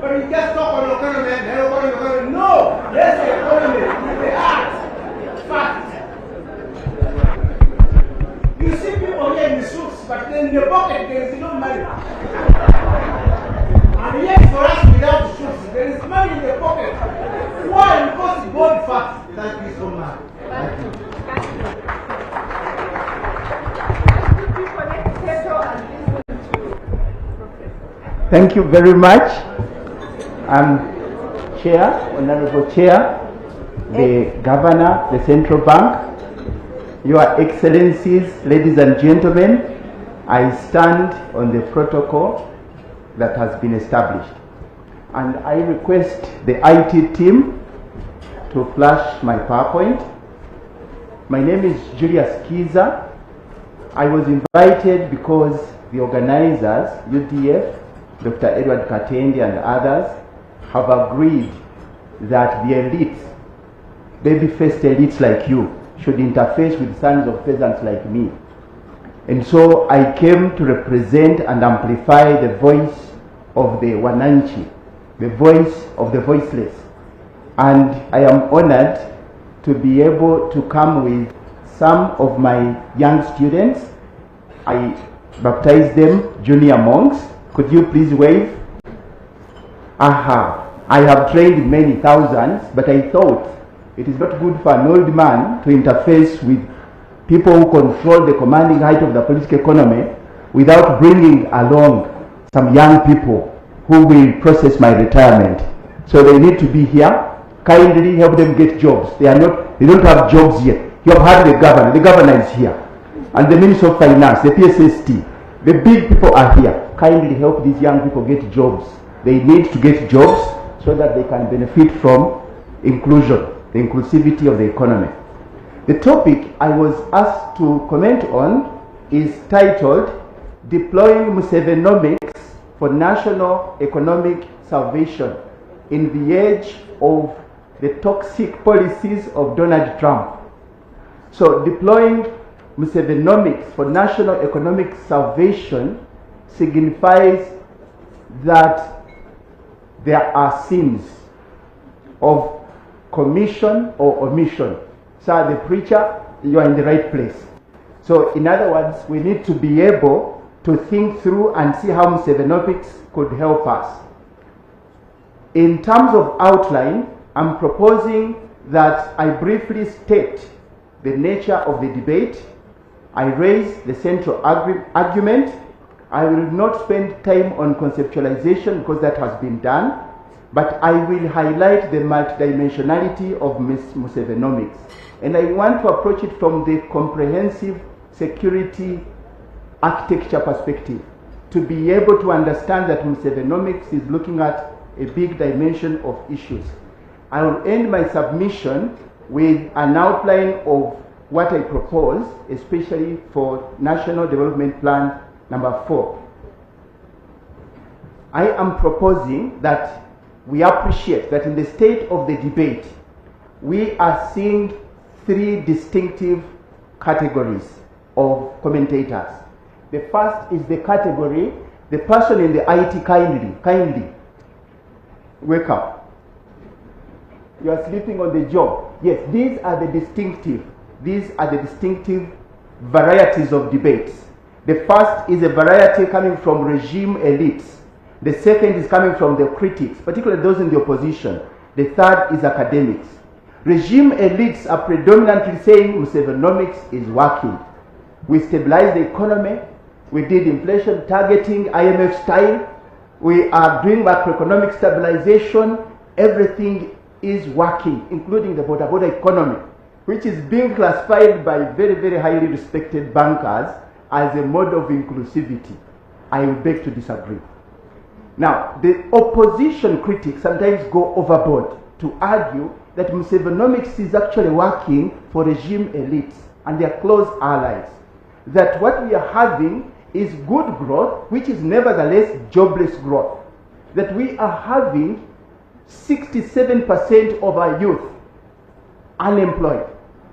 But you just talk on economy, economy. No, that's the economy, the art, fact. You see people here in the suits, but then in the pocket there is no money. And yet for us without suits, there is money in the pocket. Why? Because it's both facts. Thank you so much. Thank you. Thank you very much. Chair, Honorable Chair, the Governor, the Central Bank, Your Excellencies, ladies and gentlemen, I stand on the protocol that has been established. And I request the IT team to flash my PowerPoint. My name is GYEZIKYUSIZZA. I was invited because the organizers, UDF, Dr. Edward Katendi and others, have agreed that the elites, baby-faced elites like you, should interface with sons of peasants like me. And so I came to represent and amplify the voice of the Wananchi, the voice of the voiceless. And I am honored to be able to come with some of my young students. I baptized them junior monks. Could you please wave? Aha. I have trained many thousands, but I thought it is not good for an old man to interface with people who control the commanding height of the political economy without bringing along some young people who will process my retirement. So they need to be here. Kindly help them get jobs. They don't have jobs yet. You have heard the governor. The governor is here. And the Minister of Finance, the PSST. The big people are here. Kindly help these young people get jobs. They need to get jobs so that they can benefit from inclusion, the inclusivity of the economy. The topic I was asked to comment on is titled Deploying Musevenomics for National Economic Salvation in the Age of the Toxic Policies of Donald Trump. So deploying Musevenomics for national economic salvation signifies that there are sins of commission or omission. So the preacher, you are in the right place. So in other words, we need to be able to think through and see how Musevenomics could help us. In terms of outline, I'm proposing that I briefly state the nature of the debate. I raise the central argument. I will not spend time on conceptualization because that has been done, but I will highlight the multidimensionality of Musevenomics. And I want to approach it from the comprehensive security architecture perspective, to be able to understand that Musevenomics is looking at a big dimension of issues. I will end my submission with an outline of what I propose, especially for National Development Plan number 4. I am proposing that we appreciate that in the state of the debate, we are seeing 3 distinctive categories of commentators. The first is the category, the person in the IT kindly, wake up. You are sleeping on the job. Yes, these are the distinctive varieties of debates. The first is a variety coming from regime elites. The second is coming from the critics, particularly those in the opposition. The third is academics. Regime elites are predominantly saying Musevenomics is working. We stabilized the economy. We did inflation targeting, IMF style. We are doing macroeconomic stabilization. Everything is working, including the border economy, which is being classified by very, very highly respected bankers as a mode of inclusivity. I will beg to disagree. Now, the opposition critics sometimes go overboard to argue that Musevenomics is actually working for regime elites and their close allies. That what we are having is good growth, which is nevertheless jobless growth. That we are having 67% of our youth unemployed.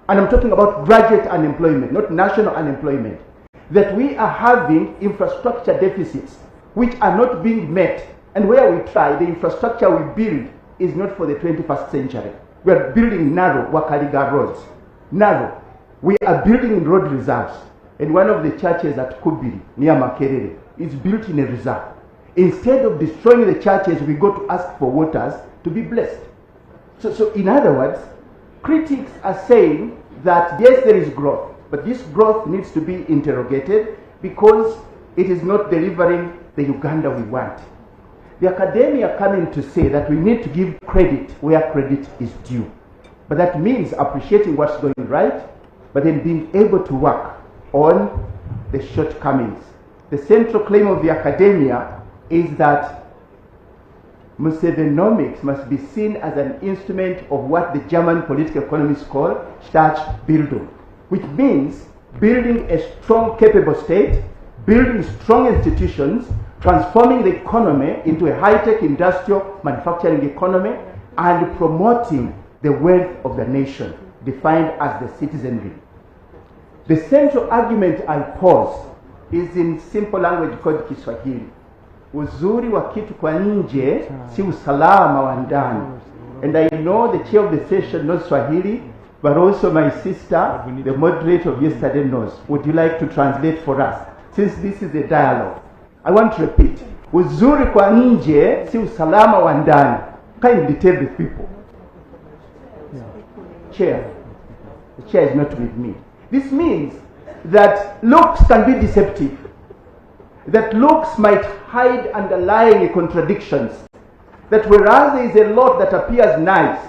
And I'm talking about graduate unemployment, not national unemployment. That we are having infrastructure deficits which are not being met. And where we try, the infrastructure we build is not for the 21st century. We are building narrow Wakaliga roads. Narrow. We are building road reserves. And one of the churches at Kubiri, near Makerere, is built in a reserve. Instead of destroying the churches, we go to ask for waters to be blessed. So in other words, critics are saying that yes, there is growth, but this growth needs to be interrogated because it is not delivering the Uganda we want. The academia are coming to say that we need to give credit where credit is due. But that means appreciating what's going right, but then being able to work on the shortcomings. The central claim of the academia is that Musevenomics must be seen as an instrument of what the German political economists call Staatsbildung, which means building a strong, capable state, building strong institutions, transforming the economy into a high-tech industrial manufacturing economy, and promoting the wealth of the nation, defined as the citizenry. The central argument I pose is in simple language called Kiswahili. Uzuri wa kitu kwa nje si usalama wa ndani. And I know the chair of the session knows Swahili, but also my sister, the moderator of yesterday, knows. Would you like to translate for us? Since this is a dialogue, I want to repeat. Uzuri kwa nje si usalama wa ndani. Kindly tell the people. Chair. The chair is not with me. This means that looks can be deceptive. That looks might hide underlying contradictions. That whereas there is a lot that appears nice,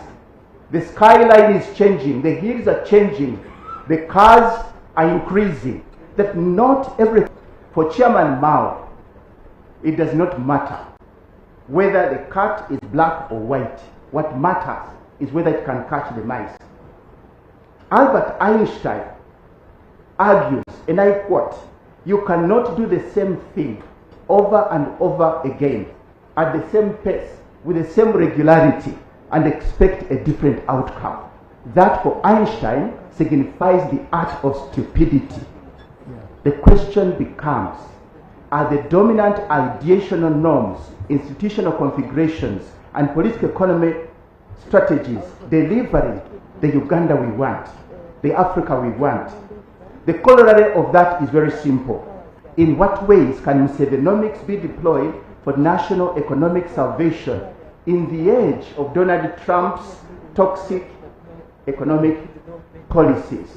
the skyline is changing, the hills are changing, the cars are increasing. That not every... For Chairman Mao, it does not matter whether the cat is black or white. What matters is whether it can catch the mice. Albert Einstein argues, and I quote, "You cannot do the same thing over and over again at the same pace with the same regularity and expect a different outcome." That for Einstein signifies the art of stupidity. The question becomes, are the dominant ideational norms, institutional configurations, and political economy strategies delivering the Uganda we want, the Africa we want? The corollary of that is very simple. In what ways can Musevenomics be deployed for national economic salvation in the age of Donald Trump's toxic economic policies?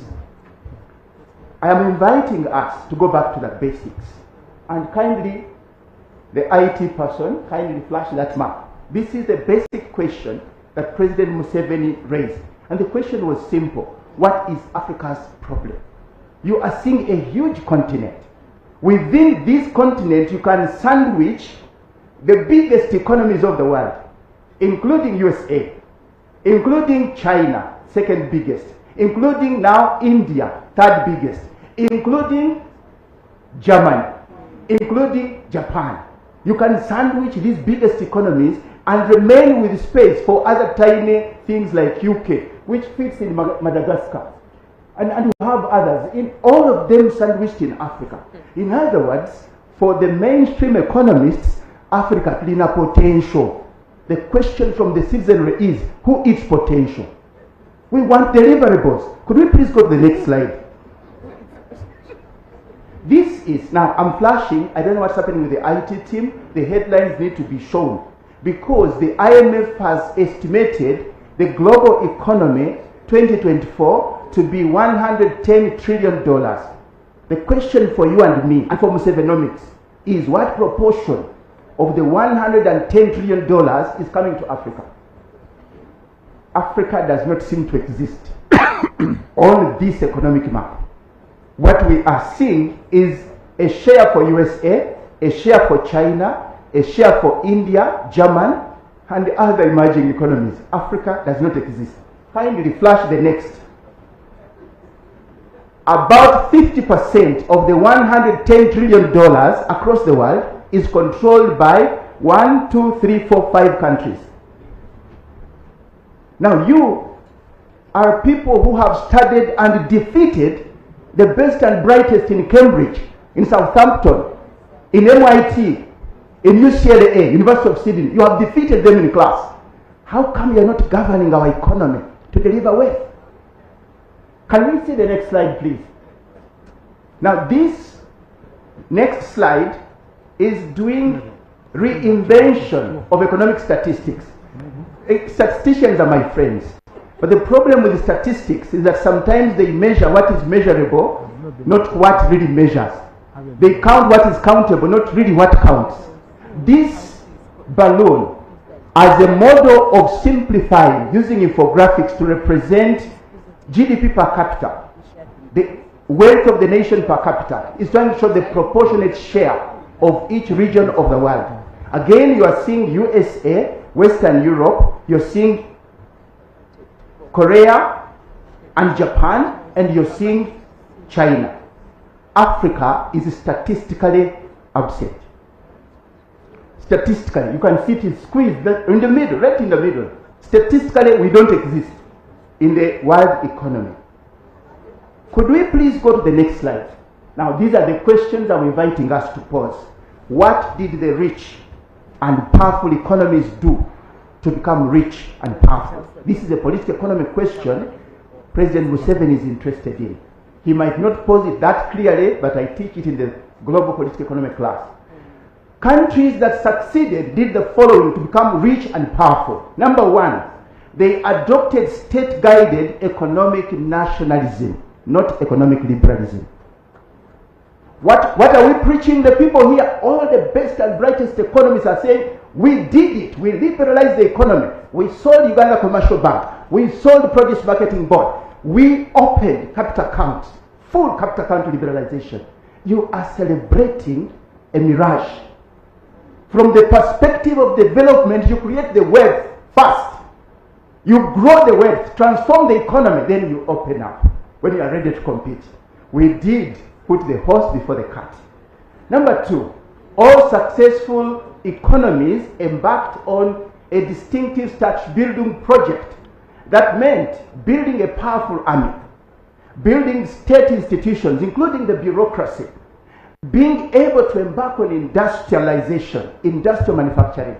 I am inviting us to go back to the basics, and kindly, the IT person, kindly flash that map. This is the basic question that President Museveni raised, and the question was simple. What is Africa's problem? You are seeing a huge continent. Within this continent, you can sandwich the biggest economies of the world, including USA, including China, second biggest, including now India, third biggest, including Germany, including Japan. You can sandwich these biggest economies and remain with space for other tiny things like UK, which fits in Madagascar. And you have others, in all of them sandwiched in Africa. In other words, for the mainstream economists, Africa cleaner potential. The question from the citizenry is, who eats potential? We want deliverables. Could we please go to the next slide? This is, now I'm flashing, I don't know what's happening with the IT team. The headlines need to be shown because the IMF has estimated the global economy 2024 to be $110 trillion. The question for you and me and for Musevenomics is what proportion of the $110 trillion is coming to Africa? Africa does not seem to exist on this economic map. What we are seeing is a share for USA, a share for China, a share for India, Germany, and other emerging economies. Africa does not exist. Kindly flash the next. About 50% of the $110 trillion across the world is controlled by 1, 2, 3, 4, 5 countries. Now you are people who have studied and defeated the best and brightest in Cambridge, in Southampton, in MIT, in UCLA, University of Sydney, you have defeated them in class. How come you're not governing our economy to deliver wealth? Can we see the next slide, please? Now, this next slide is doing reinvention of economic statistics. Statisticians are my friends. But the problem with statistics is that sometimes they measure what is measurable, not what really measures. They count what is countable, not really what counts. This balloon, as a model of simplifying, using infographics to represent GDP per capita, the wealth of the nation per capita, is trying to show the proportionate share of each region of the world. Again, you are seeing USA, Western Europe, you're seeing Korea and Japan, and you're seeing China. Africa is statistically absent. Statistically, you can see it is squeezed in the middle, right in the middle. Statistically, we don't exist in the world economy. Could we please go to the next slide? Now, these are the questions I'm inviting us to pose. What did the rich and powerful economies do to become rich and powerful? This is a political economic question President Museveni is interested in. He might not pose it that clearly, but I teach it in the global political economic class. Countries that succeeded did the following to become rich and powerful. Number one, they adopted state-guided economic nationalism, not economic liberalism. What are we preaching the people here? All the best and brightest economists are saying, we did it. We liberalized the economy. We sold Uganda Commercial Bank. We sold the Produce Marketing Board. We opened capital accounts, full capital account liberalization. You are celebrating a mirage. From the perspective of development, you create the wealth first. You grow the wealth, transform the economy, then you open up when you are ready to compete. We did put the horse before the cart. Number two, all successful economies embarked on a distinctive state-building project that meant building a powerful army, building state institutions, including the bureaucracy, being able to embark on industrialization, industrial manufacturing,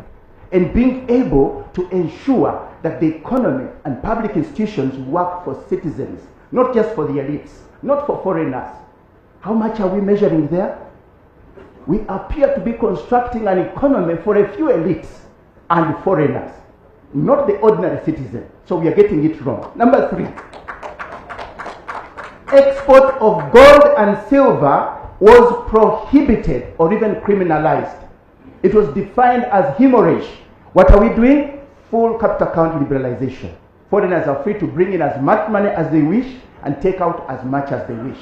and being able to ensure that the economy and public institutions work for citizens, not just for the elites, not for foreigners. How much are we measuring there? We appear to be constructing an economy for a few elites and foreigners, not the ordinary citizen. So we are getting it wrong. Number three, export of gold and silver was prohibited or even criminalized. It was defined as hemorrhage. What are we doing? Full capital account liberalization. Foreigners are free to bring in as much money as they wish and take out as much as they wish.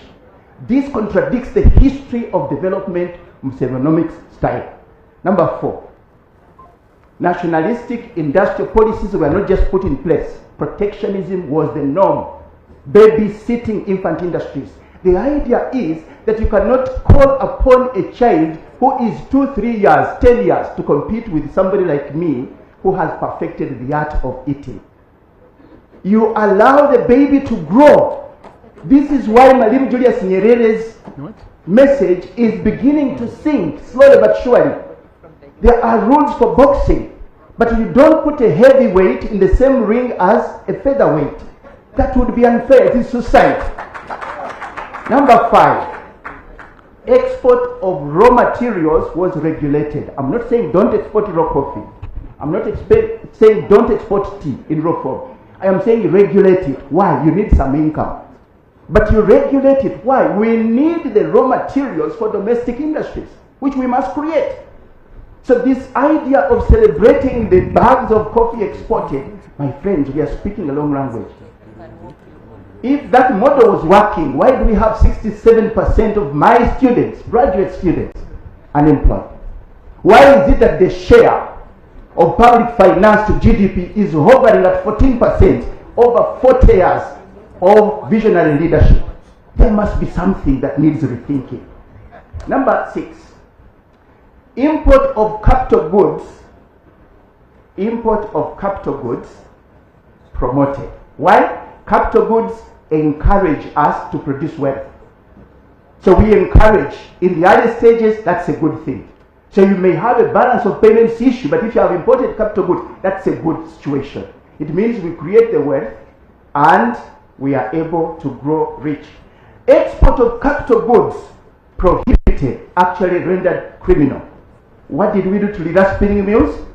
This contradicts the history of development Musevenomics style. Number four, nationalistic industrial policies were not just put in place. Protectionism was the norm. Babysitting infant industries. The idea is that you cannot call upon a child who is 2, 3 years, 10 years to compete with somebody like me who has perfected the art of eating. You allow the baby to grow. This is why Mwalimu Julius Nyerere's message is beginning to sink slowly but surely. There are rules for boxing, but you don't put a heavyweight in the same ring as a featherweight. That would be unfair. It is suicide. Number five, export of raw materials was regulated. I'm not saying don't export raw coffee. I'm not saying don't export tea in raw form. I am saying regulate it. Why? You need some income. But you regulate it. Why? We need the raw materials for domestic industries, which we must create. So this idea of celebrating the bags of coffee exported, my friends, we are speaking a long language. If that model was working, why do we have 67% of my students, graduate students, unemployed? Why is it that the share of public finance to GDP is hovering at 14% over 40 years of visionary leadership? There must be something that needs rethinking. Number six, import of capital goods promoted. Why? Capital goods encourage us to produce wealth. So we encourage, in the early stages, that's a good thing. So you may have a balance of payments issue, but if you have imported capital goods, that's a good situation. It means we create the wealth and we are able to grow rich. Export of capital goods prohibited, actually rendered criminal. What did we do to leader spinning mills?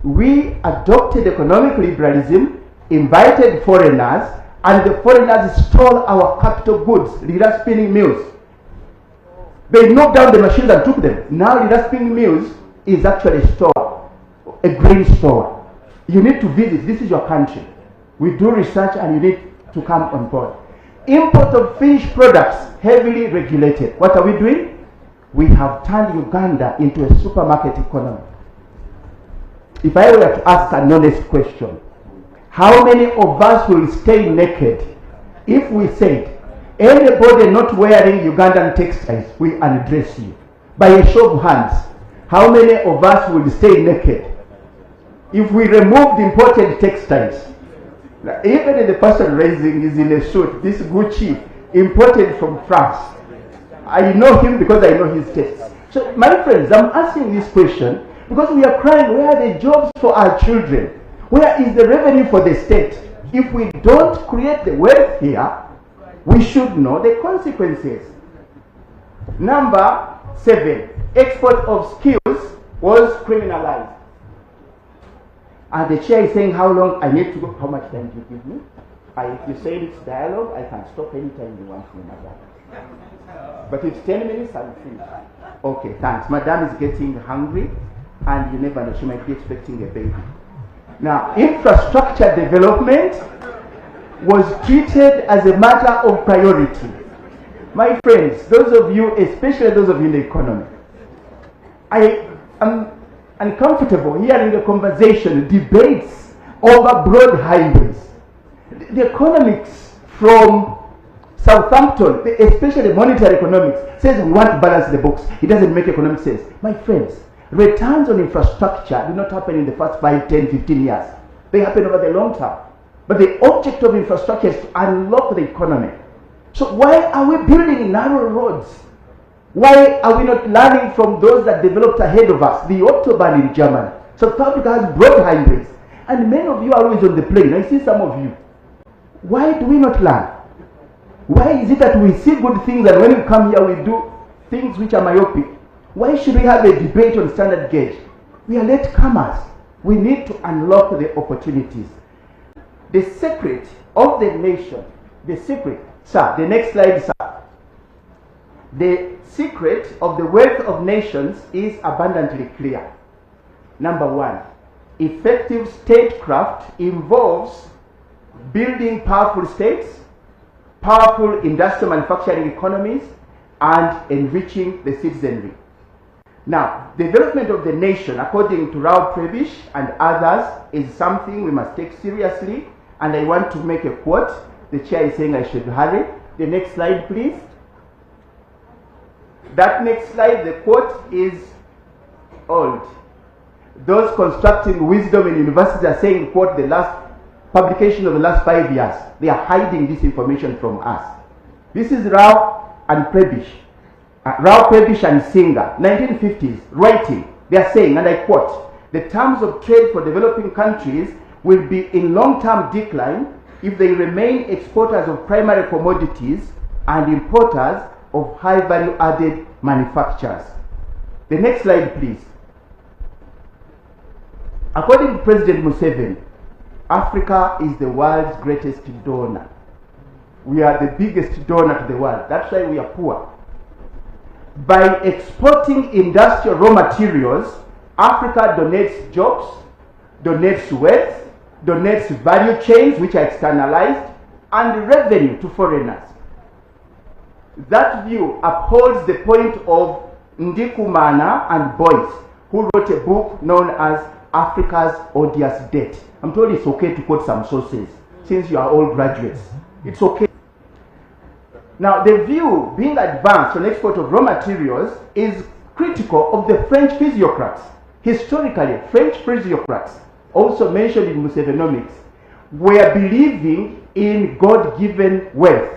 We adopted economic liberalism, invited foreigners, and the foreigners stole our capital goods, leader spinning mills. They knocked down the machines and took them. Now leader spinning mills is actually a store, a grain store. You need to visit. This is your country. We do research and you need to come on board. Import of finished products, heavily regulated. What are we doing? We have turned Uganda into a supermarket economy. If I were to ask an honest question, how many of us will stay naked if we said, anybody not wearing Ugandan textiles, we undress you? By a show of hands, how many of us will stay naked if we removed imported textiles? Even the person raising is in a suit, this Gucci, imported from France. I know him because I know his taste. So, my friends, I'm asking this question because we are crying, where are the jobs for our children? Where is the revenue for the state? If we don't create the wealth here, we should know the consequences. Number 7, export of skills was criminalized. And the chair is saying how long I need to go. How much time do you give me? If you say it's dialogue, I can stop anytime you want me, madam. But if 10 minutes, I'll finish. Okay, thanks. Madam is getting hungry, and you never know, she might be expecting a baby. Now, infrastructure development was treated as a matter of priority. My friends, those of you, especially those of you in the economy, I am uncomfortable hearing a conversation, debates over broad highways. The economics from Southampton, especially monetary economics, says we want to balance the books. It doesn't make economic sense. My friends, returns on infrastructure do not happen in the first 5, 10, 15 years. They happen over the long term. But the object of infrastructure is to unlock the economy. So why are we building narrow roads? Why are we not learning from those that developed ahead of us? The Autobahn in Germany. South Africa has broad highways. And many of you are always on the plane. I see some of you. Why do we not learn? Why is it that we see good things and when we come here we do things which are myopic? Why should we have a debate on standard gauge? We are latecomers. We need to unlock the opportunities. The secret of the nation, the secret, sir, the next slide, sir. The secret of the wealth of nations is abundantly clear. Number 1, effective statecraft involves building powerful states, powerful industrial manufacturing economies, and enriching the citizenry. Now, the development of the nation, according to Raoul Prebisch and others, is something we must take seriously. And I want to make a quote. The chair is saying I should hurry. The next slide, please. That next slide, the quote is old. Those constructing wisdom in universities are saying, quote, the last publication of the last 5 years. They are hiding this information from us. This is Rao and Prebisch. Rao Prebisch and Singer, 1950s, writing. They are saying, and I quote, the terms of trade for developing countries will be in long-term decline if they remain exporters of primary commodities and importers of high-value added manufactures. The next slide, please. According to President Museveni, Africa is the world's greatest donor. We are the biggest donor to the world. That's why we are poor. By exporting industrial raw materials, Africa donates jobs, donates wealth, donates value chains which are externalized, and revenue to foreigners. That view upholds the point of Ndikumana and Boyce, who wrote a book known as Africa's Odious Debt. I'm told it's okay to quote some sources, since you are all graduates. It's okay. Now, the view being advanced on export of raw materials is critical of the French physiocrats. Historically, French physiocrats, also mentioned in Musevenomics, were believing in God-given wealth,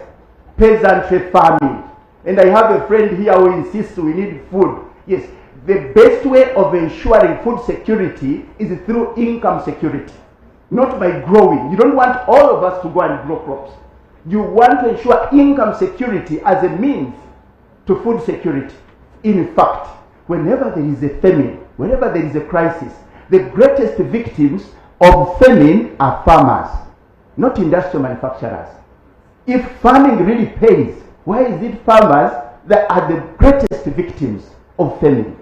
peasantry farming. And I have a friend here who insists we need food. Yes, the best way of ensuring food security is through income security, not by growing. You don't want all of us to go and grow crops. You want to ensure income security as a means to food security. In fact, whenever there is a famine, whenever there is a crisis, the greatest victims of famine are farmers, not industrial manufacturers. If farming really pays, why is it farmers that are the greatest victims of famine?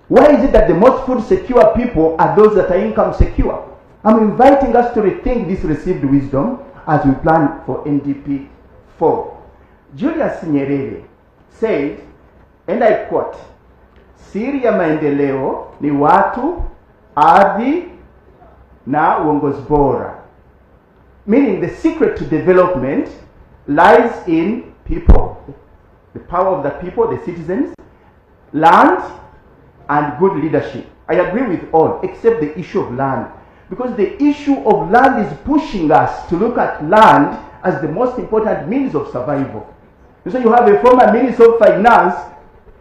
Why is it that the most food secure people are those that are income secure? I'm inviting us to rethink this received wisdom as we plan for NDP 4. Julius Nyerere said, and I quote, siri ya maendeleo ni watu, ardhi na uongozi bora. Meaning the secret to development lies in people, the power of the people, the citizens, land, and good leadership. I agree with all except the issue of land, because the issue of land is pushing us to look at land as the most important means of survival. And so you have a former Minister of Finance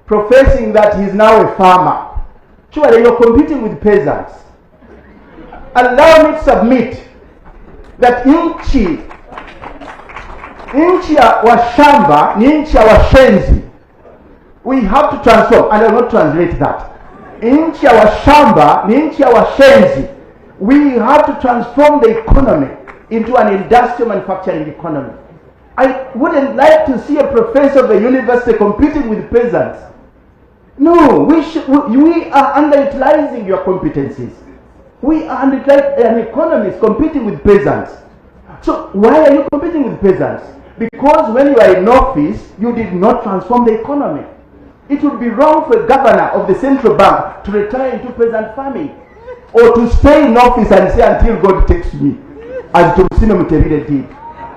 professing that he's now a farmer. Surely you're competing with peasants. Allow me to submit that nchi ya washamba ni nchi ya washenzi. We have to transform, and I will not translate that. Nchi ya washamba ni nchi ya washenzi. We have to transform the economy into an industrial manufacturing economy. I wouldn't like to see a professor of a university competing with peasants. No, we are underutilizing your competencies. We are an economist competing with peasants. So why are you competing with peasants? Because when you are in office, you did not transform the economy. It would be wrong for a governor of the central bank to retire into peasant farming, or to stay in office and say until God takes me, as Ttabamiruka did.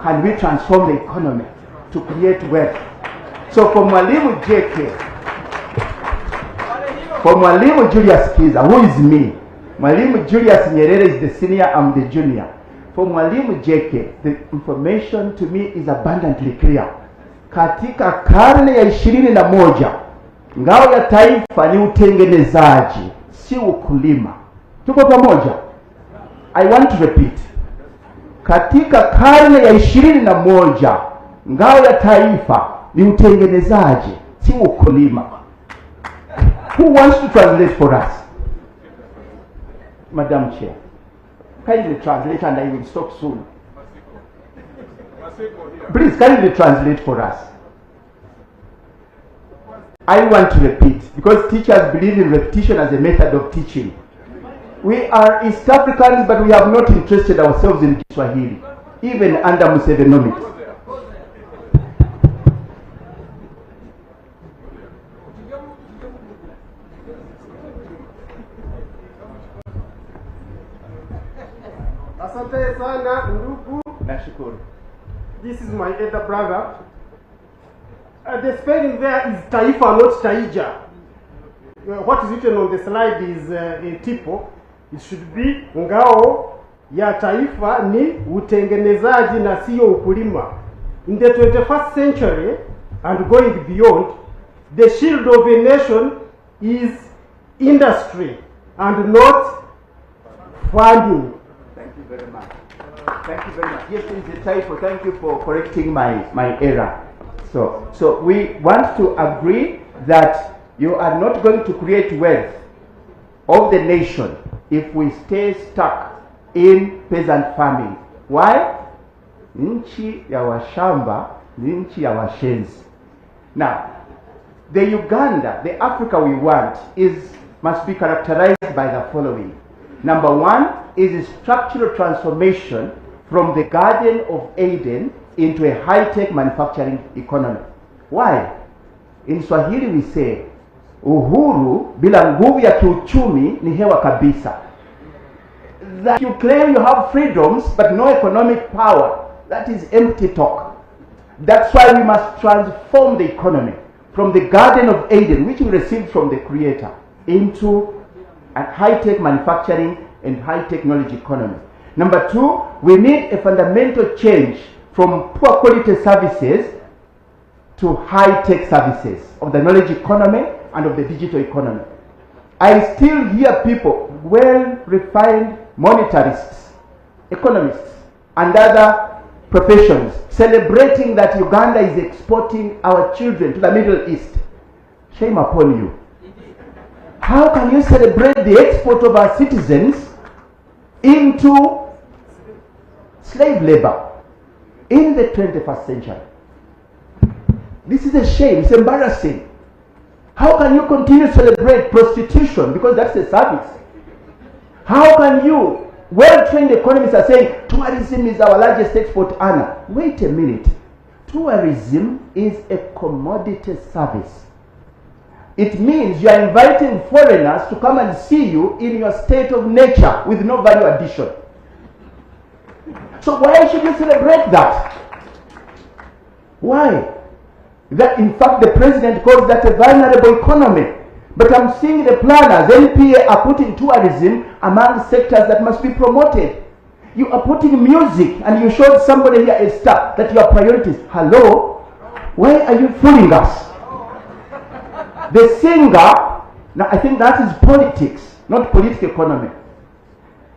Can we transform the economy to create wealth? So for Mwalimu JK, for Mwalimu Julius Kiza, who is me? Mwalimu Julius Nyerere is the senior, I'm the junior. For Mwalimu JK, the information to me is abundantly clear. Katika karne ya 21, ngao ya taifa ni utengenezaji, si ukulima. Tuko pamoja? I want to repeat. Katika karne ya 21, ngao ya taifa ni utengenezaji, si ukulima. Who wants to translate for us? Madam Chair, kindly translate and I will stop soon. Please kindly translate for us. I want to repeat, because teachers believe in repetition as a method of teaching. We are East Africans, but we have not interested ourselves in Kiswahili, even under Musevenomics. Asante sana ndugu. Nashukuru. This is my elder brother. The spelling there is Taifa, not Taija. What is written on the slide is a tipo. It should be ngao ya taifa ni utengenezaji na sio ukulima. In the 21st century and going beyond, the shield of a nation is industry and not farming. Thank you very much. Thank you very much. Yes, there is a typo. Thank you for correcting my error. So we want to agree that you are not going to create wealth of the nation if we stay stuck in peasant farming. Why? Nchi ya washamba, nchi ya washenzi. Now, the Uganda, the Africa we want, must be characterized by the following. Number one is a structural transformation from the Garden of Eden into a high-tech manufacturing economy. Why? In Swahili we say, uhuru bila nguvu ya kiuchumi ni hewa kabisa. That you claim you have freedoms but no economic power, that is empty talk. That's why we must transform the economy from the Garden of Eden, which we received from the Creator, into a high-tech manufacturing and high-technology economy. Number two, we need a fundamental change from poor quality services to high-tech services of the knowledge economy and of the digital economy. I still hear people, well-refined monetarists, economists, and other professions celebrating that Uganda is exporting our children to the Middle East. Shame upon you. How can you celebrate the export of our citizens into slave labor in the 21st century? This is a shame. It's embarrassing. How can you continue to celebrate prostitution because that's a service? How can you, well-trained economists are saying tourism is our largest export earner? Wait a minute. Tourism is a commodity service. It means you are inviting foreigners to come and see you in your state of nature with no value addition. So why should you celebrate that? Why? That in fact the president calls that a vulnerable economy. But I'm seeing the planners, NPA, are putting tourism among sectors that must be promoted. You are putting music and you showed somebody here a star that your priorities. Hello? Why are you fooling us? The singer, now I think that is politics, not political economy.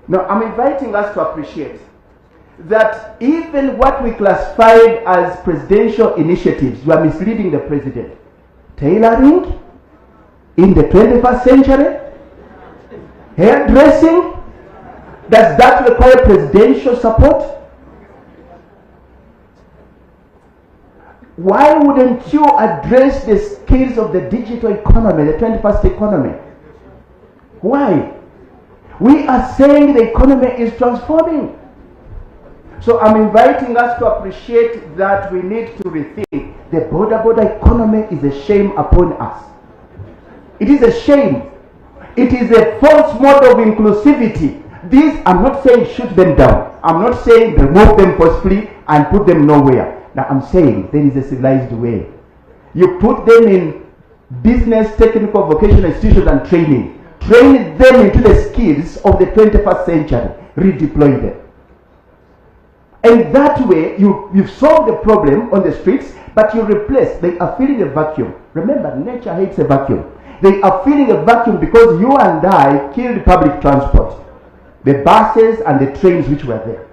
Now I'm inviting us to appreciate that even what we classified as presidential initiatives were misleading the president. Tailoring in the 21st century, hairdressing, does that require presidential support? Why wouldn't you address the skills of the digital economy, the 21st economy? Why? We are saying the economy is transforming. So I'm inviting us to appreciate that we need to rethink. The border economy is a shame upon us. It is a shame. It is a false model of inclusivity. These, I'm not saying shoot them down. I'm not saying remove them forcefully and put them nowhere. Now I'm saying there is a civilized way. You put them in business, technical, vocational institutions and training. Train them into the skills of the 21st century. Redeploy them. And that way, you've solved the problem on the streets, but you replace, they are feeling a vacuum. Remember, nature hates a vacuum. They are feeling a vacuum because you and I killed public transport. The buses and the trains which were there.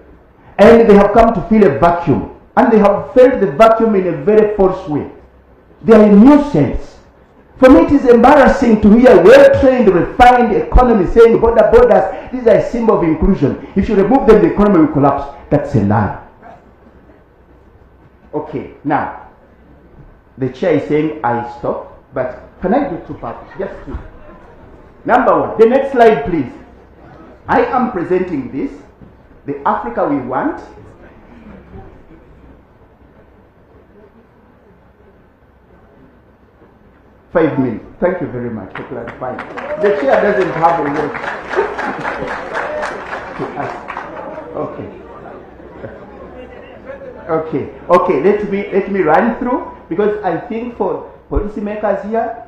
And they have come to feel a vacuum. And they have felt the vacuum in a very false way. They are a nuisance. For me, it is embarrassing to hear well-trained, refined economy saying borders, these are a symbol of inclusion. If you remove them, the economy will collapse. That's a lie. Okay, now, the chair is saying I stop, but can I do two parts? Just two. Number one, the next slide, please. I am presenting this, the Africa we want. Five minutes. Thank you very much for clarifying. The chair doesn't have a word to ask. Okay. Okay. Let me run through, because I think for policymakers here,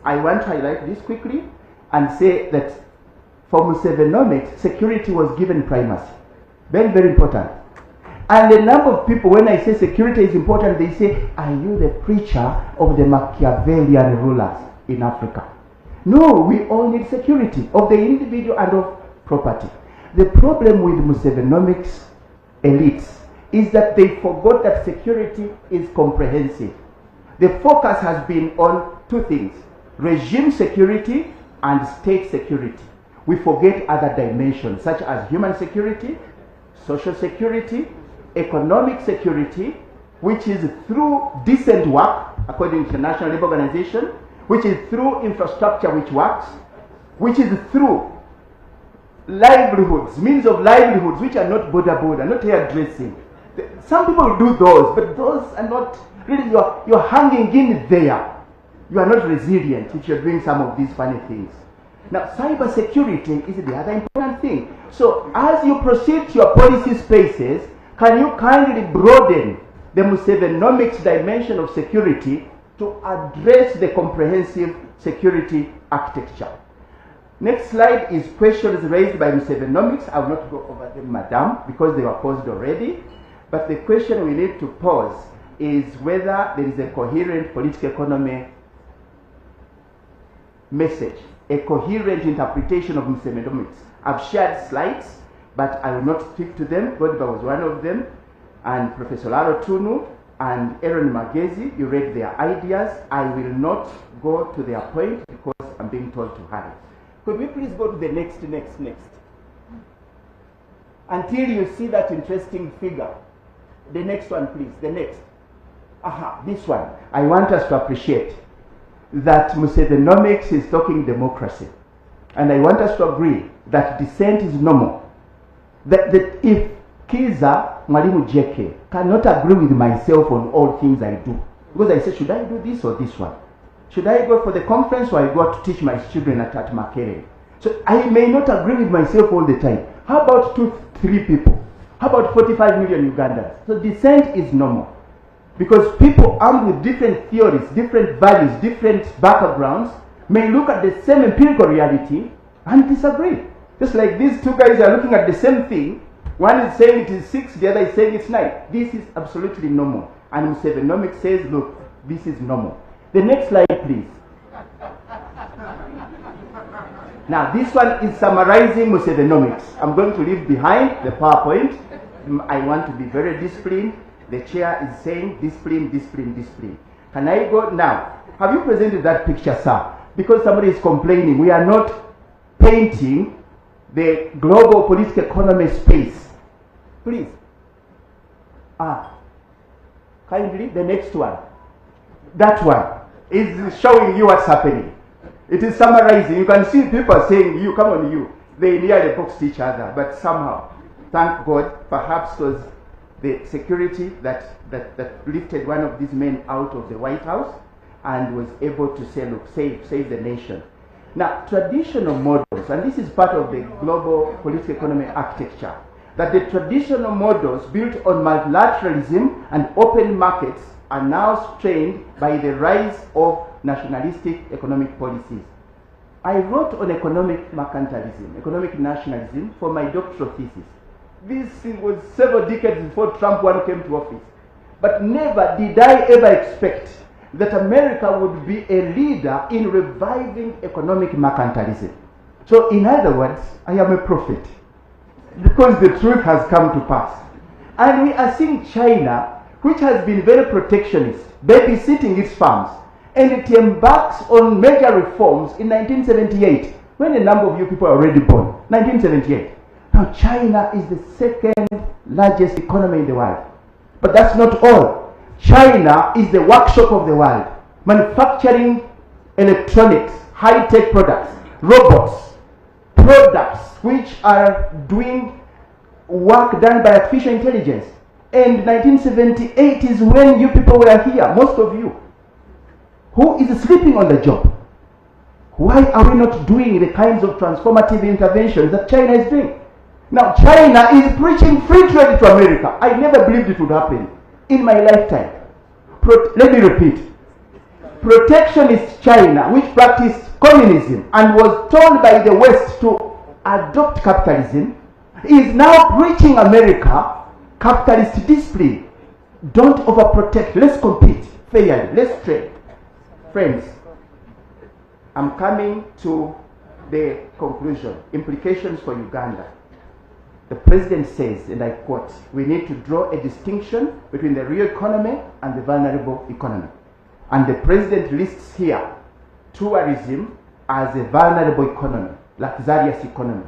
I want to highlight this quickly and say that for Musevenomics, security was given primacy. Very, very important. And a number of people, when I say security is important, they say, are you the preacher of the Machiavellian rulers in Africa? No, we all need security of the individual and of property. The problem with Musevenomics elites is that they forgot that security is comprehensive. The focus has been on two things: regime security and state security. We forget other dimensions such as human security, social security, economic security, which is through decent work, according to the National Labour Organization, which is through infrastructure which works, which is through livelihoods, means of livelihoods which are not border, not hairdressing. Some people do those, but those are not really, you're hanging in there. You are not resilient if you're doing some of these funny things. Now, cyber security is the other important thing. So, as you proceed to your policy spaces, can you kindly broaden the Musevenomics dimension of security to address the comprehensive security architecture? Next slide is questions raised by Musevenomics. I will not go over them, madam, because they were posed already. But the question we need to pose is whether there is a coherent political economy message a coherent interpretation of Musevenomics. I've shared slides, but I will not speak to them. Godiba was one of them, and Professor Laro Tunu and Aaron Magezi, you read their ideas. I will not go to their point because I'm being told to hurry. Could we please go to the next? Until you see that interesting figure. The next one, please, the next. Aha, this one. I want us to appreciate that Musevenomics is talking democracy. And I want us to agree that dissent is normal. That if Kiza Mwalimu JK cannot agree with myself on all things I do, because I say, should I do this or this one? Should I go for the conference or I go to teach my children at Makerere? So I may not agree with myself all the time. How about 2-3 people? How about 45 million Ugandans? So dissent is normal. Because people armed with different theories, different values, different backgrounds may look at the same empirical reality and disagree. Just like these two guys are looking at the same thing. One is saying it is 6, the other is saying it's 9. This is absolutely normal. And Musevenomics says, look, this is normal. The next slide, please. Now, this one is summarizing Musevenomics. I'm going to leave behind the PowerPoint. I want to be very disciplined. The chair is saying discipline, discipline, discipline. Can I go now? Have you presented that picture, sir? Because somebody is complaining, we are not painting the global political economy space. Please. Kindly, the next one. That one is showing you what's happening. It is summarizing. You can see people saying, you, come on, you. They nearly boxed each other, but somehow, thank God, perhaps it was the security that lifted one of these men out of the White House and was able to say, look, save the nation. Now, traditional models, and this is part of the global political economy architecture, that the traditional models built on multilateralism and open markets are now strained by the rise of nationalistic economic policies. I wrote on economic mercantilism, economic nationalism, for my doctoral thesis. This was several decades before Trump one came to office. But never did I ever expect that America would be a leader in reviving economic mercantilism. So in other words, I am a prophet, because the truth has come to pass. And we are seeing China, which has been very protectionist, babysitting its farms, and it embarks on major reforms in 1978, when a number of you people are already born. 1978. Now China is the second largest economy in the world. But that's not all. China is the workshop of the world, manufacturing electronics, high-tech products, robots, products which are doing work done by artificial intelligence. And 1978 is when you people were here, most of you. Who is sleeping on the job? Why are we not doing the kinds of transformative interventions that China is doing? Now, China is preaching free trade to America. I never believed it would happen in my lifetime. Let me repeat. Protectionist China, which practiced communism and was told by the West to adopt capitalism, is now preaching America capitalist discipline. Don't overprotect. Let's compete fairly. Let's trade. Friends, I'm coming to the conclusion. Implications for Uganda. The president says, and I quote, we need to draw a distinction between the real economy and the vulnerable economy. And the president lists here tourism as a vulnerable economy, luxurious economy.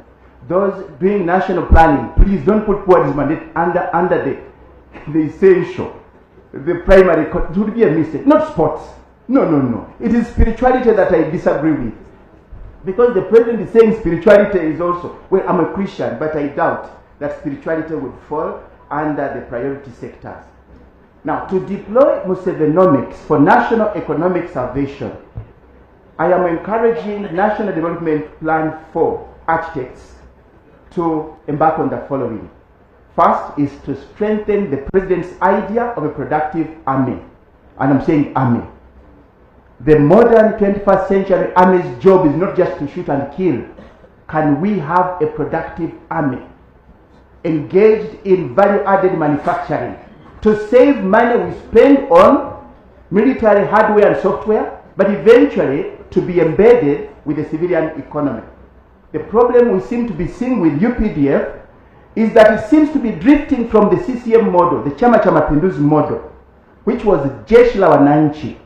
Those doing national planning, please don't put tourism under the essential, the primary. It would be a mistake. Not sports. No. It is spirituality that I disagree with. Because the president is saying spirituality is also, well, I'm a Christian, but I doubt that spirituality would fall under the priority sectors. Now, to deploy Musevenomics for national economic salvation, I am encouraging National Development Plan 4 architects to embark on the following. First is to strengthen the president's idea of a productive army. And I'm saying army. The modern 21st century army's job is not just to shoot and kill. Can we have a productive army engaged in value-added manufacturing to save money we spend on military hardware and software, but eventually to be embedded with the civilian economy. The problem we seem to be seeing with UPDF is that it seems to be drifting from the CCM model, the Chama cha Mapinduzi model, which was Jeshi la Wananchi,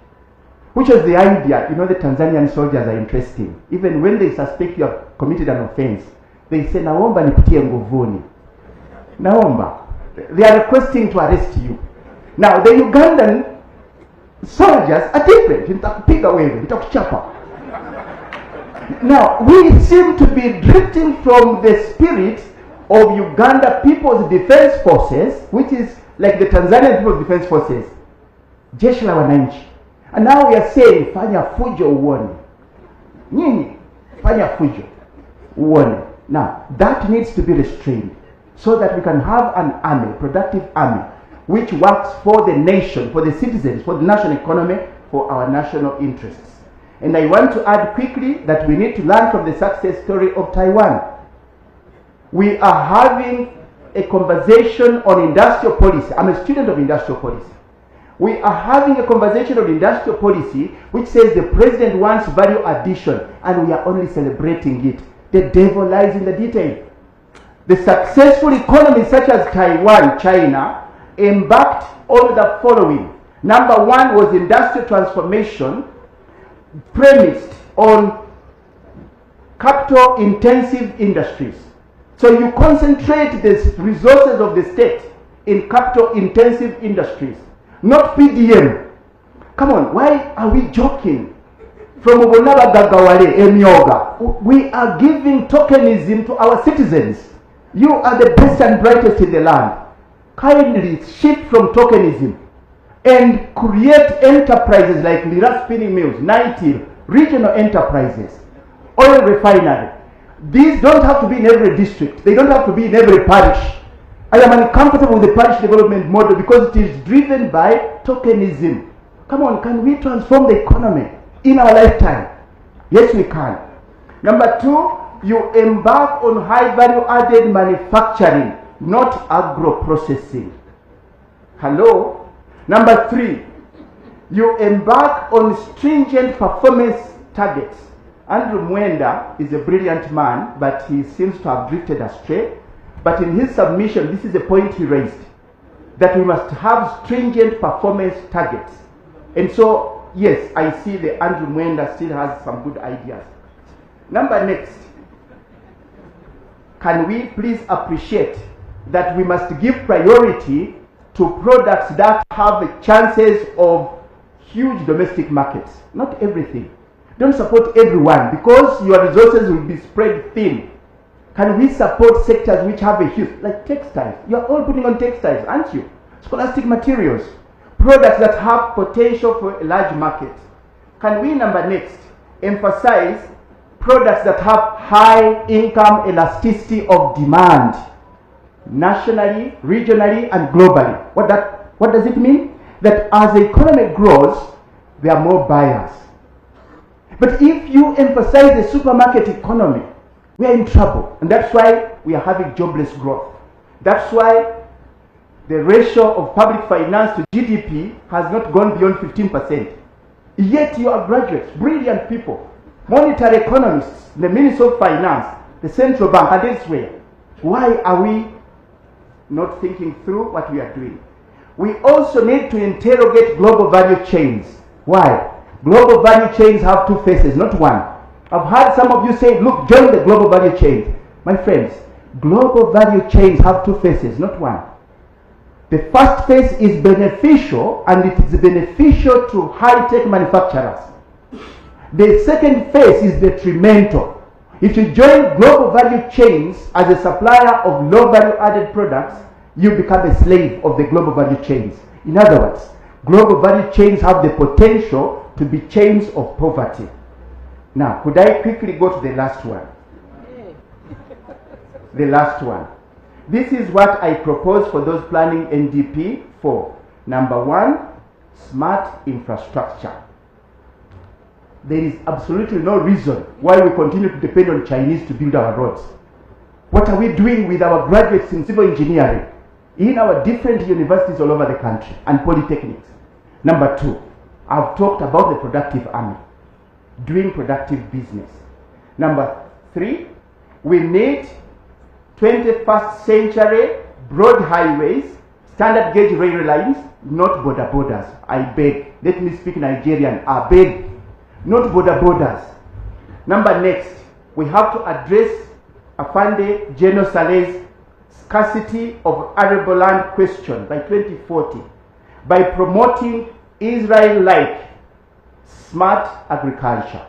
which was the idea. You know, the Tanzanian soldiers are interesting. Even when they suspect you have committed an offense, they say, naomba nikutie nguvuni. Naomba. They are requesting to arrest you. Now, the Ugandan soldiers are different. Nitakupiga wewe, nitakuchapa. Now, we seem to be drifting from the spirit of Uganda People's Defense Forces, which is like the Tanzanian People's Defense Forces, Jeshi la Wananchi. And now we are saying, fanya fujo uone. Nyinyi, fanya fujo uone. Now, that needs to be restrained so that we can have an army, productive army, which works for the nation, for the citizens, for the national economy, for our national interests. And I want to add quickly that we need to learn from the success story of Taiwan. We are having a conversation on industrial policy. I'm a student of industrial policy. We are having a conversation on industrial policy which says the president wants value addition and we are only celebrating it. The devil lies in the detail. The successful economies such as Taiwan, China, embarked on the following. Number one was industrial transformation premised on capital intensive industries. So you concentrate the resources of the state in capital intensive industries, not PDM. Come on, why are we joking? From Obonaba Gagawale, Emyoga, we are giving tokenism to our citizens. You are the best and brightest in the land. Kindly shift from tokenism and create enterprises like Lira Spinning Mills, Nightil, regional enterprises, oil refinery. These don't have to be in every district. They don't have to be in every parish. I am uncomfortable with the parish development model because it is driven by tokenism. Come on, can we transform the economy in our lifetime? Yes, we can. Number two, you embark on high value added manufacturing, not agro-processing. Hello? Number three, you embark on stringent performance targets. Andrew Mwenda is a brilliant man, but he seems to have drifted astray. But in his submission, this is the point he raised, that we must have stringent performance targets. And so, yes, I see that Andrew Mwenda still has some good ideas. Number next, can we please appreciate that we must give priority to products that have chances of huge domestic markets, not everything. Don't support everyone because your resources will be spread thin. Can we support sectors which have a huge, like textiles? You're all putting on textiles, aren't you? Scholastic materials, products that have potential for a large market. Can we, number next, emphasize products that have high income elasticity of demand, nationally, regionally, and globally? What does it mean? That as the economy grows, there are more buyers. But if you emphasize the supermarket economy, we are in trouble. And that's why we are having jobless growth. That's why the ratio of public finance to GDP has not gone beyond 15%. Yet you are graduates, brilliant people, monetary economists, the Minister of Finance, the Central Bank, and elsewhere. Why are we not thinking through what we are doing? We also need to interrogate global value chains. Why? Global value chains have two faces, not one. I've heard some of you say, look, join the global value chains. My friends, global value chains have two faces, not one. The first phase is beneficial, and it is beneficial to high-tech manufacturers. The second phase is detrimental. If you join global value chains as a supplier of low-value added products, you become a slave of the global value chains. In other words, global value chains have the potential to be chains of poverty. Now, could I quickly go to the last one? The last one. This is what I propose for those planning NDP for. Number one, smart infrastructure. There is absolutely no reason why we continue to depend on Chinese to build our roads. What are we doing with our graduates in civil engineering in our different universities all over the country and polytechnics? Number two, I've talked about the productive army, doing productive business. Number 3, we need 21st century broad highways, standard gauge rail lines, not border borders. I beg. Let me speak Nigerian. I beg. Not border borders. Number next, we have to address Afande General Saleh's scarcity of arable land question by 2040 by promoting Israel-like smart agriculture.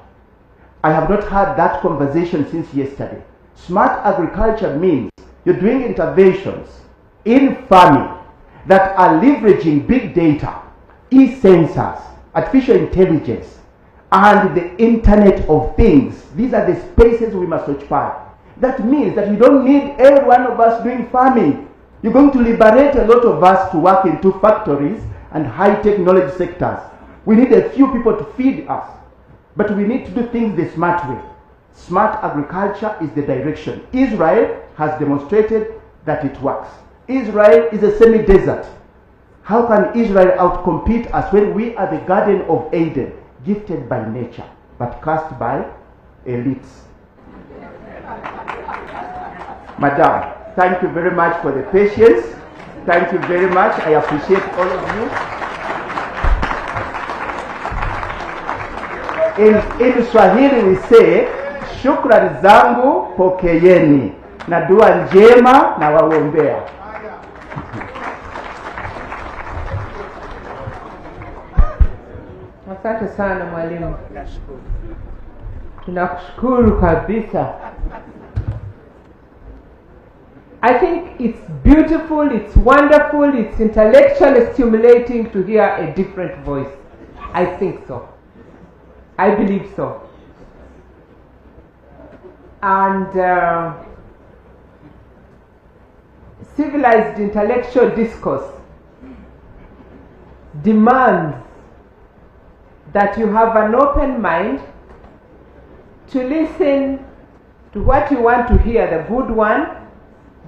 I have not had that conversation since yesterday. Smart agriculture means you're doing interventions in farming that are leveraging big data, e-sensors, artificial intelligence, and the Internet of Things. These are the spaces we must occupy. That means that you don't need every one of us doing farming. You're going to liberate a lot of us to work into factories and high technology sectors. We need a few people to feed us, but we need to do things the smart way. Smart agriculture is the direction. Israel has demonstrated that it works. Israel is a semi-desert. How can Israel outcompete us when we are the Garden of Eden, gifted by nature, but cursed by elites? Madam, thank you very much for the patience. Thank you very much. I appreciate all of you. In Swahili we say, shukrani zangu pokeeni, na dua njema na waombea. Asante sana mwalimu. Tunakushukuru kabisa. I think it's beautiful, it's wonderful, it's intellectually stimulating to hear a different voice. I think so. I believe so. And civilized intellectual discourse demands that you have an open mind to listen to what you want to hear, the good one,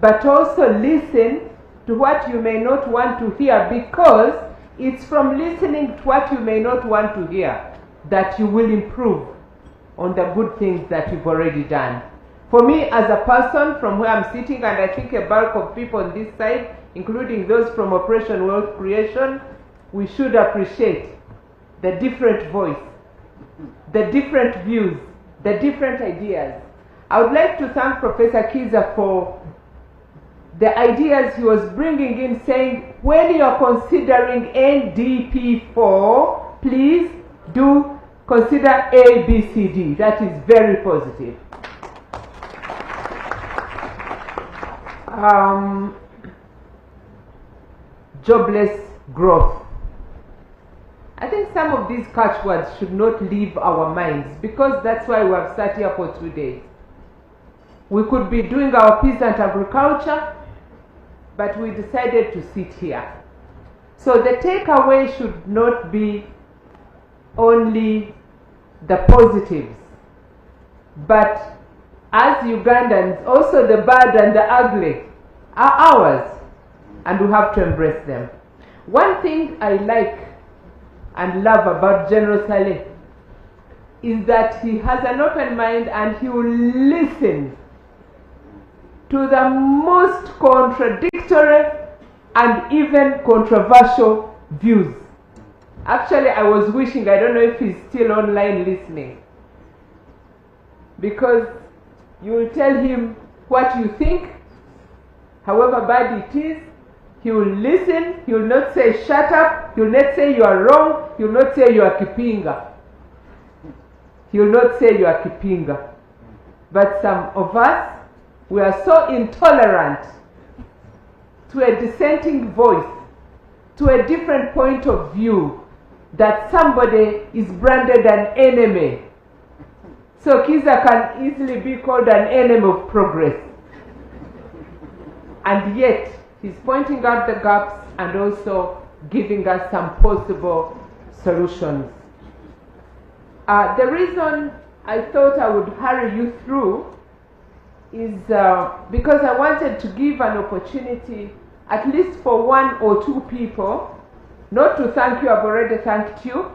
but also listen to what you may not want to hear, because it's from listening to what you may not want to hear that you will improve on the good things that you've already done. For me, as a person from where I'm sitting, and I think a bulk of people on this side, including those from Operation Wealth Creation, we should appreciate the different voice, the different views, the different ideas. I would like to thank Professor Kiza for the ideas he was bringing in, saying, when you are considering NDP4, please do consider A, B, C, D. That is very positive. Jobless growth. I think some of these catchwords should not leave our minds, because that's why we have sat here for 2 days. We could be doing our peasant agriculture, but we decided to sit here. So the takeaway should not be only the positives, but as Ugandans, also the bad and the ugly are ours, and we have to embrace them. One thing I like and love about General Saleh is that he has an open mind and he will listen to the most contradictory and even controversial views. Actually, I was wishing, I don't know if he's still online listening, because you will tell him what you think, however bad it is. He will listen. He will not say shut up. He will not say you are wrong. He will not say you are kipinga. He will not say you are kipinga. But some of us, we are so intolerant to a dissenting voice, to a different point of view, that somebody is branded an enemy. So Kiza can easily be called an enemy of progress. And yet, he's pointing out the gaps and also giving us some possible solutions. The reason I thought I would hurry you through is because I wanted to give an opportunity, at least for 1 or 2 people, not to thank you, I've already thanked you,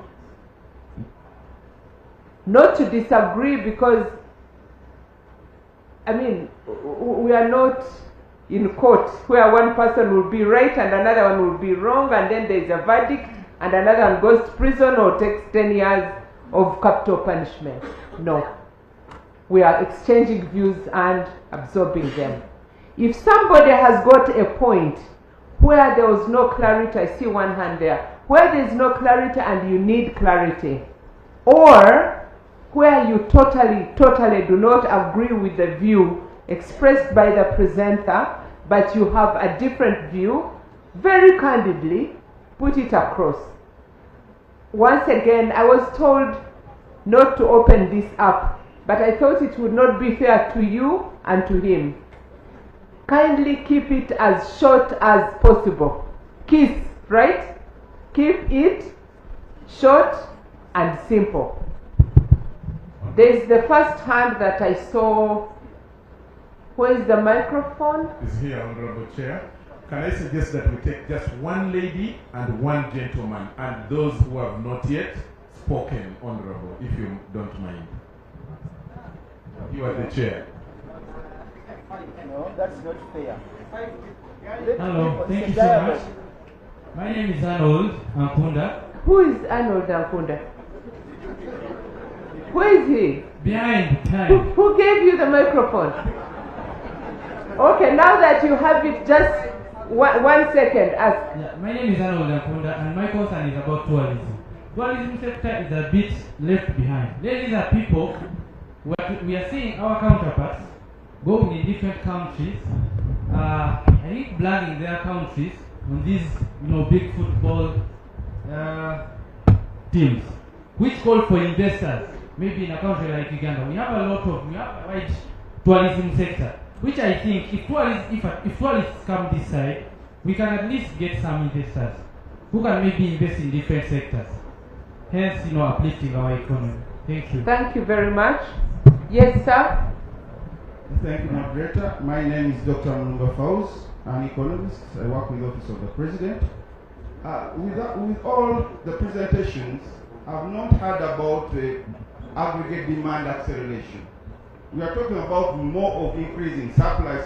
not to disagree, because I mean, we are not in court where one person will be right and another one will be wrong, and then there's a verdict and another one goes to prison or takes 10 years of capital punishment. No. We are exchanging views and absorbing them. If somebody has got a point where there was no clarity, I see one hand there, where there is no clarity and you need clarity, or where you totally do not agree with the view expressed by the presenter, but you have a different view, very candidly, put it across. Once again, I was told not to open this up, but I thought it would not be fair to you and to him. Kindly keep it as short as possible. Kiss, right? Keep it short and simple. There's the first hand that I saw. Where is the microphone? Is here, Honorable Chair. Can I suggest that we take just one lady and one gentleman, and those who have not yet spoken, Honorable, if you don't mind. You are the chair. No, that's not fair. Hello, thank you so much. My name is Arnold Ankunda. Who is Arnold Ankunda? Who is he? Behind time. Who gave you the microphone? Okay, now that you have it, just one second. Ask. Yeah, my name is Arnold Ankunda, and my concern is about tourism. Tourism sector is a bit left behind. These are people. We are seeing our counterparts going in different countries, I think blagging their countries on these, big football teams, which call for investors. Maybe in a country like Uganda, we have a wide tourism sector, which I think if tourists come this side, we can at least get some investors who can maybe invest in different sectors, hence uplifting our economy. Thank you. Thank you very much. Yes, sir. Thank you, moderator. My name is Dr. Mulumba Fauz. I'm an economist. I work with the Office of the President. With all the presentations, I've not heard about aggregate demand acceleration. We are talking about more of increasing supply,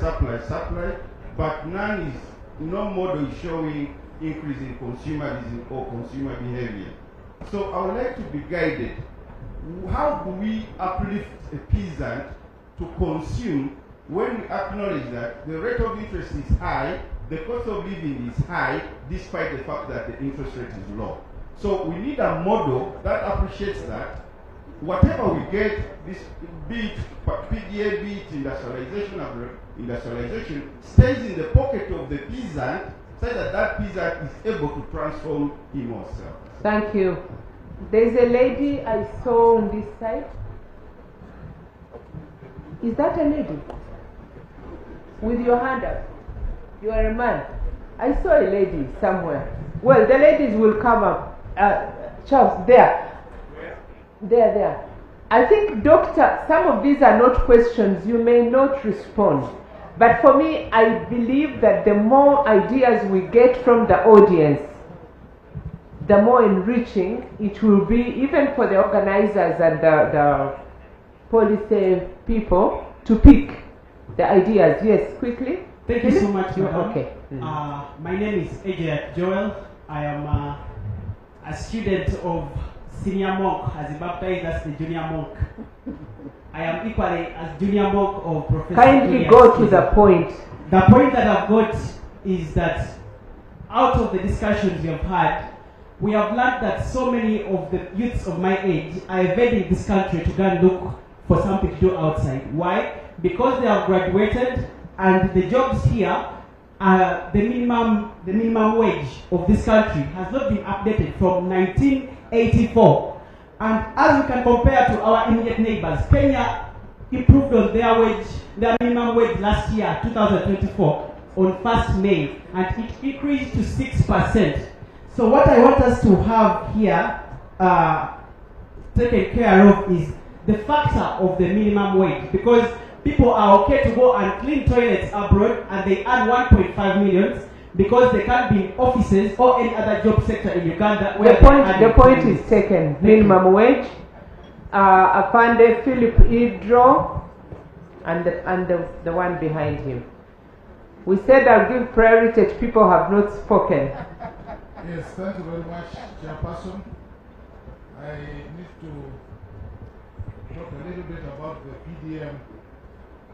but no model is showing increase in consumerism or consumer behavior. So I would like to be guided. How do we uplift a peasant to consume when we acknowledge that the rate of interest is high, the cost of living is high, despite the fact that the interest rate is low? So we need a model that appreciates that whatever we get, this be it PDA, be it industrialization, stays in the pocket of the peasant, so that peasant is able to transform him or herself. Thank you. There's a lady I saw on this side. Is that a lady? With your hand up. You are a man. I saw a lady somewhere. Well, the ladies will come up. Charles, there. There. I think, Doctor, some of these are not questions. You may not respond. But for me, I believe that the more ideas we get from the audience, the more enriching it will be, even for the organizers and the policy people, to pick the ideas. Yes, quickly. Thank you so much, madam. Okay. My name is Ejayat Joel. I am a student of senior monk, as he baptized as the junior monk. I am equally as junior monk of Professor. Kindly go to the point. The point that I've got is that out of the discussions we have had, we have learned that so many of the youths of my age are evading this country to go and look for something to do outside. Why? Because they have graduated and the jobs here, the minimum wage of this country has not been updated from 1984. And as we can compare to our immediate neighbors, Kenya improved on their minimum wage last year, 2024, on 1st May, and it increased to 6%. So what I want us to have here taken care of is the factor of the minimum wage, because people are okay to go and clean toilets abroad and they earn 1.5 million because they can't be in offices or any other job sector in Uganda. The point is taken. Minimum wage. Afande Philip Idro, and the one behind him. We said I'll give priority to people who have not spoken. Yes, thank you very much, Chairperson. I need to talk a little bit about the PDM,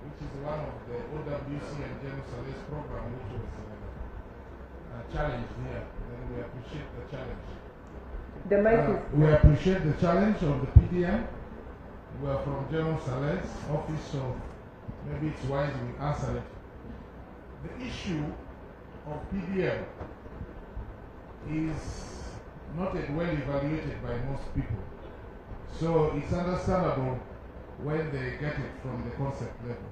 which is one of the OWC and General Sales program, which was challenged here, and we appreciate the challenge. The mic is... We appreciate the challenge of the PDM. We are from General Sales office, so maybe it's wise we answer it. The issue of PDM is not yet well evaluated by most people. So it's understandable when they get it from the concept level.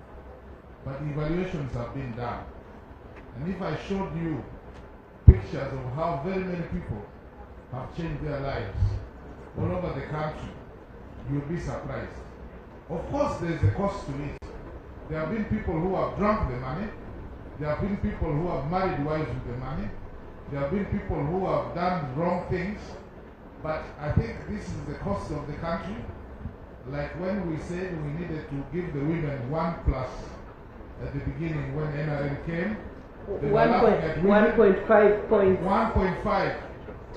But evaluations have been done. And if I showed you pictures of how very many people have changed their lives all over the country, you'll be surprised. Of course, there's a cost to it. There have been people who have drunk the money. There have been people who have married wives with the money. There have been people who have done wrong things. But I think this is the cost of the country. Like when we said we needed to give the women 1+ at the beginning when NRM came. 1.5 points. 1.5.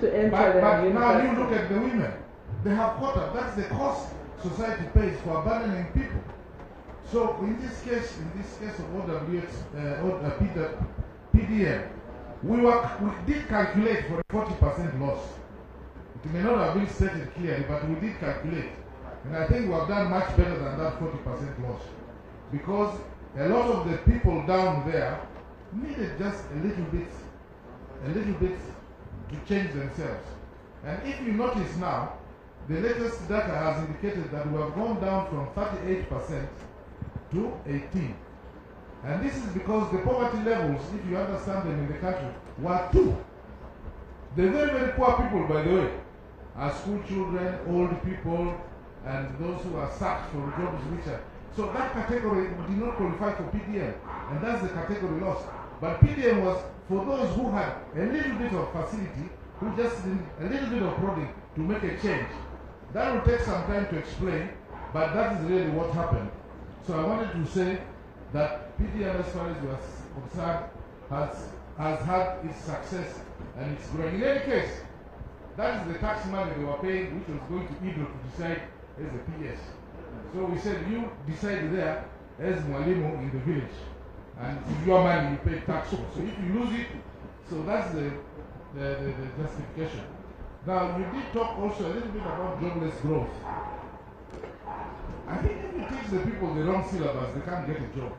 To enter but the now you look at the women. They have caught up. That's the cost society pays for abandoning people. So in this case of PDM, we did calculate for a 40% loss. It may not have been stated clearly, but we did calculate. And I think we have done much better than that 40% loss. Because a lot of the people down there needed just a little bit to change themselves. And if you notice now, the latest data has indicated that we have gone down from 38% to 18%. And this is because the poverty levels, if you understand them in the country, were 2. The very, very poor people, by the way, are school children, old people, and those who are sacked from jobs which are... So that category did not qualify for PDM, and that's the category lost. But PDM was for those who had a little bit of facility, who just need a little bit of prodding to make a change. That will take some time to explain, but that is really what happened. So I wanted to say that PDM, as far as we are concerned, has had its success and it's growing. In any case, that is the tax money they were paying, which was going to EDO to decide as a PS. So we said, you decide there as Mwalimu in the village. And it's your money you pay tax for. So if you lose it, so that's the justification. Now, you did talk also a little bit about jobless growth. I think if you teach the people the wrong syllabus, they can't get a job.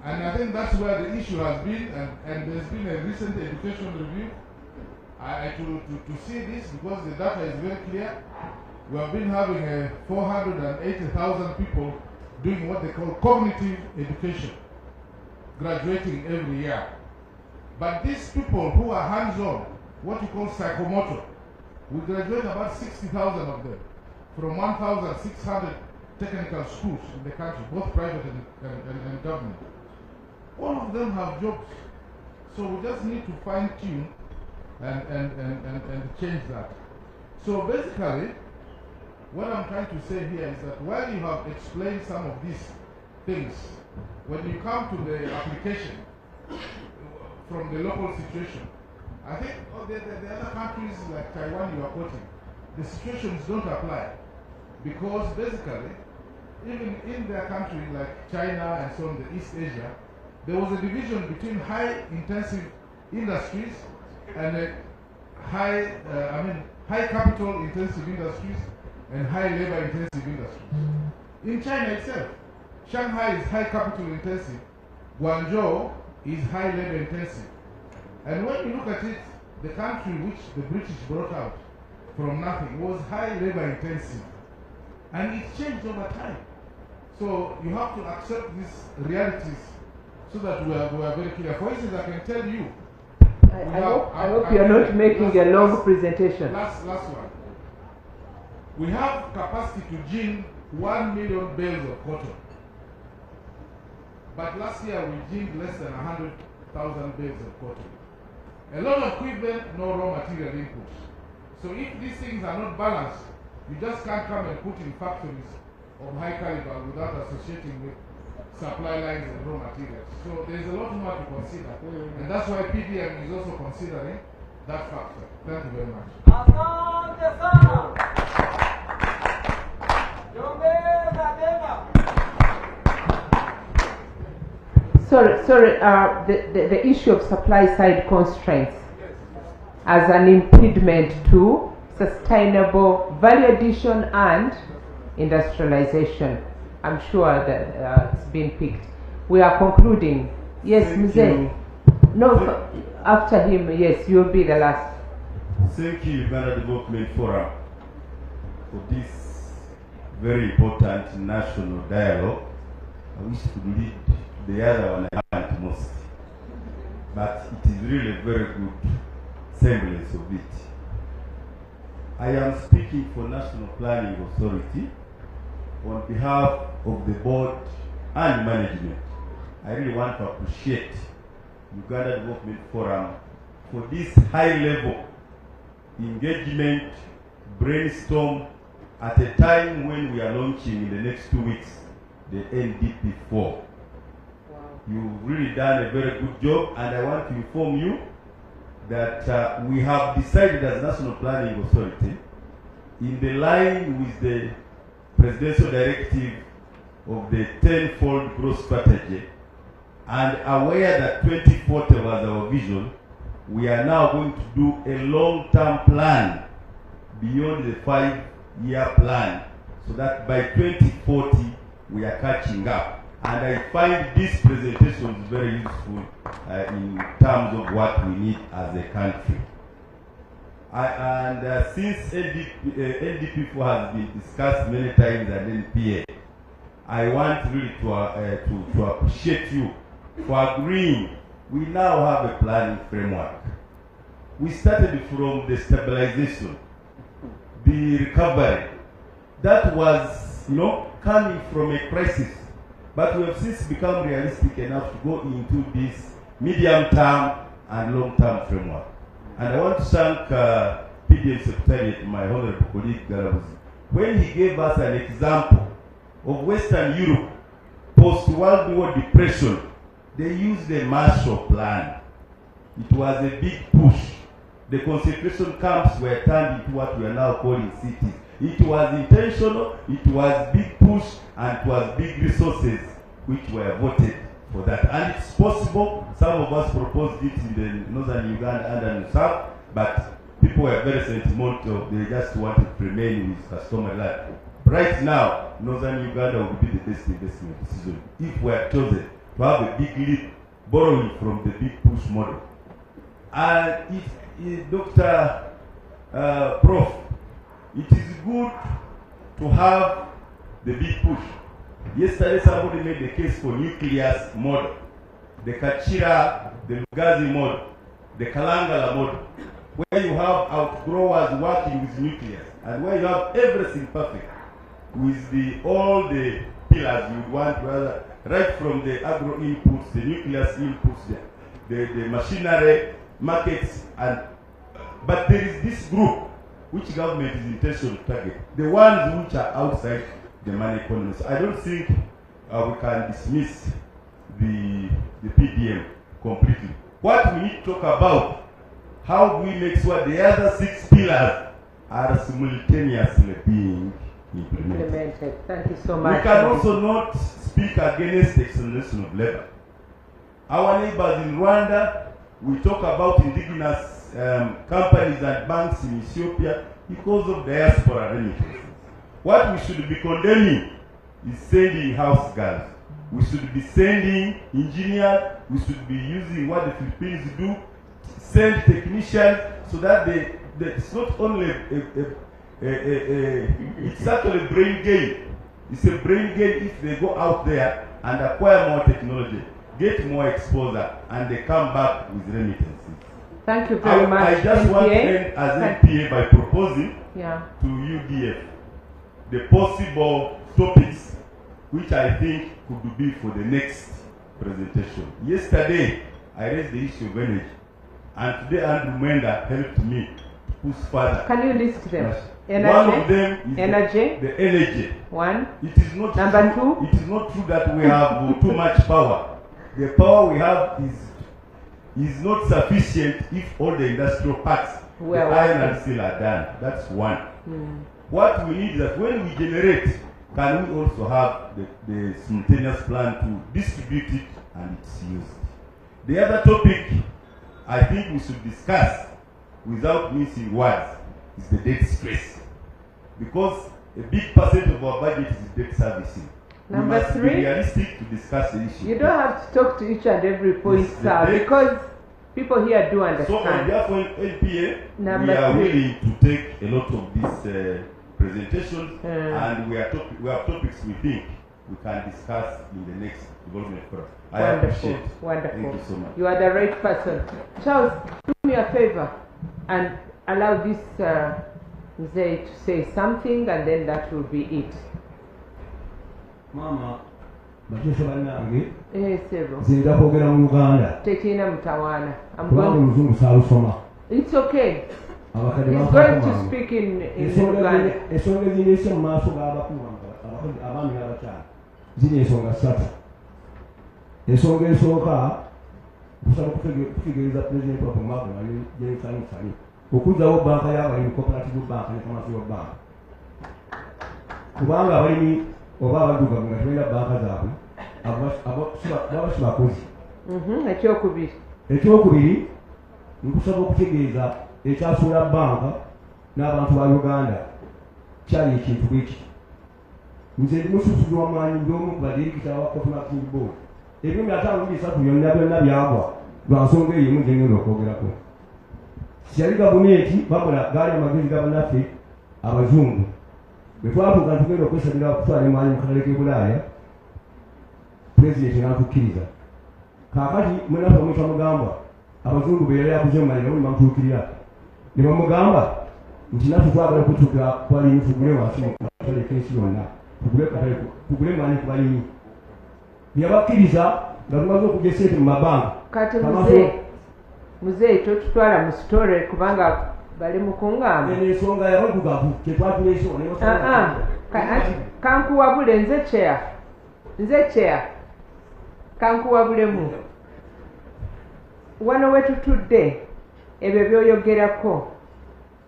And I think that's where the issue has been, and there's been a recent education review to see this, because the data is very clear. We have been having 480,000 people doing what they call cognitive education, graduating every year. But these people who are hands-on, what you call psychomotor, we graduate about 60,000 of them from 1,600 technical schools in the country, both private and government. All of them have jobs. So we just need to fine-tune and change that. So basically, what I'm trying to say here is that while you have explained some of these things, when you come to the application from the local situation, I think the other countries like Taiwan you are quoting, the situations don't apply. Because basically, even in their country like China and so on, the East Asia, there was a division between high-intensive industries and high capital-intensive industries and high labor-intensive industries. In China itself, Shanghai is high capital-intensive, Guangzhou is high labor-intensive. And when you look at it, the country which the British brought out from nothing was high labor-intensive. And it changed over time. So you have to accept these realities so that we are very clear. For instance, I can tell you. I hope you are not making a long presentation. Last one. We have capacity to gin 1 million bales of cotton. But last year we ginned less than 100,000 bales of cotton. A lot of equipment, no raw material inputs. So if these things are not balanced, you just can't come and put in factories of high caliber without associating with supply lines and raw materials. So there's a lot more to consider. And that's why PDM is also considering that factor. Thank you very much. Sorry, the issue of supply side constraints as an impediment to sustainable value addition and industrialization. I'm sure that it's been picked. We are concluding. Yes, Mzee. No, after him, yes, you'll be the last. Thank you, Uganda Development Forum, for this very important national dialogue. I wish to lead the other one I haven't most. But it is really a very good semblance of it. I am speaking for National Planning Authority on behalf of the board and management. I really want to appreciate Uganda Development Forum for this high level engagement, brainstorm at a time when we are launching in the next 2 weeks the NDP4. Wow. You've really done a very good job, and I want to inform you that we have decided as National Planning Authority, in the line with the presidential directive of the 10-fold growth strategy, and aware that 2040 was our vision, we are now going to do a long-term plan beyond the 5-year plan, so that by 2040 we are catching up. And I find this presentation very useful in terms of what we need as a country. Since NDP4 has been discussed many times at NPA, I want really to appreciate you for agreeing. We now have a planning framework. We started from the stabilization, the recovery. That was, coming from a crisis. But we have since become realistic enough to go into this medium-term and long-term framework. And I want to thank PDM Secretariat, my honorable colleague Garabuzi, when he gave us an example of Western Europe post-World War depression. They used the Marshall Plan. It was a big push. The concentration camps were turned into what we are now calling cities. It was intentional, it was big push, and it was big resources which were voted for that. And it's possible, some of us proposed it in the northern Uganda and the south, but people were very sentimental. They just wanted to remain with customary life. Right now, northern Uganda will be the best investment decision if we are chosen to have a big leap, borrowing from the big push model. And Dr. Prof, it is good to have the big push. Yesterday somebody made the case for nuclear model, the Kachira, the Lugazi model, the Kalangala model, where you have outgrowers working with nucleus, and where you have everything perfect with all the pillars you want, rather, right from the agro inputs, the nucleus inputs, the machinery, markets, but there is this group which government is intentional to target, the ones which are outside the money economy. So I don't think we can dismiss the PDM completely. What we need to talk about, how do we make sure the other 6 pillars are simultaneously being implemented. Thank you so much. We can also not speak against the externalization of labor. Our neighbors in Rwanda, we talk about indigenous companies and banks in Ethiopia because of diaspora remittances. What we should be condemning is sending house girls. We should be sending engineers. We should be using what the Philippines do, send technicians, so that it's not only it's actually a brain game. It's a brain game if they go out there and acquire more technology, get more exposure, and they come back with remittances. Thank you very much. I just want to end as NPA by proposing to UDF the possible topics which I think could be for the next presentation. Yesterday, I raised the issue of energy, and today Andrew Mwenda helped me to push further. Can you list them? Energy. One of them is Energy. the energy. One. It is not Number true, two. It is not true that we have too much power. The power we have is not sufficient if all the industrial parks, the iron and steel are done. That's one. What we need is that when we generate, can we also have the simultaneous plan to distribute it and its used. The other topic I think we should discuss without missing words is the debt stress. Because a big percent of our budget is debt servicing. Number we must three, be realistic to discuss the issue. You don't have to talk to each and every point, Yes, sir, because people here do understand. So on behalf of LPA, Number we are three. willing to take a lot of these presentations, and we have topics we think we can discuss in the next development forum. I appreciate it. Wonderful. Thank you so much. You are the right person. Charles, do me a favor and allow this Mzee to say something, and then that will be it. Mama, bakesha bannange Sebo. nzira kwogera mu Uganda Tekina mutawana. I'm kubanga going. omuzungu saalusoma. It's okay. Abakadde He's going to speak in Uganda. Ensonga ezineese mu maaso g'abakulu abaami n'abakyala ziri ensonga ssatu. Ensonga esooka okusaba okutegeereza pulezidenti waffe Magna Jerusalem okuzzawo banka y'abalimi cooperative bank ne commercial bank. Kubanga abalimi oba abaddugavu nga tebalina banka zaabwe baba sibakozi. Ekyokubiri nkusaba okutegeeza ekyasuula banka n'abantu ba Uganda kyali ekintu bwekiti. Nze ndi mususuzi w'amaanyi ng'omu ku badirigita wa Cooperative Board. Ebyo 530 byonna byagwa lwa nsonga eyo emu gye ngenda okwogerako. Siyali gavumenti babula gaali amagezi ga bannaffe abazungu. Bwe twatuuka tugenda okwesabira okutwala emaanyi mu katale k'e Bulaaya, pulezidenti n'atukkiriza. Kaakati munaffe omwe twamugamba abazungu be yali akuze mu malira buli bamutuukirira. Ne bamugamba nti naffe twagala okutuukira ku balimi tugule wansi mu katale k'ensi yonna. Tugule emaanyi ku balimi. Yabakkiriza nga tumaze okugya ssente mu mabanka. Kati Mzee totutwala mu sitore kubanga bali mu kungamba. Ensonga y'abaddugavu tetwatuleese kankuwabule nze chair kankuwabulemu wano wetutudde ebyo byoyogerako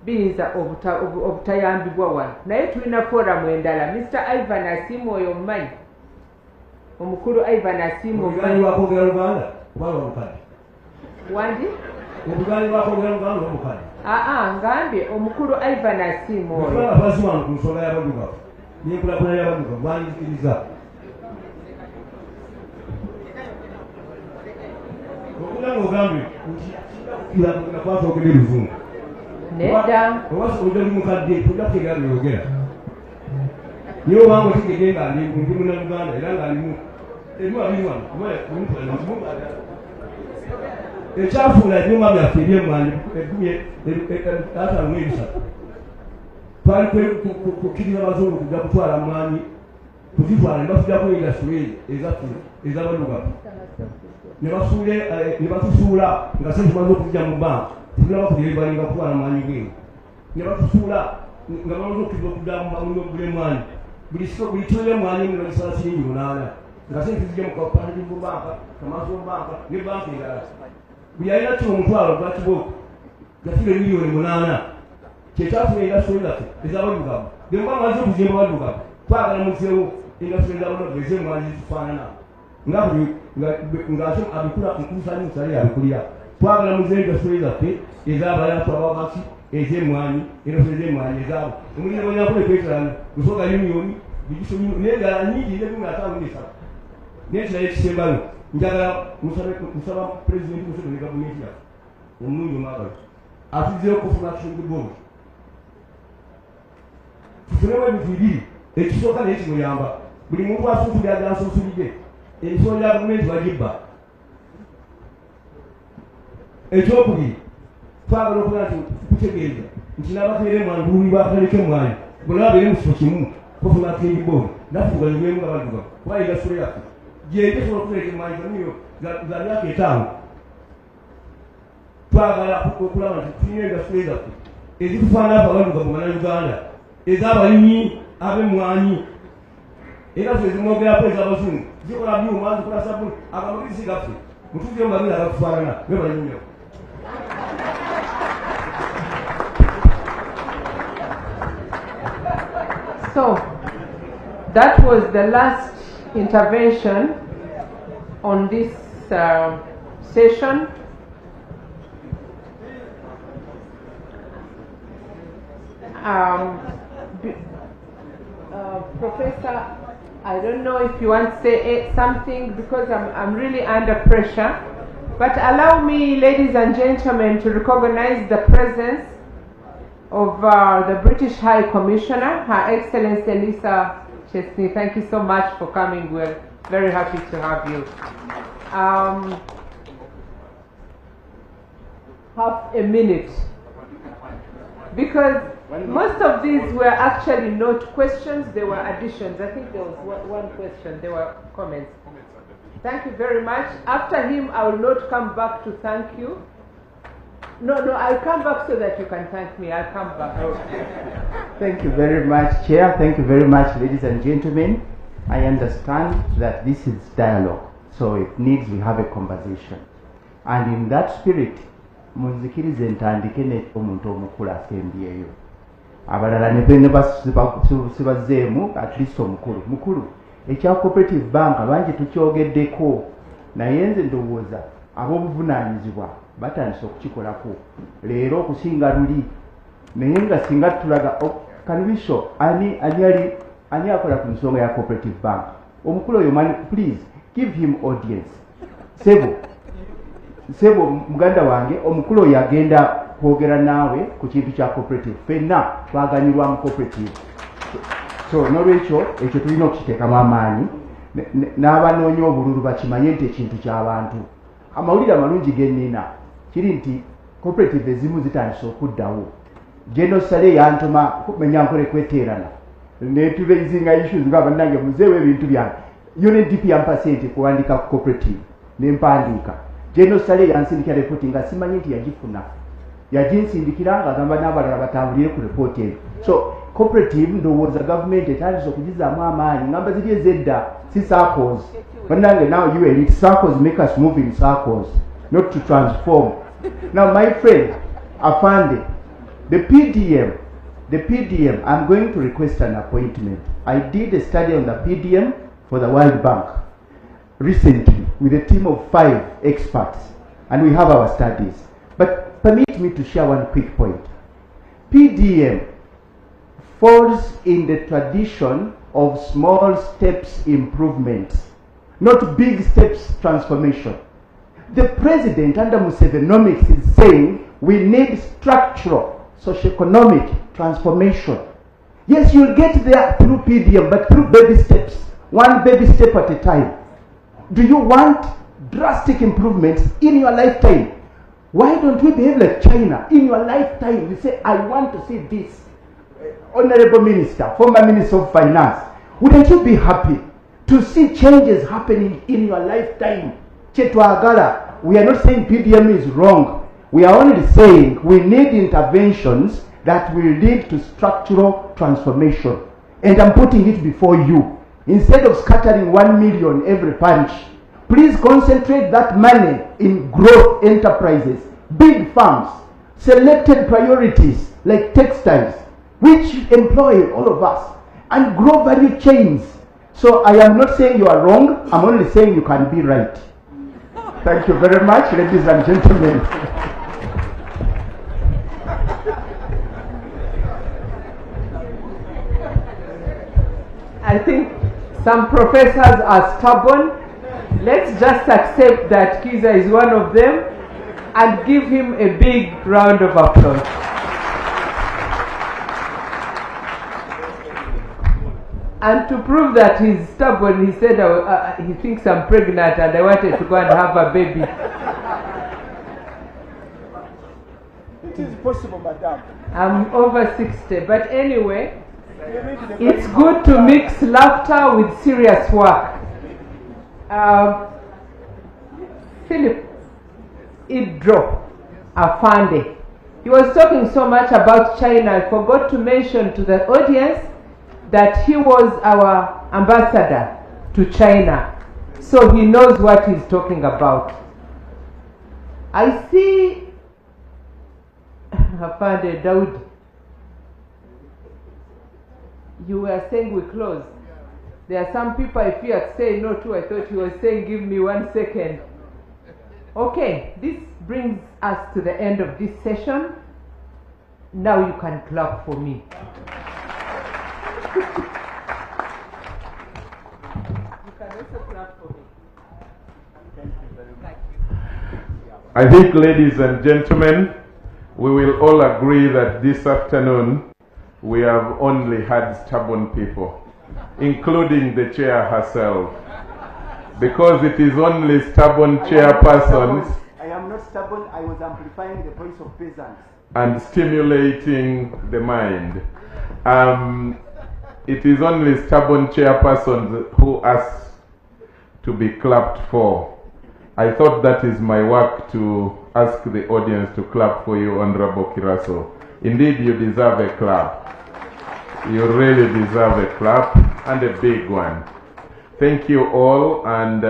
biyinza obutayambibwa wano naye tulina foramu endala. Mr. Ivan Asimu oyo omumanyi omukulu Ivan Asimu omumanyi wakwogera Luganda kubanga omukadde wandi obuganyi bwakwogera Luganda omukadde ngambye omukulu Ivan Asimu oyo abazi wano ku nsonga y'abaddugavu n'enkulaakulana y'abaddugavu banyikiriza okugira ng'ogambye nti nakwasa ogende luzungu nedda obasobola oli mukadde tojja kutegeera byeyogera naye obanga otegedde nga ndi munnaluganda era nga alimu ebimu wano ekyafuula ebyuma byaffe ebyemwanyi 53 twali kukkiriza abazungu kujja kutwala mwanyi kuzitwala ne batujjako indasitule ezaffe ez'abaddugavu ne batusuula nga sente tumaze okuzija mu banka tulaba kulyeribalinga kutwala mwanyi bweru ne batusuula nga bamaze okkiza okudda mu ogule mwanyi buli kiro ly'emwanyi emu balisala siringi 8 nga sente tuzija mu Cooperative banka Commercial banka ne banka endala buli alina kiro omutwalo gwa kibooko gafiire miliyoni 8 kyekyafuna indasitule zaffe ez'abaddugavu ge muba maze okuzimba abaddugavu twagala muzeewo indasitule ez'abaddugavu ez'emwanyi zifaanana ng'ate abikula nkusanyi musale abikulira twagala muzeewo indasitule zaffe ez'abalantu ababaki ez'emwanyi indasitule ez'emwanyi ezaabo omuliro banyakula ekwetalana gusoga yuniyoni bigiso naye ddala nyingi ne 53 n'ekirala ekisembayo njagala musaba pulezidenti Museveni ne gavumenti yaffe omulungi omwagalo atuzzeewo kufuna Board tufunemu ebintu bibiri ekisooka naye kimuyamba buli muntu asunsulira ddala nsunsulidde ensonga ya gavumenti bagibba. Ekyokubiri twagala okuba nti tukutegeeza nti n'abateera emwanyi buli bakaleka emwanyi bonna babeere mu kifo kimu kufuna Board nafuganyumemu nga baddugavu kuba indasitule yaffe gyente sobola okutereka emwanyi zamiyo za myaka 5 twagala okulaba nti tulina indasitule zaffe ezitufaanana abawanduka mu bannayuganda ez'abalimi ab'emmwanyi era ffe ezimwogerako ez'abazungu zikola byuma zikola sabuni akamagezi gaffe mutuuzeyo nga bira agakufaanana bebalinyo. So that was the last intervention on this session. Professor, I don't know if you want to say something because I'm really under pressure, but allow me, ladies and gentlemen, to recognize the presence of the British High Commissioner, Her Excellency Elisa Chesney. Thank you so much for coming. We're very happy to have you. Half a minute, because most of these were actually not questions, they were additions. I think there was one question, there were comments. Thank you very much. After him, I will not come back to thank you. No, I'll come back so that you can thank me. I'll come back. Thank you very much, Chair. Thank you very much, ladies and gentlemen. I understand that this is dialogue, so it needs we have a conversation. And in that spirit, munzikirize ntandike n'omuntu omukulu asembyeyo. Abalala ne sibazzeemu at least omukulu. Mukulu, ekya Cooperative Bank abangi tukyogeddeko, naye nze ndowooza ab'obuvunaanyizibwa batandise okukikolako leero okusinga luli, naye nga singa tulaga kanibisho ani akola ku nsonga ya Cooperative Bank. Omukulu oyo please give him audience. Sebo muganda wange omukulu oyo agenda kwogera naawe ku kintu kya cooperative. Fenna twaganyirwa mu cooperative, so n'olwekyo ekyo tulina okukiteekamu amaanyi n'abanoonya obululu bakimanye nti ekintu ky'abantu. Amawulire amalungi gennina kiri nti cooperative ezimu zitandise okuddawo. Genosale yantuma kumenya nkole kweteerana netubeizinga issues nga bannange muzeewo ebintu byange. UNDP yampa sente kuwandika ku cooperative nempandiika. Genosale yansindikira reporting nga simanyi nti yagifuna. Yaginsindikira nga agamba n'abalala batambulire ku report eyo. So cooperative ndowooza government etandise okugizaamu amaanyi. Ngamba ziri ezedda si circles. Bannange now you elite circles make us move in circles, not to transform. Now my friend Afande, the PDM, I'm going to request an appointment. I did a study on the PDM for the World Bank recently with a team of 5 experts, and we have our studies. But permit me to share one quick point. PDM falls in the tradition of small steps improvements, not big steps transformation. The president under Musevenomics is saying we need structural, socioeconomic transformation. Yes, you'll get there through PDM, but through baby steps, one baby step at a time. Do you want drastic improvements in your lifetime? Why don't we behave like China? In your lifetime, you say, I want to see this. Honorable Minister, former Minister of Finance, wouldn't you be happy to see changes happening in your lifetime? Chetwagala, we are not saying PDM is wrong. We are only saying we need interventions that will lead to structural transformation. And I'm putting it before you. Instead of scattering 1 million every parish, please concentrate that money in growth enterprises, big farms, selected priorities like textiles, which employ all of us, and grow value chains. So I am not saying you are wrong, I'm only saying you can be right. Thank you very much, ladies and gentlemen. I think some professors are stubborn. Let's just accept that Kiza is one of them and give him a big round of applause. And to prove that he's stubborn, he said he thinks I'm pregnant and I wanted to go and have a baby. It is possible, madam. I'm over 60, but anyway, it's good to mix laughter with serious work. Philip Idro Afande, He was talking so much about China, I forgot to mention to the audience that he was our ambassador to China. So he knows what he's talking about. I see Afande Daud. You were saying we close. There are some people I fear say no to. I thought you were saying give me 1 second. Okay, this brings us to the end of this session. Now you can clap for me. You can also clap for me. Thank you very much. I think, ladies and gentlemen, we will all agree that this afternoon we have only had stubborn people, including the chair herself, because it is only stubborn chairpersons. I am not stubborn, I was amplifying the voice of peasants. And stimulating the mind. It is only stubborn chairpersons who ask to be clapped for. I thought that is my work to ask the audience to clap for you, Honorable Kiraso. Indeed, you deserve a clap. You really deserve a clap, and a big one. Thank you all, and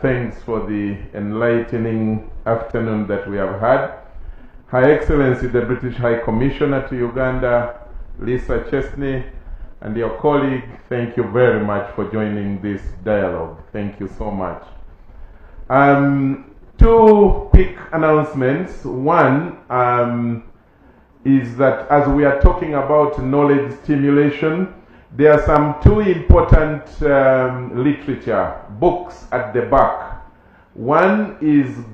thanks for the enlightening afternoon that we have had. Her Excellency, the British High Commissioner to Uganda, Lisa Chesney, and your colleague, thank you very much for joining this dialogue. Thank you so much. Two quick announcements. One is that as we are talking about knowledge stimulation, there are some two important literature books at the back. One is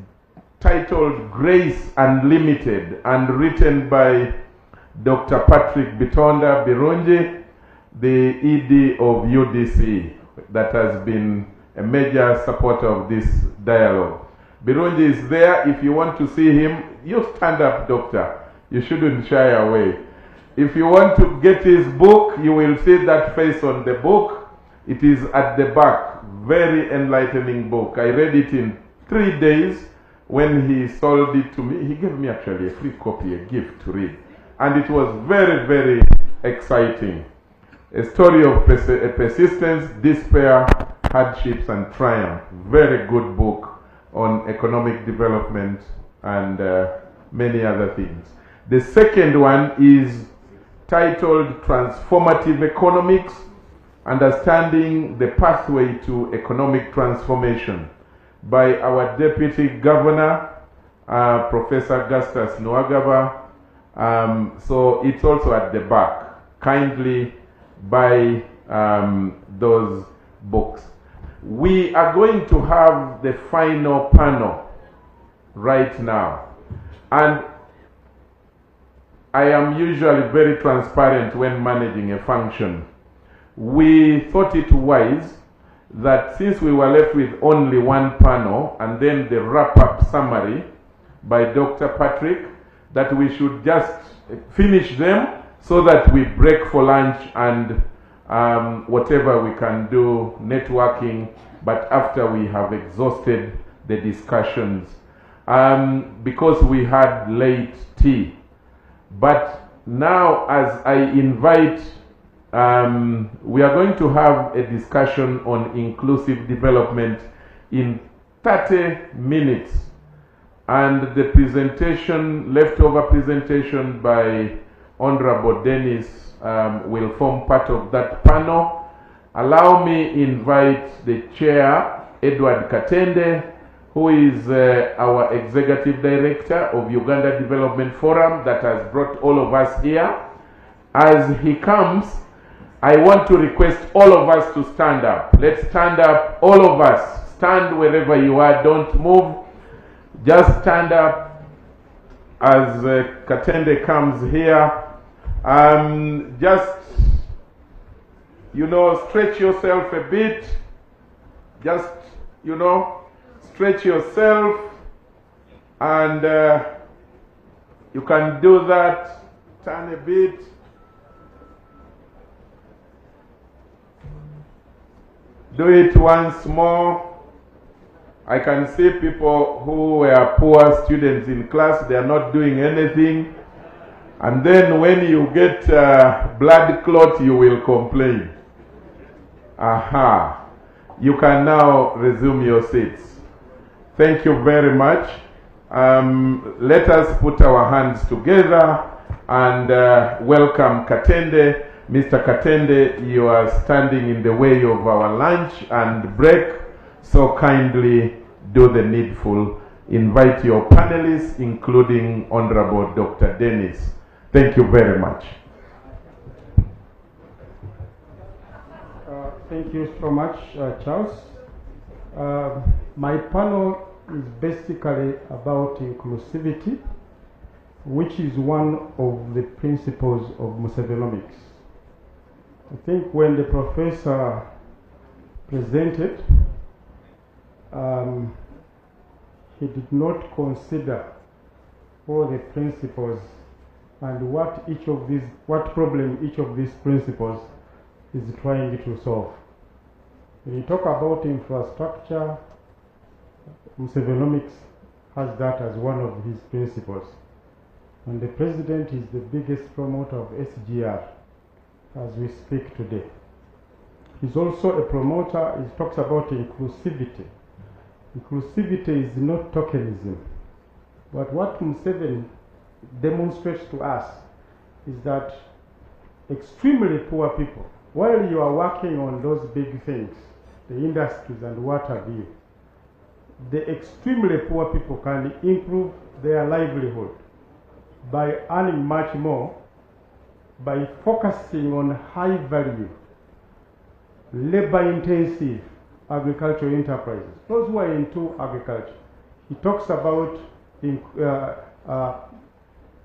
titled Grace Unlimited and written by Dr. Patrick Bitonda Birungi, the ED of UDC, that has been a major supporter of this dialogue. Birungi is there. If you want to see him, you stand up, doctor. You shouldn't shy away. If you want to get his book, you will see that face on the book. It is at the back. Very enlightening book. I read it in 3 days. When he sold it to me, he gave me actually a free copy, a gift to read. And it was very, very exciting. A story of persistence, despair, hardships, and triumph. Very good book on economic development and many other things. The second one is titled Transformative Economics, Understanding the Pathway to Economic Transformation, by our Deputy Governor, Professor Augustus Nwagaba. So it's also at the back. Kindly buy those books. We are going to have the final panel right now. And I am usually very transparent when managing a function. We thought it wise that since we were left with only one panel and then the wrap-up summary by Dr. Patrick, that we should just finish them so that we break for lunch and whatever we can do, networking, but after we have exhausted the discussions, because we had late tea. But now, as I invite, we are going to have a discussion on inclusive development in 30 minutes. And the presentation, leftover presentation by Honorable Dennis will form part of that panel. Allow me invite the chair, Edward Katende, who is our Executive Director of Uganda Development Forum that has brought all of us here. As he comes, I want to request all of us to stand up. Let's stand up, all of us. Stand wherever you are, don't move. Just stand up as Katende comes here. Just, you know, stretch yourself a bit. Just, you know, stretch yourself. And you can do that. Turn a bit. Do it once more. I can see people who were poor students in class, they are not doing anything. And then when you get blood clot, you will complain. Aha. You can now resume your seats. Thank you very much. Let us put our hands together and welcome Katende. Mr. Katende, you are standing in the way of our lunch and break, so kindly do the needful. Invite your panelists, including Honorable Dr. Dennis. Thank you very much. Thank you so much, Charles. My panel is basically about inclusivity, which is one of the principles of Musevenomics. I think when the professor presented, he did not consider all the principles and what problem each of these principles is trying to solve. When you talk about infrastructure, Musevenomics has that as one of his principles. And the president is the biggest promoter of SGR as we speak today. He's also a promoter, he talks about inclusivity. Inclusivity is not tokenism. But what Museveni demonstrates to us is that extremely poor people, while you are working on those big things, the industries and what have you, the extremely poor people can improve their livelihood by earning much more, by focusing on high value, labor intensive agricultural enterprises, those who are into agriculture. He talks about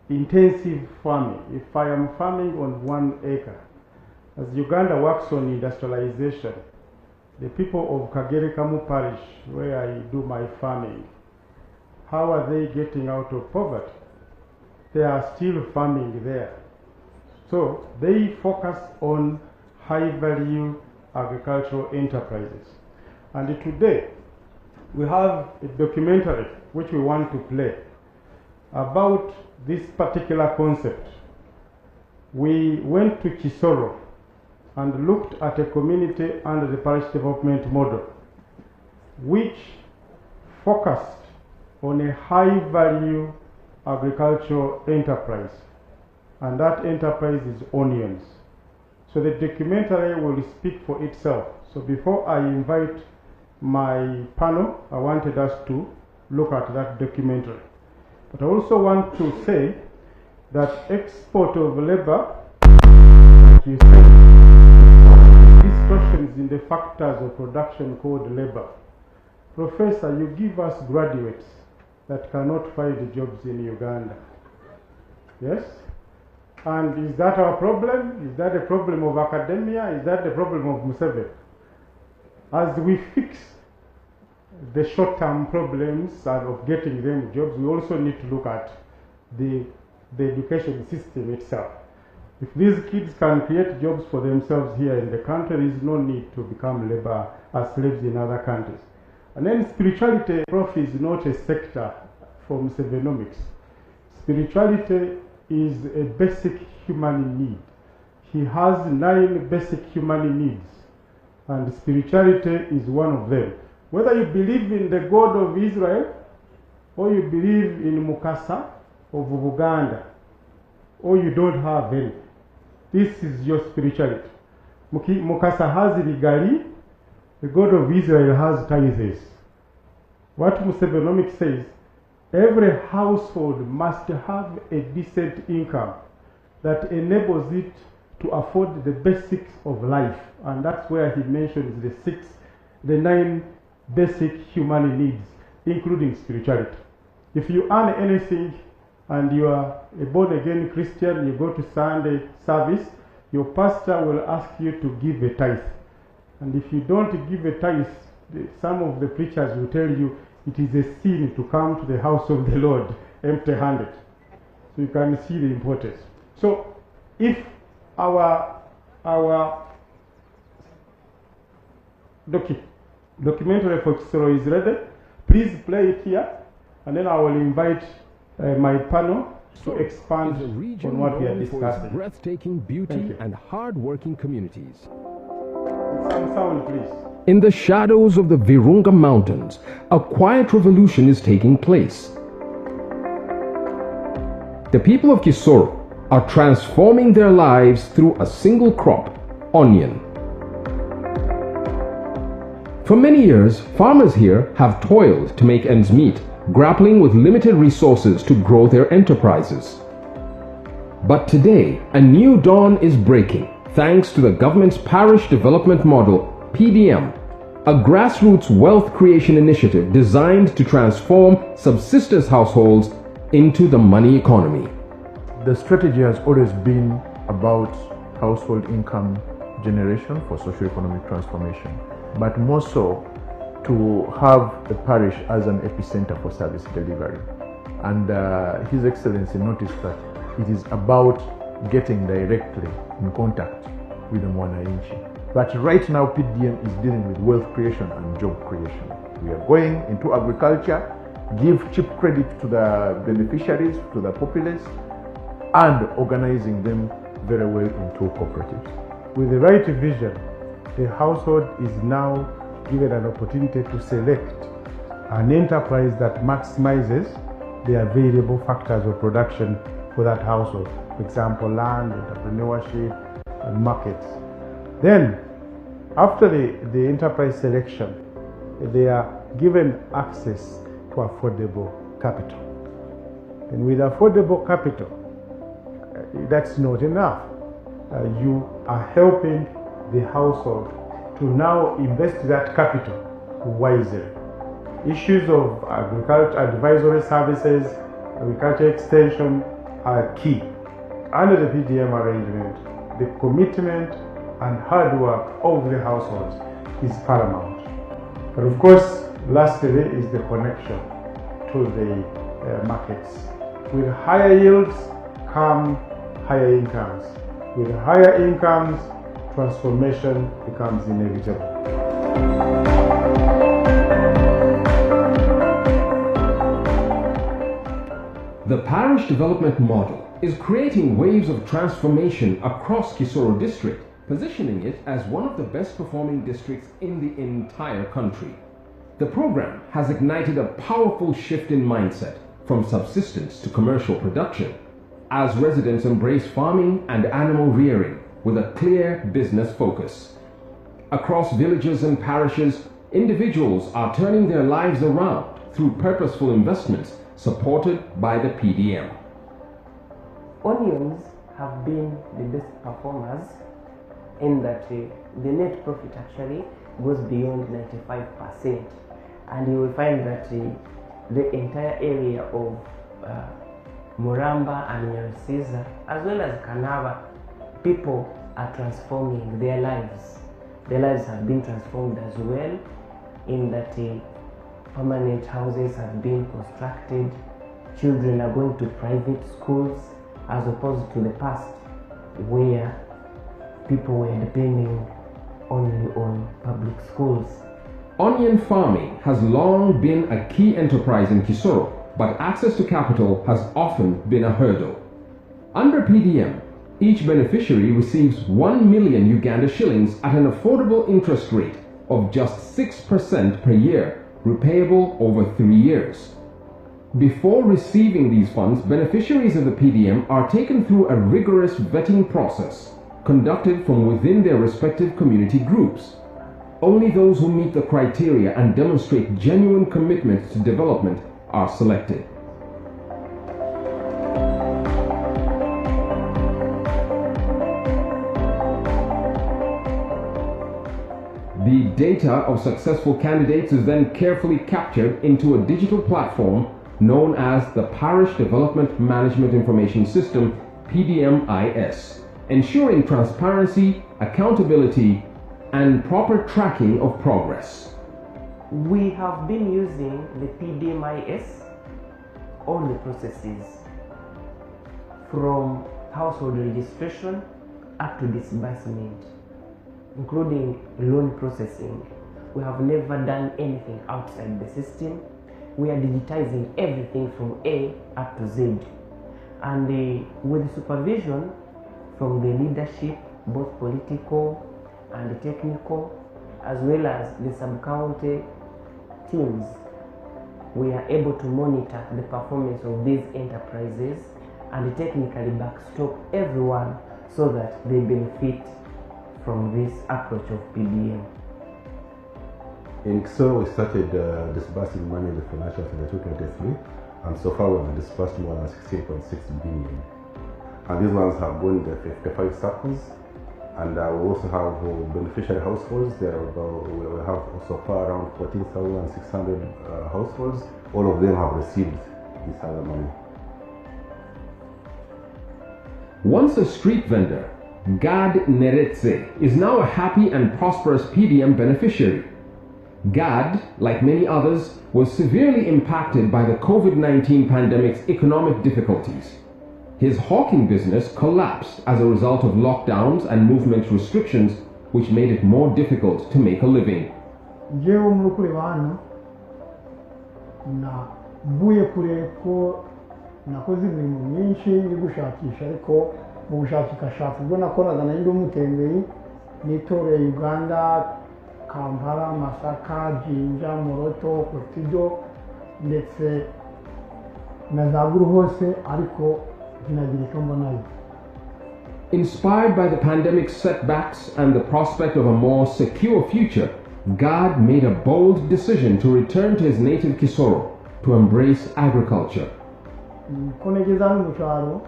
intensive farming. If I am farming on 1 acre, as Uganda works on industrialization, the people of Kagerekamu parish, where I do my farming, how are they getting out of poverty? They are still farming there. So they focus on high value agricultural enterprises. And today we have a documentary which we want to play about this particular concept. We went to Kisoro and looked at a community under the parish development model, which focused on a high value agricultural enterprise, and that enterprise is onions. So the documentary will speak for itself. So before I invite my panel, I wanted us to look at that documentary. But I also want to say that export of labor, like you said, distortions in the factors of production called labor. Professor, you give us graduates that cannot find jobs in Uganda. Yes? And is that our problem? Is that a problem of academia? Is that the problem of Museveni? As we fix the short-term problems of getting them jobs, we also need to look at the education system itself. If these kids can create jobs for themselves here in the country, there is no need to become labor as slaves in other countries. And then spirituality, Prof, is not a sector for Musevenomics. Spirituality is a basic human need. He has 9 basic human needs, and spirituality is one of them. Whether you believe in the God of Israel, or you believe in Mukasa of Uganda, or you don't have any, this is your spirituality. Mukasa has Rigali, the God of Israel has tithes. What Musevenomics says, every household must have a decent income that enables it to afford the basics of life. And that's where he mentions the 9 basic human needs, including spirituality. If you earn anything and you are a born-again Christian, you go to Sunday service, your pastor will ask you to give a tithe. And if you don't give a tithe, some of the preachers will tell you it is a sin to come to the house of the Lord empty-handed. So you can see the importance. So if our documentary for Kisoro is ready, please play it here, and then I will invite my panel to expand is a region on what we are known for its discussing. breathtaking beauty and hard-working communities. Some sound, please. In the shadows of the Virunga Mountains, a quiet revolution is taking place. The people of Kisoro are transforming their lives through a single crop, onion. For many years, farmers here have toiled to make ends meet, grappling with limited resources to grow their enterprises. But today, a new dawn is breaking thanks to the government's Parish Development Model, PDM, a grassroots wealth creation initiative designed to transform subsistence households into the money economy. The strategy has always been about household income generation for socio-economic transformation, but more so to have the parish as an epicenter for service delivery. And His Excellency noticed that it is about getting directly in contact with the Mwananchi. But right now PDM is dealing with wealth creation and job creation. We are going into agriculture, give cheap credit to the beneficiaries, to the populace, and organizing them very well into cooperatives. With the right vision, the household is now given an opportunity to select an enterprise that maximizes the available factors of production for that household. For example, land, entrepreneurship, and markets. Then, after the enterprise selection, they are given access to affordable capital. And with affordable capital, that's not enough. You are helping the household to now invest that capital wisely. Issues of agriculture advisory services, agriculture extension are key. Under the PDM arrangement, the commitment and hard work of the households is paramount. But of course, lastly is the connection to the markets. With higher yields come higher incomes. With higher incomes, transformation becomes inevitable. The Parish Development Model is creating waves of transformation across Kisoro District, positioning it as one of the best performing districts in the entire country. The program has ignited a powerful shift in mindset from subsistence to commercial production, as residents embrace farming and animal rearing with a clear business focus. Across villages and parishes, individuals are turning their lives around through purposeful investments supported by the PDM. Onions have been the best performers in that the net profit actually goes beyond 95%, and you will find that the entire area of Muramba and Nyarusiza as well as Kanava, people are transforming their lives. Their lives have been transformed as well, in that permanent houses have been constructed, children are going to private schools as opposed to the past where people were depending only on public schools. Onion farming has long been a key enterprise in Kisoro, but access to capital has often been a hurdle. Under PDM, each beneficiary receives 1 million Uganda shillings at an affordable interest rate of just 6% per year, repayable over 3 years. Before receiving these funds, beneficiaries of the PDM are taken through a rigorous vetting process conducted from within their respective community groups. Only those who meet the criteria and demonstrate genuine commitment to development are selected. The data of successful candidates is then carefully captured into a digital platform known as the Parish Development Management Information System, PDM-IS, ensuring transparency, accountability, and proper tracking of progress. We have been using the PDM-IS, all the processes from household registration up to disbursement, including loan processing. We have never done anything outside the system. We are digitizing everything from A up to Z. and with supervision from the leadership, both political and technical, as well as the sub-county teams, we are able to monitor the performance of these enterprises and technically backstop everyone so that they benefit from this approach of PDM. In Kisoro, we started disbursing money in the financial year 2023, and so far we have disbursed more than 16.6 billion. And these ones have gone to 55 circles, and we also have beneficiary households. We have so far around 14,600 households. All of them have received this other money. Once a street vendor, Gad Neretse is now a happy and prosperous PDM beneficiary. Gad, like many others, was severely impacted by the COVID-19 pandemic's economic difficulties. His hawking business collapsed as a result of lockdowns and movement restrictions, which made it more difficult to make a living. mvuye kure ko nakoze imirimo myinshi yo gushakisha, ariko mu bushakashatsi bwo nakoraga nari ndi umutemberi nitoreye Uganda, Kampala, Masaka, Jinja, Moroto, Kotido ndetse na Zaguru hose, ariko ntinagira icyo mbonayo. Inspired by the pandemic's setbacks and the prospect of a more secure future, God made a bold decision to return to his native Kisoro to embrace agriculture. Konegeza mu cyaro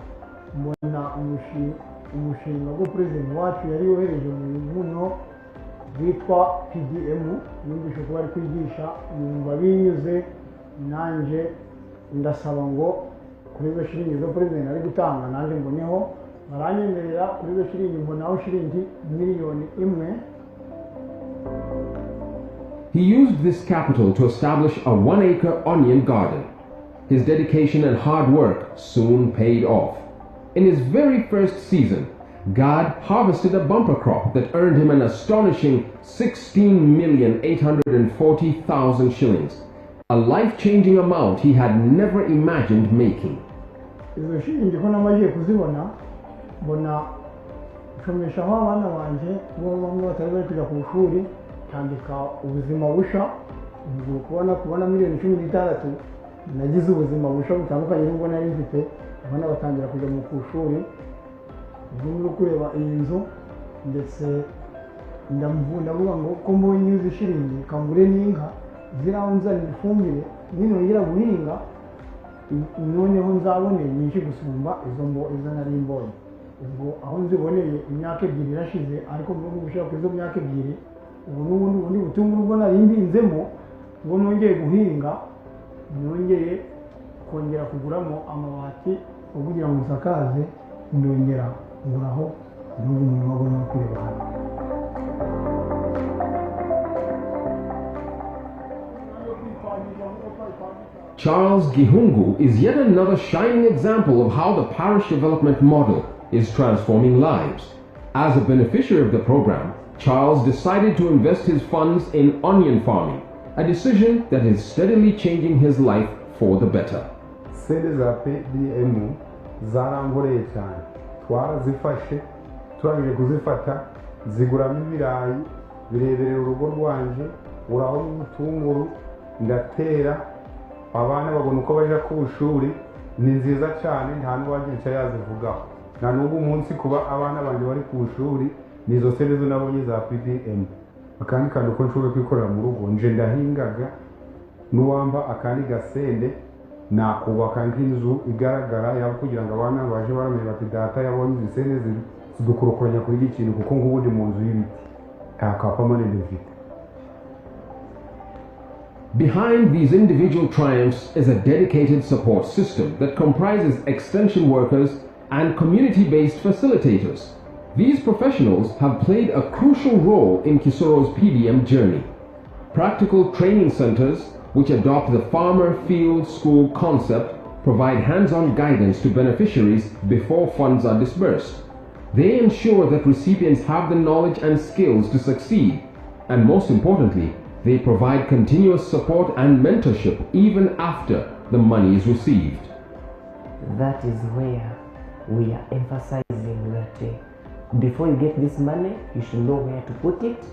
mbona umushinga wo president wacu yari yohereje mu muno witwa PDM, yumvishe ko bari kwigisha, yumva binyuze, nanje ndasaba ngo kuri zo shiringi zo president ari gutanga nanje mboneho baranyemerera kuri zo shiringi mbonaho shiringi miliyoni imwe. He used this capital to establish a 1-acre onion garden. His dedication and hard work soon paid off. In his very first season, God harvested a bumper crop that earned him an astonishing 16,840,000 shillings, a life-changing amount he had never imagined making. Izo shiringi ko namagiye kuzibona mbona nshomeshaho abana banje bo bamwe batari bari kujya ku ishuri, tandika ubuzima busha, kubona miliyoni 16 nagize ubuzima busha butandukanye n'ubwo nari mfite. Abana batangira kujya mu kushuri, ndimo kureba iyi nzu ndetse ndavuga ngo ko mbonye izi shiringi kangure n'inka ziranzanira ifumbire ninongera guhinga noneho nzabone nyinshi gusumba izo nari mbonye. Ubwo aho nziboneye imyaka 2 irashize, ariko mu gushaka kuri izo myaka 2 ubu n'ubundi butunguru ubwo nari mbinzemo ngo nongeye guhinga, nongeye kongera kuguramo amabati kugira ngo nsakaze, ndongera nguraho n'ubu umuntu wabona kureba hano. Charles Gihungu is yet another shining example of how the parish development model is transforming lives. As a beneficiary of the program, Charles decided to invest his funds in onion farming, a decision that is steadily changing his life for the better. Sente za PDM zarangoreye cyane, twarazifashe turangije kuzifata ziguramo ibirayi bireberera urugo rwanje, uraho n'ubutunguru ndatera, abana babona uko baje ku ishuri, ni nziza cyane, nta n'uwagira icyo yazivugaho. Na n'ubu umunsi kuba abana banje bari ku ishuri, nizo sente zo nabonye za PDM. Akandi kandi uko nshoboye kwikorera mu rugo, nje ndahingaga n'uwamba akandi gasende nakubaka nk'inzu igaragara yaba kugira ngo abana baje baramenya bati data yabonye izi sente zidukurukuranya kuri iki kintu, kuko nk'ubundi mu nzu y'ibiti nta kapamane mfite. Behind these individual triumphs is a dedicated support system that comprises extension workers and community-based facilitators. These professionals have played a crucial role in Kisoro's PDM journey. Practical training centers, which adopt the farmer field school concept, provide hands-on guidance to beneficiaries before funds are disbursed. They ensure that recipients have the knowledge and skills to succeed, and most importantly, they provide continuous support and mentorship even after the money is received. that is where we are emphasizing that before you get this money, you should know where to put it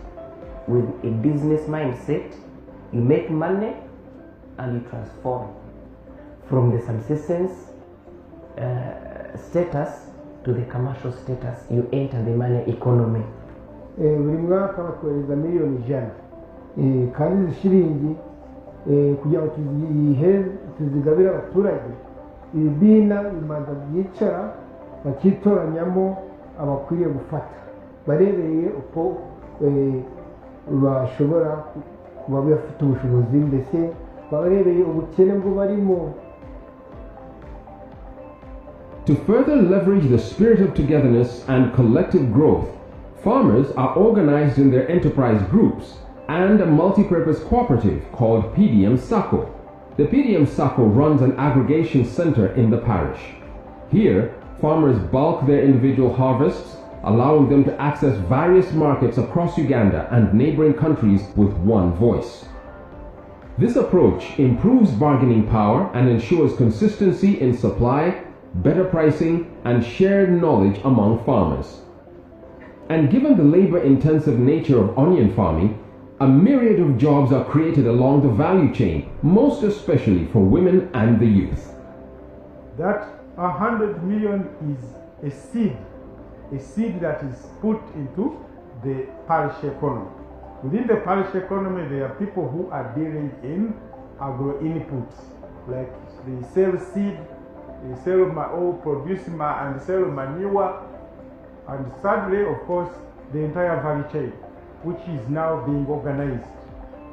with a business mindset. You make money and you transform from the subsistence status to the commercial status. You enter the money economy. Buri mwaka batwohereza miliyoni 100 kandi izi shilingi kugira ngo tuzigabire abaturage, ibibina bimanza byicara bakitoranyamo abakwiriye gufata barebeye uko bashobora kuba bafite ubushobozi, mbese barebeye ubukene bwo barimo. To further leverage the spirit of togetherness and collective growth, farmers are organized in their enterprise groups and a multi-purpose cooperative called PDM SACCO. The PDM SACCO runs an aggregation center in the parish. Here, farmers bulk their individual harvests, allowing them to access various markets across Uganda and neighboring countries with one voice. This approach improves bargaining power and ensures consistency in supply, better pricing, and shared knowledge among farmers. And given the labor-intensive nature of onion farming, a myriad of jobs are created along the value chain, most especially for women and the youth. That 100 million is a seed that is put into the parish economy. Within the parish economy, there are people who are dealing in agro inputs, like they sell seed, they sell produce and sell manure, and thirdly, of course, the entire value chain, which is now being organized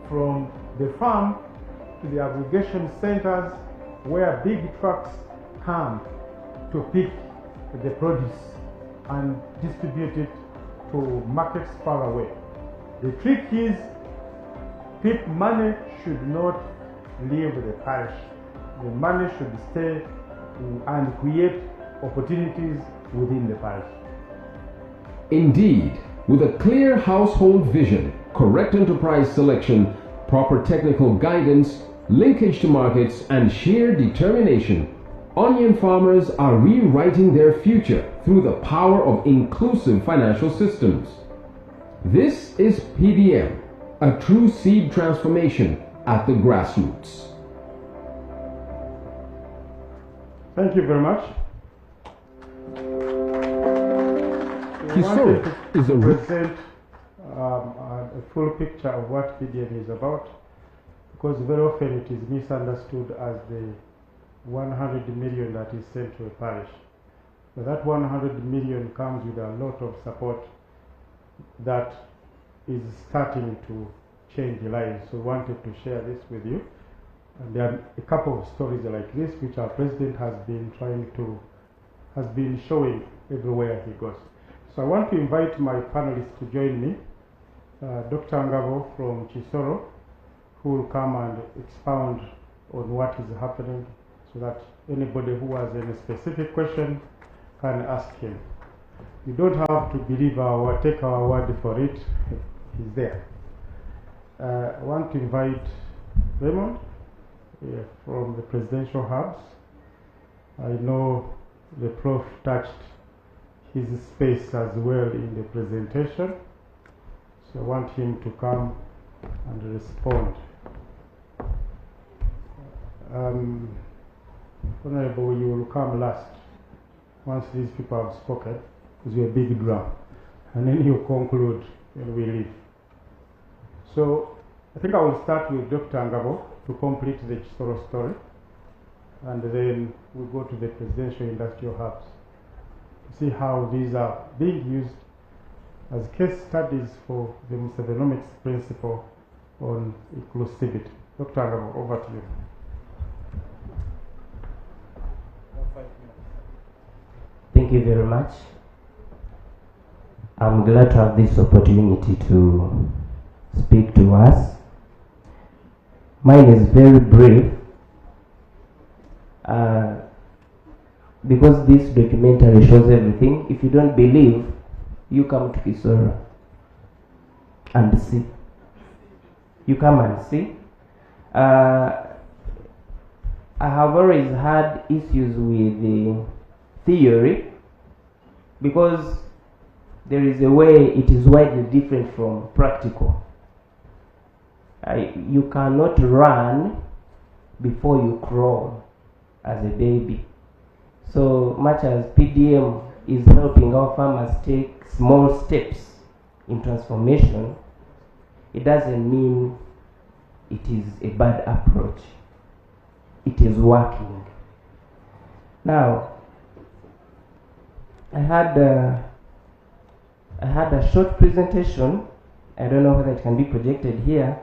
from the farm to the aggregation centers where big trucks come to pick the produce and distribute it to markets far away. The trick is money should not leave the parish. The money should stay and create opportunities within the parish. Indeed, with a clear household vision, correct enterprise selection, proper technical guidance, linkage to markets, and sheer determination, onion farmers are rewriting their future through the power of inclusive financial systems. This is PDM, a true seed transformation at the grassroots. Thank you very much. Kisoro is a present a full picture of what PDM is about, because very often it is misunderstood as the 100 million that is sent to a parish. But that 100 million comes with a lot of support that is starting to change lives. So we wanted to share this with you. And there are a couple of stories like this which our president has been showing everywhere he goes. So I want to invite my panelists to join me. Dr. Ngabo from Kisoro, who will come and expound on what is happening so that anybody who has any specific question can ask him. You don't have to believe or take our word for it. He's there. I want to invite Raymond from the Presidential Hubs. I know the Prof touched his space as well in the presentation. So I want him to come and respond. Honorable, you will come last once these people have spoken, because you're a big drum. And then you conclude when we leave. So I think I will start with Dr. Ngabo to complete the Kisoro story. And then we'll go to the Presidential Industrial Hubs to see how these are being used as case studies for the Musevenomics principle on inclusivity. Dr. Ngabo, over to you. Thank you very much. I'm glad to have this opportunity to speak to us. Mine is very brief because this documentary shows everything. If you don't believe, you come to Kisoro and see. You come and see. I have always had issues with the theory because there is a way it is widely different from practical. You cannot run before you crawl as a baby. So much as PDM is helping our farmers take small steps in transformation, it doesn't mean it is a bad approach. It is working. Now, I had a short presentation. I don't know whether it can be projected here,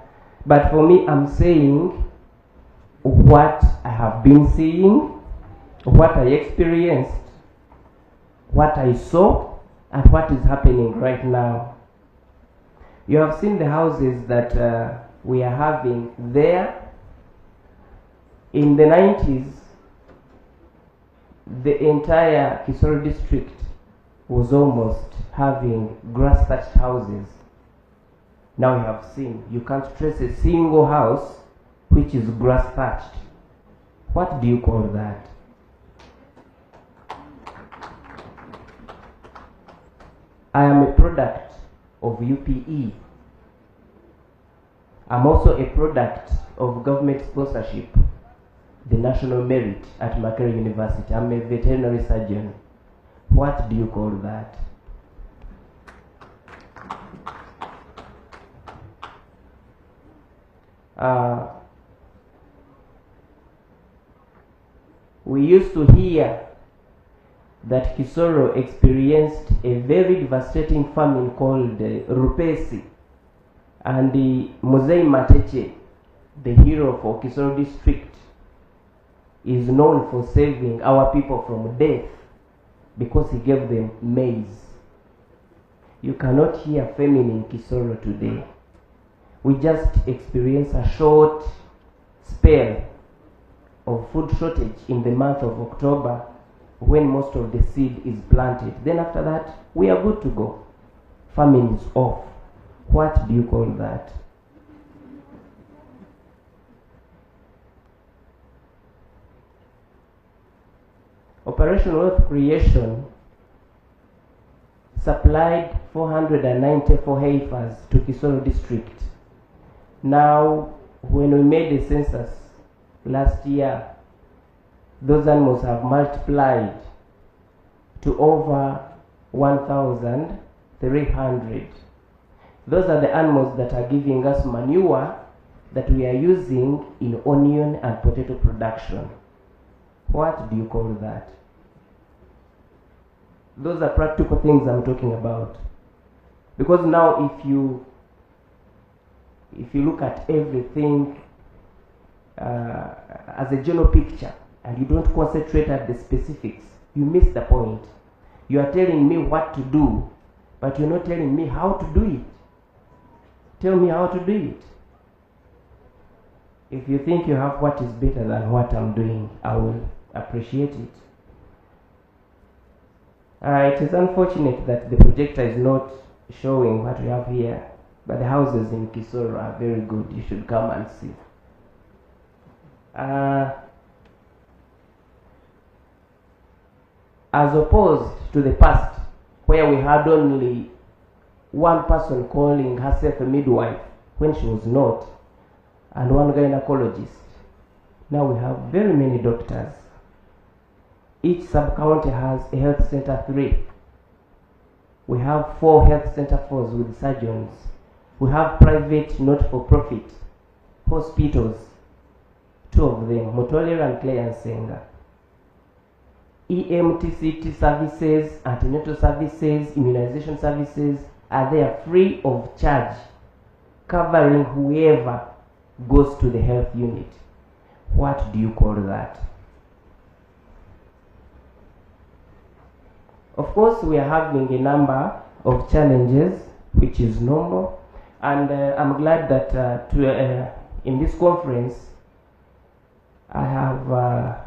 but for me, I'm saying what I have been seeing, what I experienced, what I saw, and what is happening right now. You have seen the houses that we are having there. In the 90s, the entire Kisoro district was almost having grass-thatched houses. Now you have seen, you can't trace a single house which is grass-thatched. What do you call that? I am a product of UPE. I'm also a product of government sponsorship, the national merit at Makerere University. I'm a veterinary surgeon. What do you call that? We used to hear that Kisoro experienced a very devastating famine called Rupesi, and the Muzei Mateche, the hero for Kisoro district, is known for saving our people from death because he gave them maize. You cannot hear famine in Kisoro today. We just experience a short spell of food shortage in the month of October when most of the seed is planted. Then after that, we are good to go. Famine is off. What do you call that? Operation Wealth Creation supplied 494 heifers to Kisoro district. Now, when we made the census last year, those animals have multiplied to over 1,300. Those are the animals that are giving us manure that we are using in onion and potato production. What do you call that? Those are practical things I'm talking about. Because now if you look at everything as a general picture and you don't concentrate at the specifics, you miss the point. You are telling me what to do, but you're not telling me how to do it. Tell me how to do it. If you think you have what is better than what I'm doing, I will appreciate it. It is unfortunate that the projector is not showing what we have here, but the houses in Kisoro are very good. You should come and see. As opposed to the past, where we had only one person calling herself a midwife when she was not, and one gynecologist. Now we have very many doctors. Each sub-county has a health center 3. We have 4 health center 4s with surgeons. We have private, not-for-profit hospitals, 2 of them, Motolera and Clay and Senga. EMTCT services, antenatal services, immunization services are there free of charge, covering whoever goes to the health unit. What do you call that? Of course, we are having a number of challenges, which is normal, and I'm glad that in this conference I have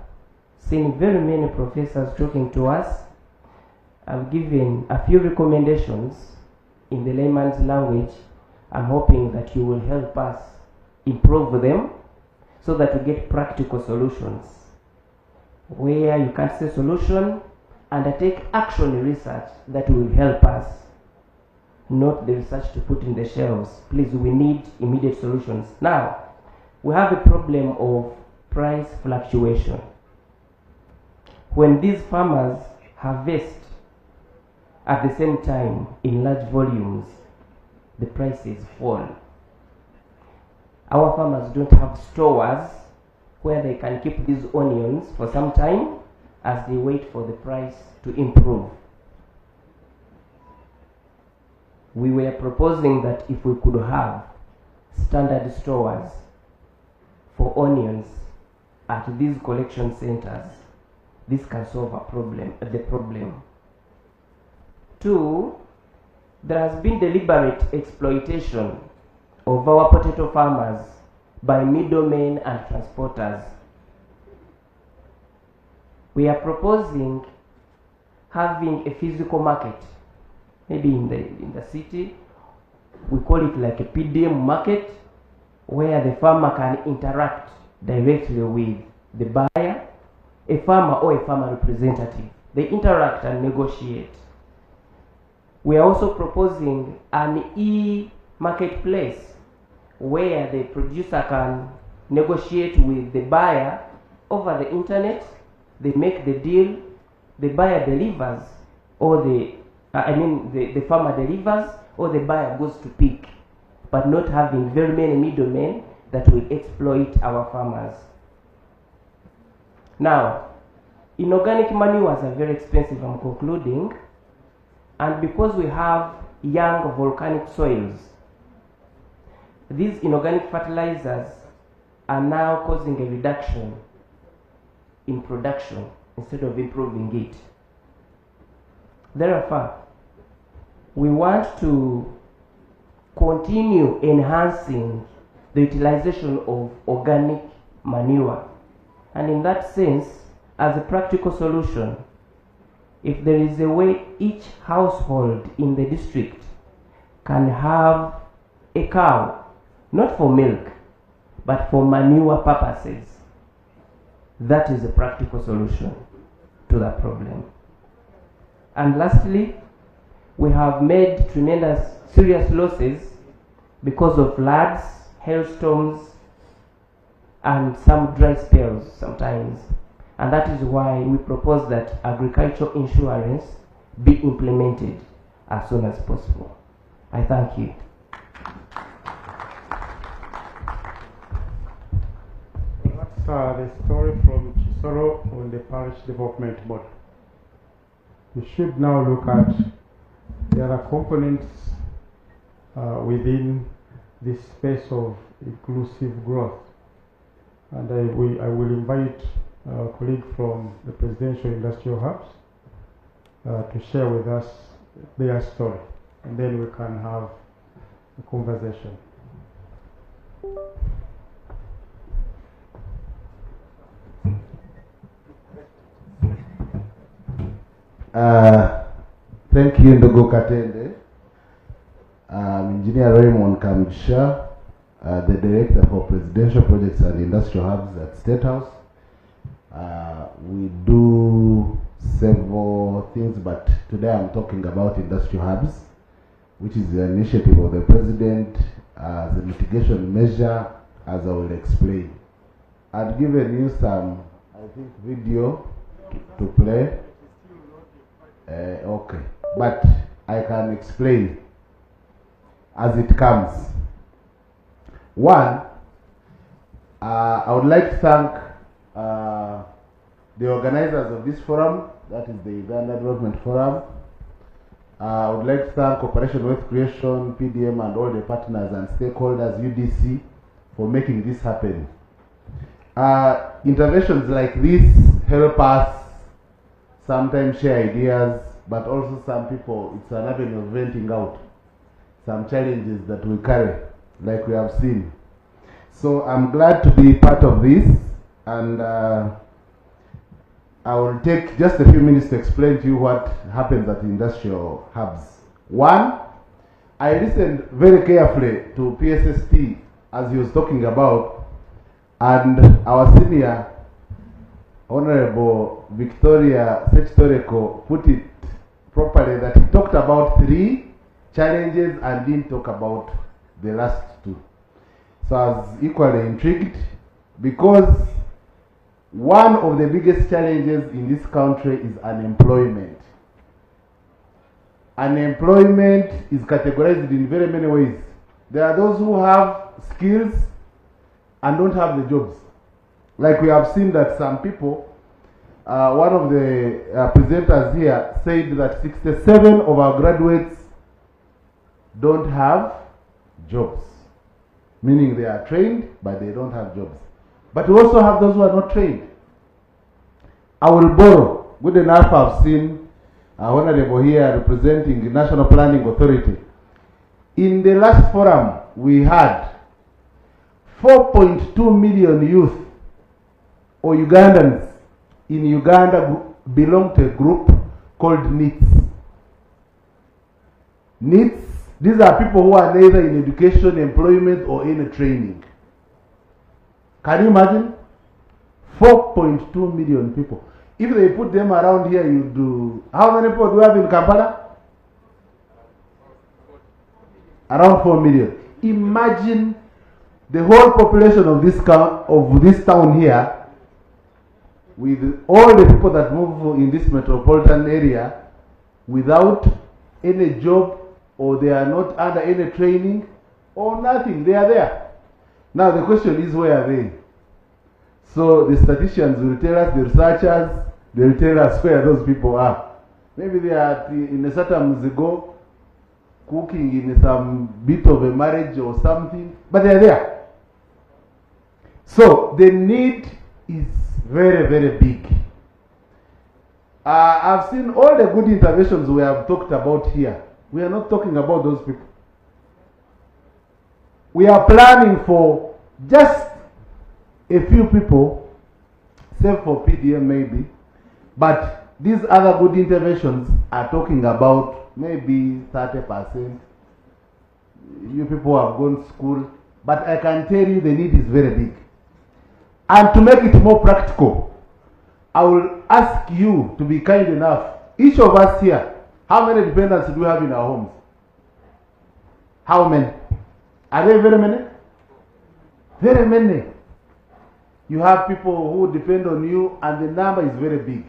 seen very many professors talking to us. I've given a few recommendations in the layman's language. I'm hoping that you will help us improve them so that we get practical solutions. where you can't see a solution, undertake action research that will help us, not the research to put in the shelves. Please, we need immediate solutions. Now, we have a problem of price fluctuation. When these farmers harvest at the same time in large volumes, the prices fall. Our farmers don't have stores where they can keep these onions for some time as they wait for the price to improve. We were proposing that if we could have standard stores for onions at these collection centers, this can solve the problem. Two, there has been deliberate exploitation of our potato farmers by middlemen and transporters. We are proposing having a physical market, maybe in the city. We call it like a PDM market, where the farmer can interact directly with the buyer, a farmer or a farmer representative. They interact and negotiate. We are also proposing an e-marketplace where the producer can negotiate with the buyer over the internet. They make the deal, the buyer delivers, or the farmer delivers, or the buyer goes to pick, but not having very many middlemen that will exploit our farmers. Now, inorganic manures are very expensive, I'm concluding, and because we have young volcanic soils, these inorganic fertilizers are now causing a reduction in production instead of improving it. Therefore, we want to continue enhancing the utilization of organic manure. And in that sense, as a practical solution, if there is a way each household in the district can have a cow, not for milk, but for manure purposes, that is a practical solution to that problem. And lastly, we have made tremendous serious losses because of floods, hailstorms, and some dry spells sometimes. And that is why we propose that agricultural insurance be implemented as soon as possible. I thank you. That's the story from Chisoro on the parish development model. We should now look at the other components within this space of inclusive growth. And I will invite a colleague from the Presidential Industrial Hubs to share with us their story, and then we can have a conversation. Thank you, Ndogo Katende. Engineer Raymond Kamsha, the Director for Presidential Projects and Industrial Hubs at State House. We do several things, but today I'm talking about industrial hubs, which is the initiative of the President as a mitigation measure, as I will explain. I've given you some, I think, video to play. Okay, but I can explain as it comes. One, I would like to thank the organizers of this forum, that is the Uganda Development Forum. I would like to thank Cooperation Wealth Creation, PDM, and all the partners and stakeholders, UDC, for making this happen. Interventions like this help us sometimes share ideas, but also some people, it's an avenue of venting out some challenges that we carry, like we have seen. So I'm glad to be part of this, and I will take just a few minutes to explain to you what happens at the industrial hubs. One, I listened very carefully to PSST as he was talking about, and our senior Honorable Victoria Sechtoreko put it properly, that he talked about 3 challenges and didn't talk about the last 2. So I was equally intrigued, because one of the biggest challenges in this country is unemployment. Unemployment is categorized in very many ways. There are those who have skills and don't have the jobs. Like we have seen that some people, one of the presenters here said that 67 of our graduates don't have jobs, meaning they are trained but they don't have jobs. But we also have those who are not trained. I will borrow, good enough, I've seen Honorable here representing the National Planning Authority. In the last forum, we had 4.2 million youth or Ugandans in Uganda belong to a group called NEETs. NEETs, these are people who are neither in education, employment, or any training. Can you imagine? 4.2 million people. If they put them around here, you do. How many people do we have in Kampala? Around 4 million. Imagine the whole population of this town here, with all the people that move in this metropolitan area without any job, or they are not under any training or nothing. They are there. Now the question is, where are they? So the statisticians will tell us, the researchers, they will tell us where those people are. Maybe they are in a certain Mzigo, cooking in some bit of a marriage or something, but they are there. So the need is very, very big. I've seen all the good interventions we have talked about here. We are not talking about those people. We are planning for just a few people, save for PDM maybe, but these other good interventions are talking about maybe 30%. You people have gone to school, but I can tell you the need is very big. And to make it more practical, I will ask you to be kind enough. Each of us here, how many dependents do we have in our homes? How many? Are there very many? Very many. You have people who depend on you, and the number is very big.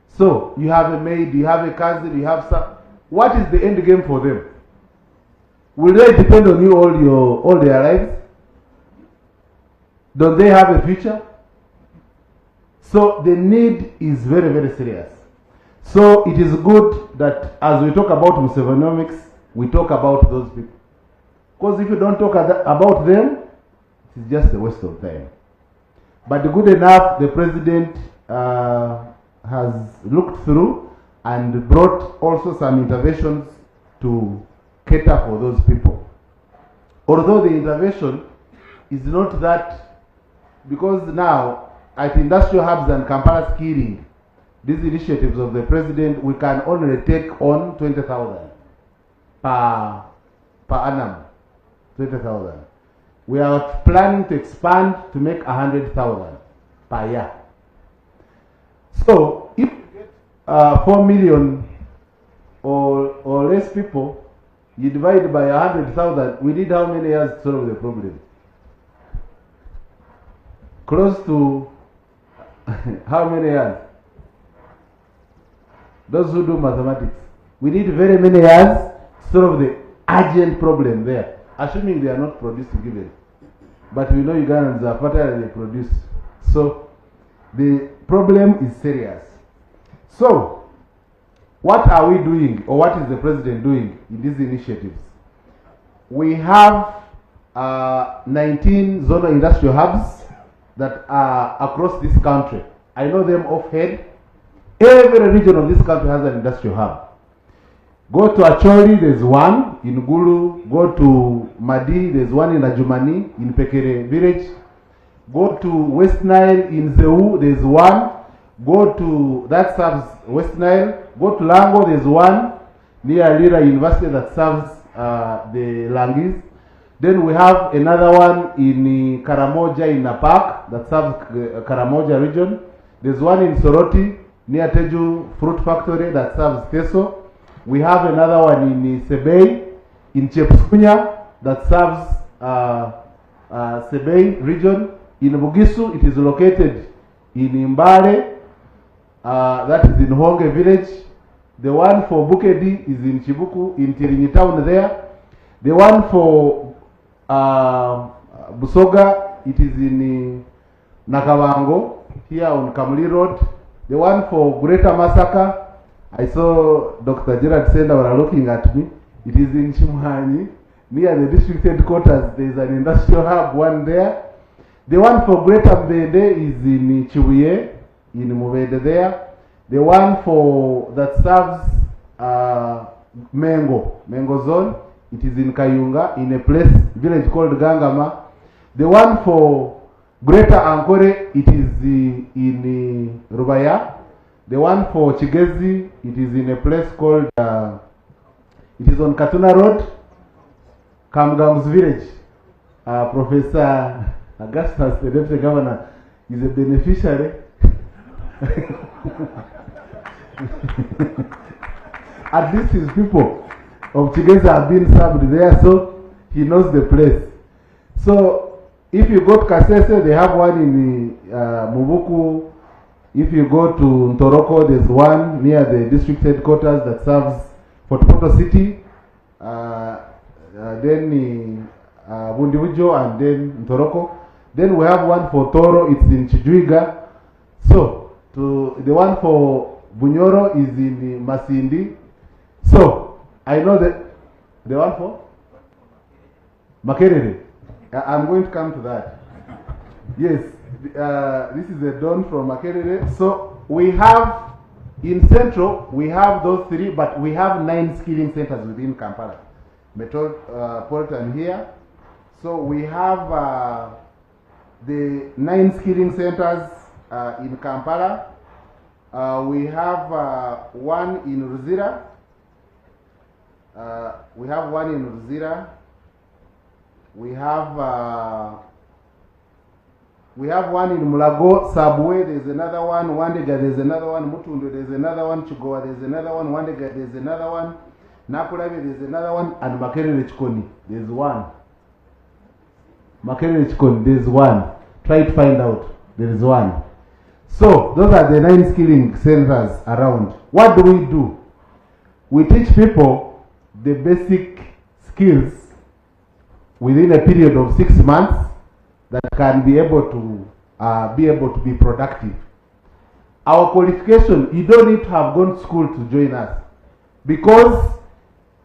So you have a maid, you have a cousin, you have some. What is the end game for them? Will they depend on you all their lives? Don't they have a future? So the need is very, very serious. So it is good that as we talk about Musevenomics, we talk about those people. Because if you don't talk about them, it's just a waste of time. But good enough, the President has looked through and brought also some interventions to cater for those people. Although the intervention is not that, because now at industrial hubs and Kampala skilling, these initiatives of the President, we can only take on 20,000 per annum. 20,000. We are planning to expand to make 100,000 per year. So if you get 4 million or less people, you divide by 100,000, we need how many years to solve the problem? Close to how many years? Those who do mathematics. We need very many years to solve the urgent problem there, assuming they are not produced given. But we know Ugandans are fertile and they produce. So the problem is serious. So what are we doing, or what is the President doing in these initiatives? We have 19 zonal industrial hubs that are across this country. I know them offhand. Every region of this country has an industrial hub. Go to Acholi, there's one in Gulu. Go to Madi, there's one in Ajumani, in Pekere village. Go to West Nile in Zeu, there's one. Go to, that serves West Nile. Go to Lango, there's one near Lira University that serves the Langis. Then we have another one in Karamoja in Napak that serves Karamoja region. There's one in Soroti, near Teju Fruit Factory that serves Teso. We have another one in Sebei, in Chepsunya, that serves Sebei region. In Bugisu, it is located in Imbare, that is in Honge village. The one for Bukedi is in Chibuku, in Tirinyi town there. The one for Busoga, it is in Nakawango, here on Kamuli Road. The one for Greater Masaka, I saw Dr. Gerard Senda were looking at me. It is in Chimhani, near the district headquarters. There is an industrial hub, one there. The one for Greater Mbede is in Chibuye, in Mubede there. The one for that serves Mengo zone, it is in Kayunga, in a village called Gangama. The one for Greater Ankore, it is in Rubaya. The one for Chigezi, it is in a place called, it is on Katuna Road, Kamgam's village. Professor Augustus, the deputy governor, is a beneficiary. At least his people of Chigezi have been served there, so he knows the place. So if you go to Kasese, they have one in Mubuku. If you go to Ntoroko, there's one near the district headquarters that serves Port Poto City. Then Bundibujo and then Ntoroko. Then we have one for Toro, it's in Chijuiga. So the one for Bunyoro is in Masindi. So I know that the one for Makerere. I'm going to come to that. Yes, this is a don from Makerere. So we have in Central, we have those three, but we have 9 skilling centers within Kampala. Metropolitan here. So we have the 9 skilling centers in Kampala. We have one in Ruzira. We have one in Ruzira. We have one in Mulago, Sabwe, there's another one, Wandega, there's another one, Mutundu, there's another one, Chugoa, there's another one, Wandega, there's another one, Nakulabe, there's another one, and Makerere Chikoni, there's one. Makerere Chikoni, there's one. Try to find out, there is one. So, those are the 9 skilling centers around. What do? We teach people the basic skills within a period of 6 months that can be able to be productive. Our qualification, you don't need to have gone to school to join us. Because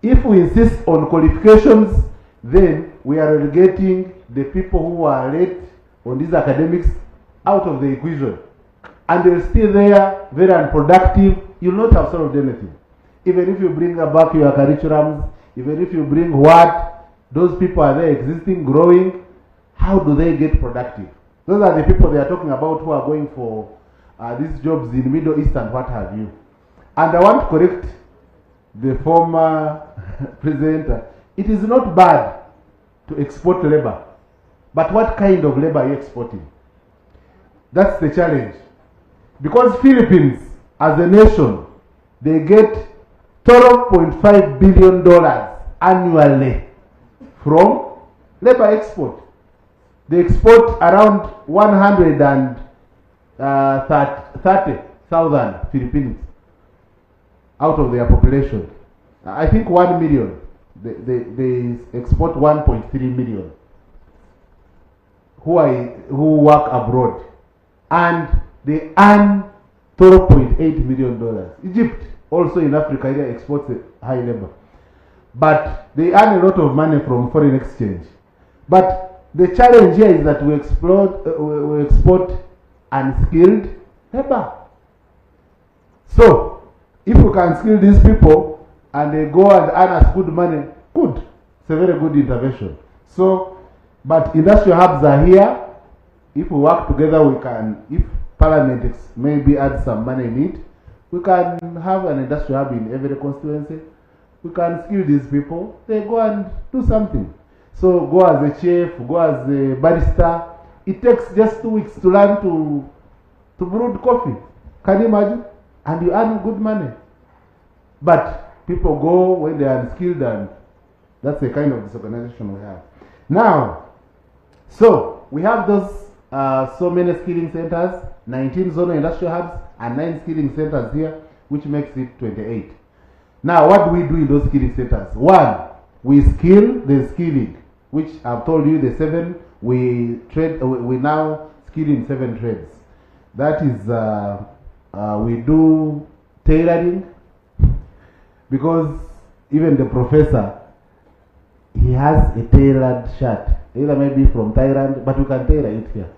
if we insist on qualifications, then we are relegating the people who are late on these academics out of the equation. And they're still there, very unproductive. You'll not have solved anything. Even if you bring back your curriculums, even if you bring what, those people are there existing, growing. How do they get productive? Those are the people they are talking about who are going for these jobs in Middle East and what have you. And I want to correct the former presenter. It is not bad to export labor. But what kind of labor are you exporting? That's the challenge. Because Philippines, as a nation, they get $12.5 billion annually from labor export. They export around 130,000 Filipinos out of their population. I think 1 million. They export 1.3 million who work abroad. And they earn $12.8 million. Egypt, also in Africa, they exports high labor. But they earn a lot of money from foreign exchange. But the challenge here is that we export unskilled labor. So, if we can skill these people and they go and earn us good money, good. It's a very good intervention. So, but industrial hubs are here. If we work together, we can, if Parliament maybe add some money in it, we can have an industrial hub in every constituency. We can skill these people. They go and do something. So go as a chef, go as a barista. It takes just 2 weeks to learn to to brew coffee. Can you imagine? And you earn good money. But people go when they are unskilled, and that's the kind of disorganization we have. Now, so we have those so many skilling centers, 19 zonal industrial hubs, and 9 skilling centers here, which makes it 28. Now, what do we do in those skilling centers? One, we skill the skilling, which I've told you the 7. We now skill in 7 trades. That is, we do tailoring, because even the professor, he has a tailored shirt, either maybe from Thailand, but you can tailor it here.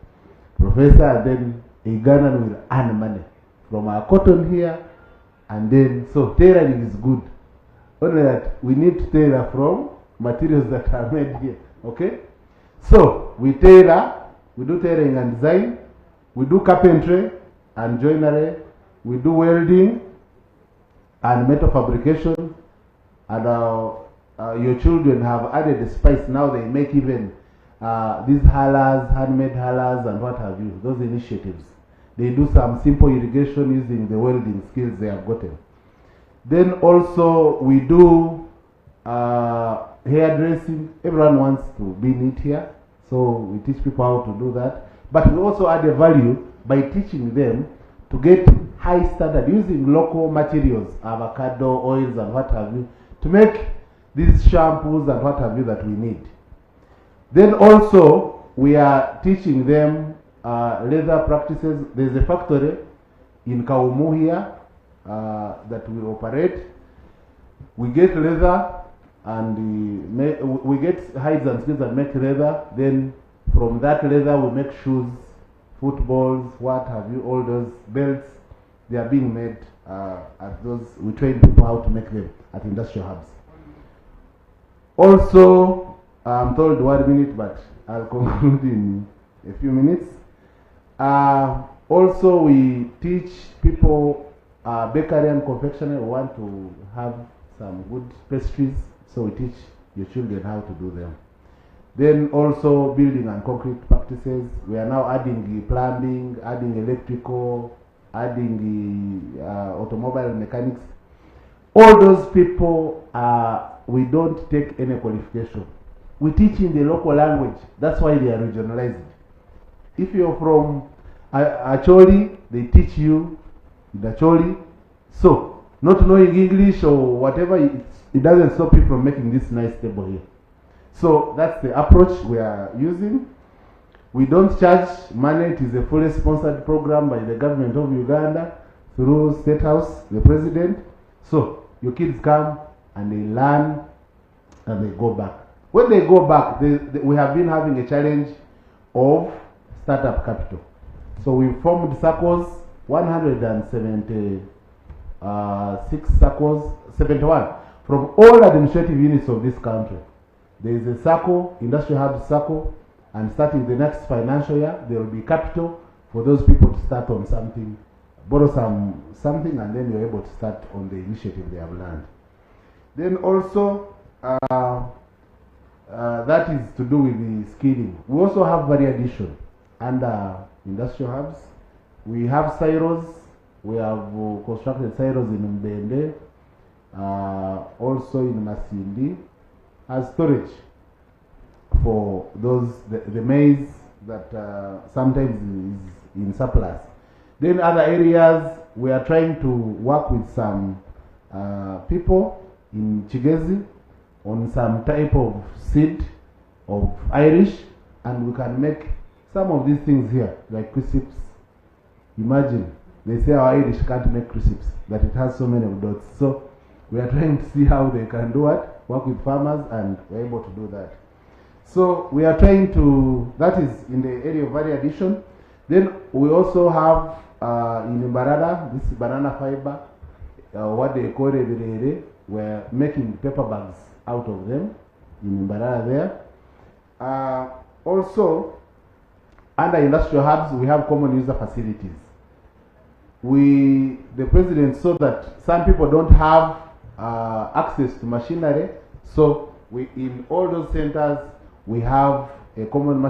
Professor, then a Ugandan will earn money from our cotton here, and then, so tailoring is good. Only that we need to tailor from materials that are made here, okay? So, we tailor, we do tailoring and design, we do carpentry and joinery, we do welding and metal fabrication, and your children have added the spice. Now they make even these halas, handmade halas and what have you, those initiatives. They do some simple irrigation using the welding skills they have gotten. Then also we do hairdressing. Everyone wants to be neat here, so we teach people how to do that. But we also add a value by teaching them to get high standard using local materials, avocado, oils and what have you, to make these shampoos and what have you that we need. Then also we are teaching them leather practices. There's a factory in Kaumu here that we operate. We get leather and we get hides and skins and make leather. Then from that leather we make shoes, footballs, what have you, all those belts. They are being made at those. We train people how to make them at industrial hubs. Also, I'm told 1 minute, but I'll conclude in a few minutes. Also, we teach people bakery and confectionery. We want to have some good pastries, so we teach your children how to do them. Then also building and concrete practices. We are now adding plumbing, adding electrical, adding automobile mechanics. All those people, we don't take any qualification. We teach in the local language. That's why they are regionalized. If you're from Acholi, they teach you in Acholi. So, not knowing English or whatever, it doesn't stop you from making this nice table here. So, that's the approach we are using. We don't charge money. It is a fully sponsored program by the government of Uganda through State House, the president. So, your kids come and they learn and they go back. When they go back, we have been having a challenge of startup capital. So we formed circles, 176 circles, 71, from all administrative units of this country. There is a circle, industrial hub circle, and starting the next financial year, there will be capital for those people to start on something, borrow something, and then you're able to start on the initiative they have learned. Then also, that is to do with the skilling. We also have value addition under industrial hubs. We have silos. We have constructed silos in Mbende, also in Masindi, as storage for those the maize that sometimes is in surplus. Then other areas we are trying to work with some people in Chigezi on some type of seed of Irish, and we can make some of these things here, like crisps. Imagine, they say our Irish can't make crisps, that it has so many dots. So we are trying to see how they can do it, work with farmers, and we're able to do that. So we are trying to, that is in the area of value addition. Then we also have in Mbarara, this banana fiber, what they call it, we're making paper bags out of them in Mbarara there. Also, under industrial hubs, we have common user facilities. The president saw that some people don't have access to machinery, so in all those centers, we have a common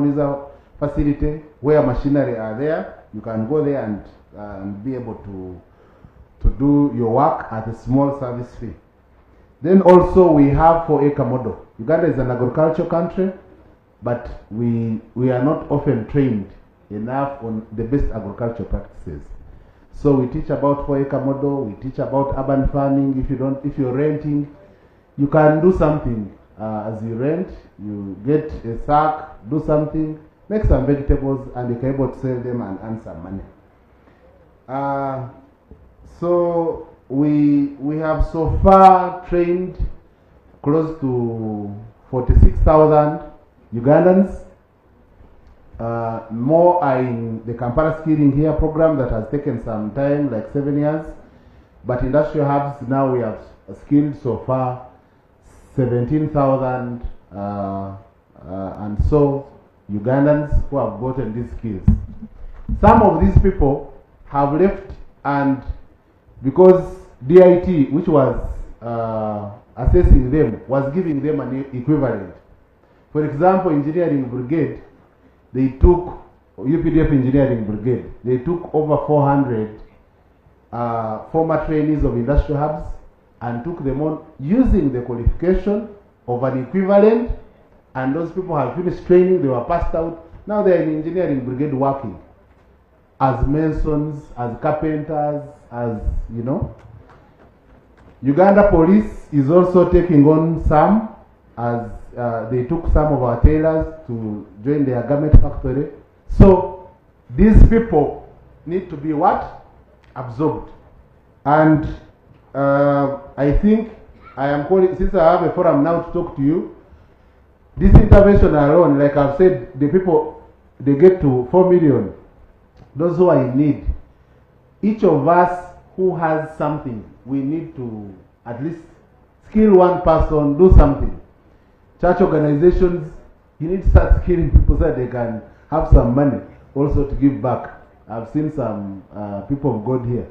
user facility where machinery are there, You can go there and be able to do your work at a small service fee. Then also we have 4-acre model. Uganda is an agricultural country, but we are not often trained enough on the best agricultural practices. So we teach about 4-acre model, we teach about urban farming. If you're renting, you can do something as you rent, you get a sack, do something, make some vegetables, and you can be able to sell them and earn some money. So we have so far trained close to 46,000 Ugandans. More are in the Kampala Skilling Here program that has taken some time, like 7 years. But industrial hubs, now we have skilled so far 17,000 and so Ugandans who have gotten these skills. Some of these people have left, and because DIT, which was assessing them, was giving them an equivalent. For example, engineering brigade, they took UPDF engineering brigade, they took over 400 former trainees of industrial hubs and took them on using the qualification of an equivalent, and those people have finished training, they were passed out. Now they are in engineering brigade working as masons, as carpenters, as you know. Uganda Police is also taking on some, as they took some of our tailors to join their garment factory. So these people need to be what? Absorbed. And I think I am calling, since I have a forum now to talk to you, this intervention alone, like I've said, the people, they get to 4 million, those who are in need. Each of us who has something, we need to at least skill one person, do something. Church organizations, you need to start skilling people so that they can have some money also to give back. I've seen some people of God here.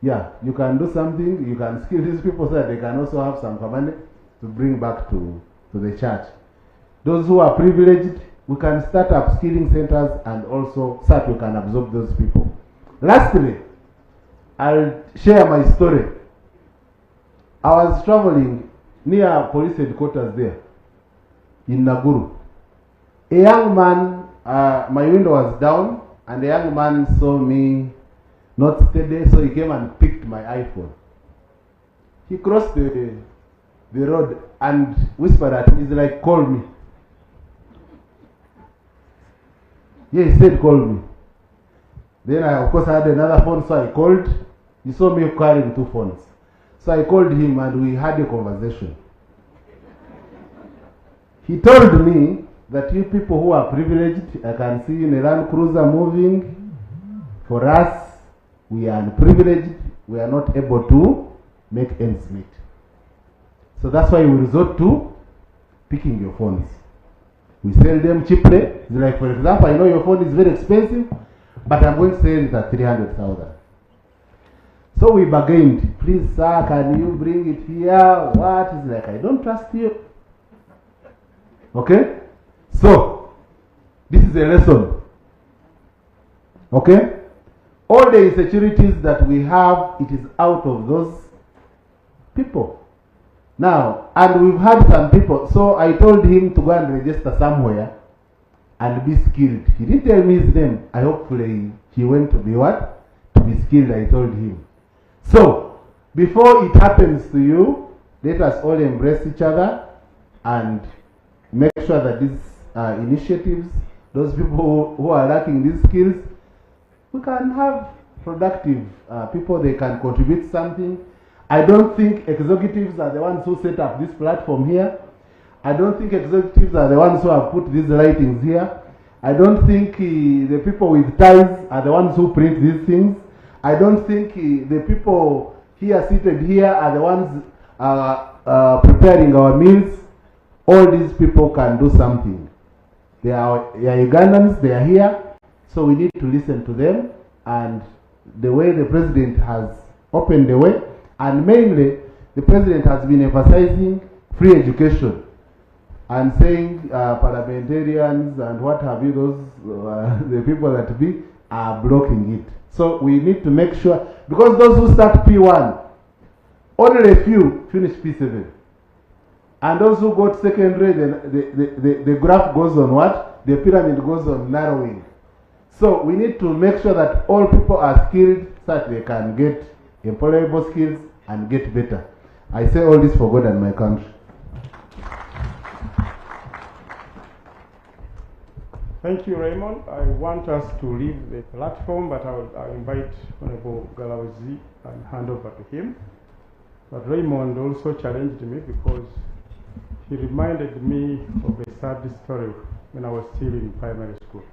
Yeah, you can do something, you can skill these people so that they can also have some money to bring back to the church. Those who are privileged, we can start upskilling centers and also so that we can absorb those people. Lastly, I'll share my story. I was traveling near police headquarters there in Naguru. A young man, my window was down, and the young man saw me not steady, so he came and picked my iPhone. He crossed the road and whispered at me, he's like, call me. Yeah, he said, call me. Then I, of course, I had another phone, so I called. He saw me carrying 2 phones. So I called him and we had a conversation. He told me that you people who are privileged, I can see you in a Land Cruiser moving. For us, we are unprivileged, we are not able to make ends meet. So that's why we resort to picking your phones. We sell them cheaply. Like, for example, I know your phone is very expensive, but I'm going to sell it at 300,000. So we bargained. Please, sir, can you bring it here? What? It's like, I don't trust you. Okay? So, this is a lesson. Okay? All the insecurities that we have, it is out of those people. Now, and we've had some people, so I told him to go and register somewhere and be skilled. He didn't tell me his name. I hopefully he went to be what? To be skilled, I told him. So, before it happens to you, let us all embrace each other and make sure that these initiatives, those people who are lacking these skills, we can have productive people, they can contribute something. I don't think executives are the ones who set up this platform here. I don't think executives are the ones who have put these writings here. I don't think the people with ties are the ones who print these things. I don't think the people here seated here are the ones preparing our meals. All these people can do something. They are Ugandans, they are here, so we need to listen to them. And the way the president has opened the way, and mainly the president has been emphasizing free education and saying parliamentarians and what have you, those the people that be are blocking it. So we need to make sure, because those who start P1, only a few finish P7. And those who go to secondary, then the graph goes on what? The pyramid goes on narrowing. So we need to make sure that all people are skilled so that they can get employable skills and get better. I say all this for God and my country. Thank you, Raymond. I want us to leave the platform, but I invite Honorable Galawazi and hand over to him. But Raymond also challenged me because he reminded me of a sad story when I was still in primary school.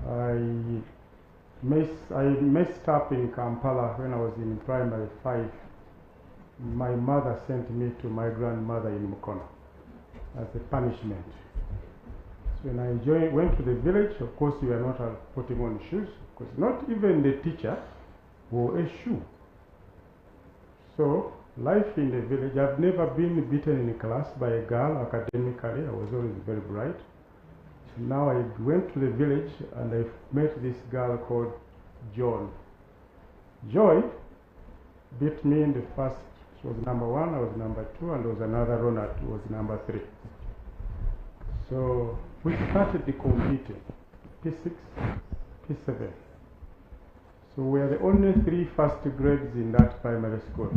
I messed up in Kampala when I was in primary 5. My mother sent me to my grandmother in Mukono as a punishment. So when I went to the village, of course we were not putting on shoes, because not even the teacher wore a shoe. So life in the village, I've never been beaten in class by a girl academically. I was always very bright. So now I went to the village and I met this girl called John. Joy beat me in the first. She was number 1, I was number 2, and there was another Ronald who was number 3. So we started competing, P6, P7. So we are the only 3 first grades in that primary school.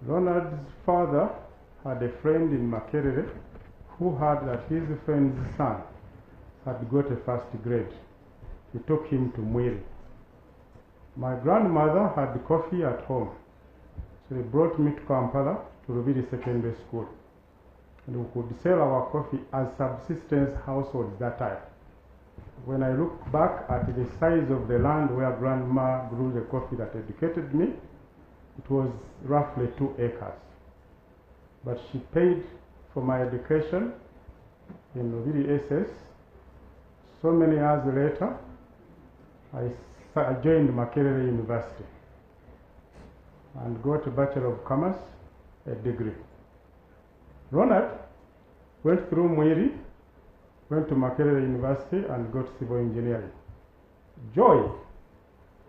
Ronald's father had a friend in Makerere who heard that his friend's son had got a first grade. He took him to Mwiri. My grandmother had coffee at home, so they brought me to Kampala to Rubiri Secondary School. And we could sell our coffee as subsistence households that time. When I look back at the size of the land where grandma grew the coffee that educated me, it was roughly 2 acres. But she paid for my education in Rubiri SS. So many years later, I joined Makerere University and got a Bachelor of Commerce, a degree. Ronald went through Mwiri, went to Makerere University and got civil engineering. Joy,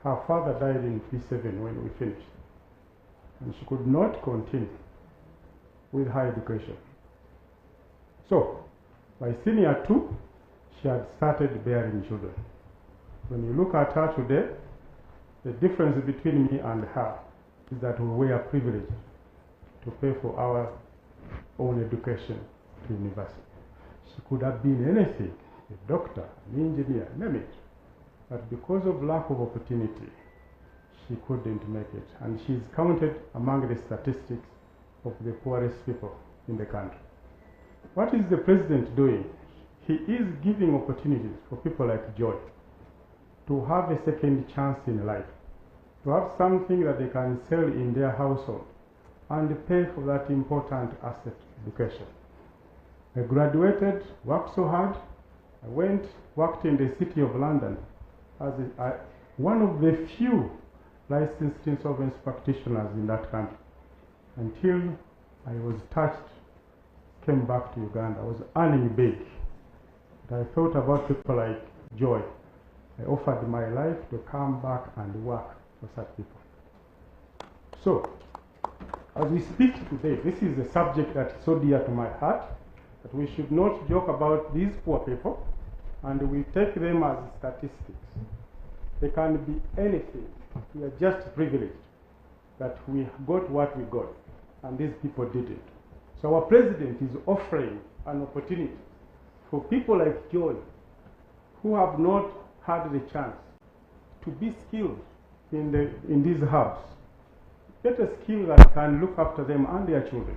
her father died in P7 when we finished, and she could not continue with higher education. So, by senior 2, she had started bearing children. When you look at her today, the difference between me and her is that we were privileged to pay for our own education to university. She could have been anything, a doctor, an engineer, name it. But because of lack of opportunity, she couldn't make it. And she's counted among the statistics of the poorest people in the country. What is the president doing? He is giving opportunities for people like Joy to have a second chance in life, to have something that they can sell in their household and pay for that important asset, education. I graduated, worked so hard. I worked in the city of London as one of the few licensed insolvency practitioners in that country, until I was touched, came back to Uganda. I was earning big. But I thought about people like Joy. I offered my life to come back and work for such people. So, as we speak today, this is a subject that is so dear to my heart that we should not joke about these poor people, and we take them as statistics. They can be anything. We are just privileged that we got what we got, and these people didn't. So our president is offering an opportunity for people like Joy, who have not had the chance to be skilled in these hubs, get a skill that can look after them and their children.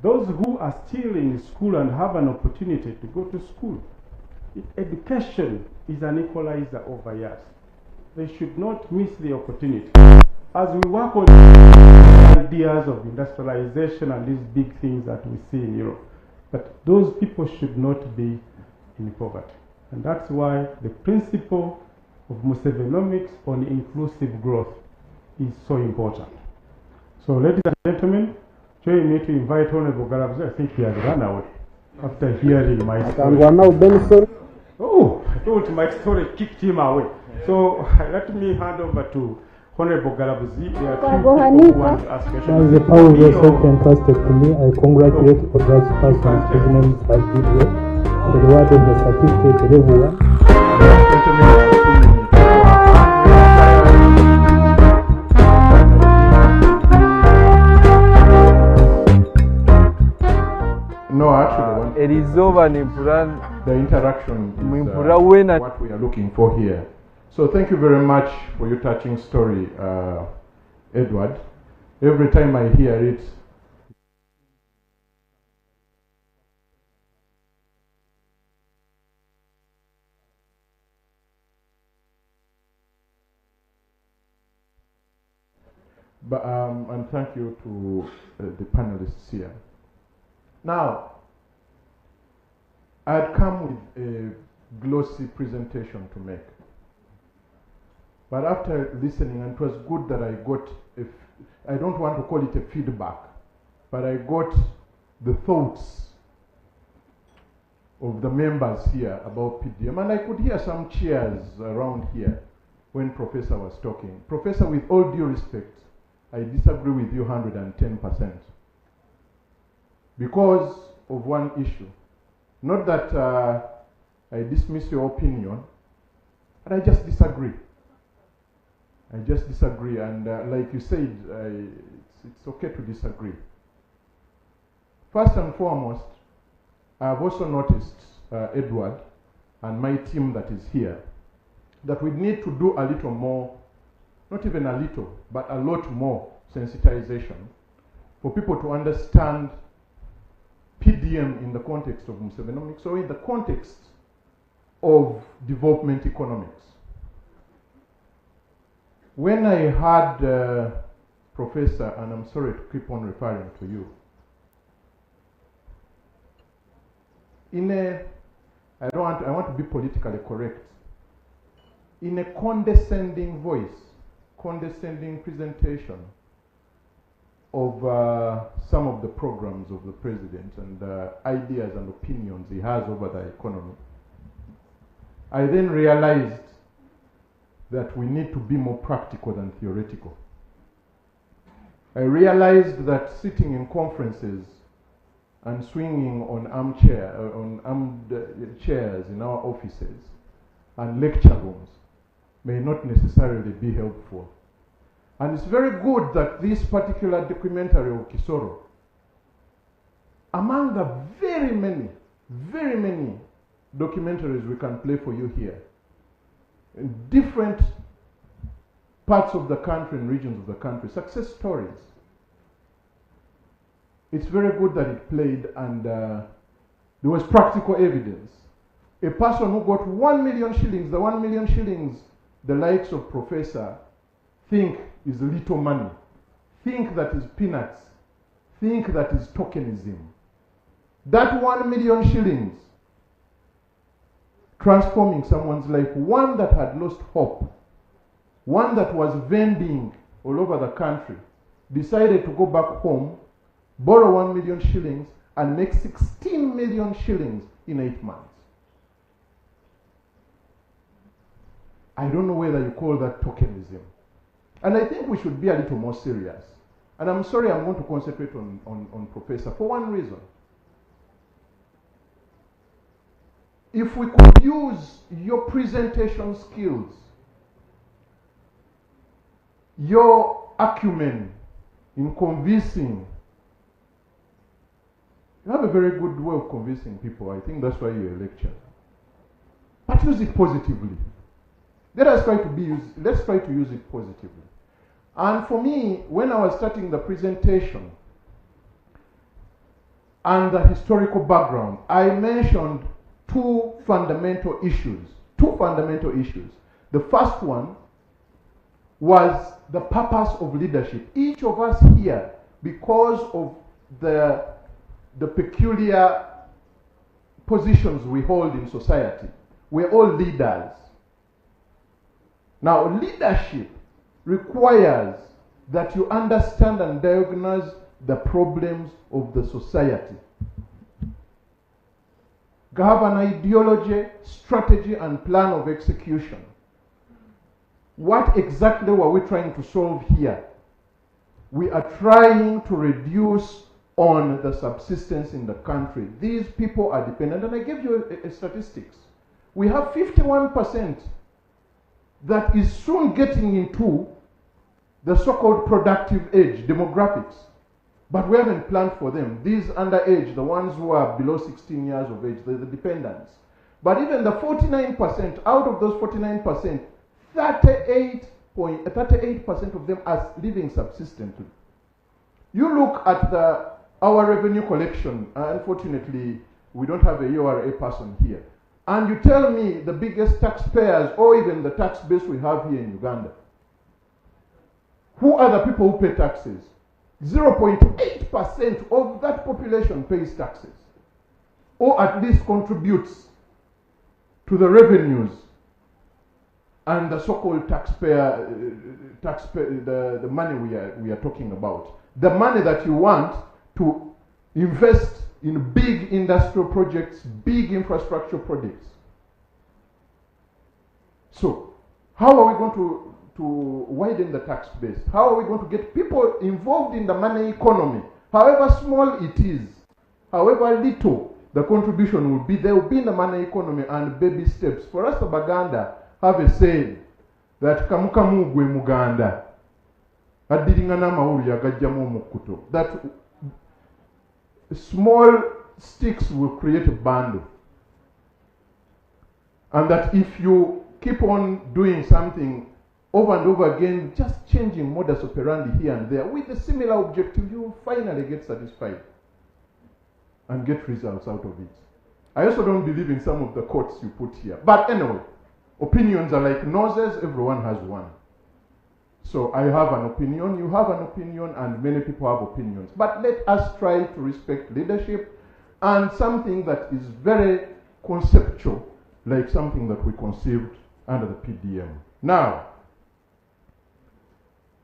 Those who are still in school and have an opportunity to go to school, education is an equalizer over years. They should not miss the opportunity. As we work on ideas of industrialization and these big things that we see in Europe, but those people should not be in poverty. And that's why the principle of Musevenomics on inclusive growth is so important. So ladies and gentlemen, join me to invite Honorable Garabza. I think he has run away after hearing my story. Oh, thought my story kicked him away. So let me hand over to Honorable Galabuzi. There are few people who want to ask questions. As the power of yourself entrusted to me, I congratulate all those persons whose names have been read. The reward of the certificate to everyone. No, actually, the interaction is what we are looking for here. So thank you very much for your touching story, Edward. Every time I hear it, and thank you to the panelists here. Now, I had come with a glossy presentation to make. But after listening, and it was good that I got, I don't want to call it a feedback, but I got the thoughts of the members here about PDM, and I could hear some cheers around here when Professor was talking. Professor, with all due respect, I disagree with you 110%. Because of one issue. Not that I dismiss your opinion, but I just disagree. I just disagree, and like you said, it's okay to disagree. First and foremost, I have also noticed, Edward, and my team that is here, that we need to do a little more, not even a little, but a lot more sensitization for people to understand PDM in the context of Musevenomics, or in the context of development economics. When I heard Professor, and I'm sorry to keep on referring to you, I want to be politically correct, in a condescending voice, condescending presentation of some of the programs of the president and ideas and opinions he has over the economy, I then realized that we need to be more practical than theoretical. I realized that sitting in conferences and swinging on armed chairs in our offices and lecture rooms may not necessarily be helpful. And it's very good that this particular documentary of Kisoro, among the very many documentaries we can play for you here, in different parts of the country and regions of the country, success stories. It's very good that it played, and there was practical evidence. A person who got 1 million shillings, the 1 million shillings the likes of Professor think is little money, think that is peanuts, think that is tokenism. That 1 million shillings transforming someone's life, one that had lost hope, one that was vending all over the country, decided to go back home, borrow 1 million shillings, and make 16 million shillings in 8 months. I don't know whether you call that tokenism. And I think we should be a little more serious. And I'm sorry, I'm going to concentrate on Professor for one reason. If we could use your presentation skills, your acumen in convincing, you have a very good way of convincing people. I think that's why you're a lecturer. But use it positively. Let's try to use it positively. And for me, when I was starting the presentation and the historical background, I mentioned two fundamental issues. The first one was the purpose of leadership. Each of us here, because of the peculiar positions we hold in society, we're all leaders. Now, leadership requires that you understand and diagnose the problems of the society. have an ideology, strategy, and plan of execution. What exactly were we trying to solve here? We are trying to reduce on the subsistence in the country. These people are dependent, and I gave you a statistics. We have 51% that is soon getting into the so-called productive age, demographics. But we haven't planned for them. These underage, the ones who are below 16 years of age, they're the dependents. But even the 49%, out of those 49%, 38% of them are living subsistently. You look at our revenue collection, unfortunately, we don't have a URA person here, and you tell me the biggest taxpayers or even the tax base we have here in Uganda. Who are the people who pay taxes? 0.8% of that population pays taxes, or at least contributes to the revenues and the so-called taxpayer, the money we are talking about. The money that you want to invest in big industrial projects, big infrastructure projects. So, how are we going to widen the tax base? How are we going to get people involved in the money economy? However small it is, however little the contribution will be, they will be in the money economy and baby steps. For us, the Baganda have a saying that kamukamu gwe muganda adiringana amawulu yagajjamu omukuto, that small sticks will create a bundle, and that if you keep on doing something over and over again, just changing modus operandi here and there with a similar objective, you will finally get satisfied and get results out of it. I also don't believe in some of the quotes you put here. But anyway, opinions are like noses, everyone has one. So I have an opinion, you have an opinion, and many people have opinions. But let us try to respect leadership and something that is very conceptual, like something that we conceived under the PDM. Now,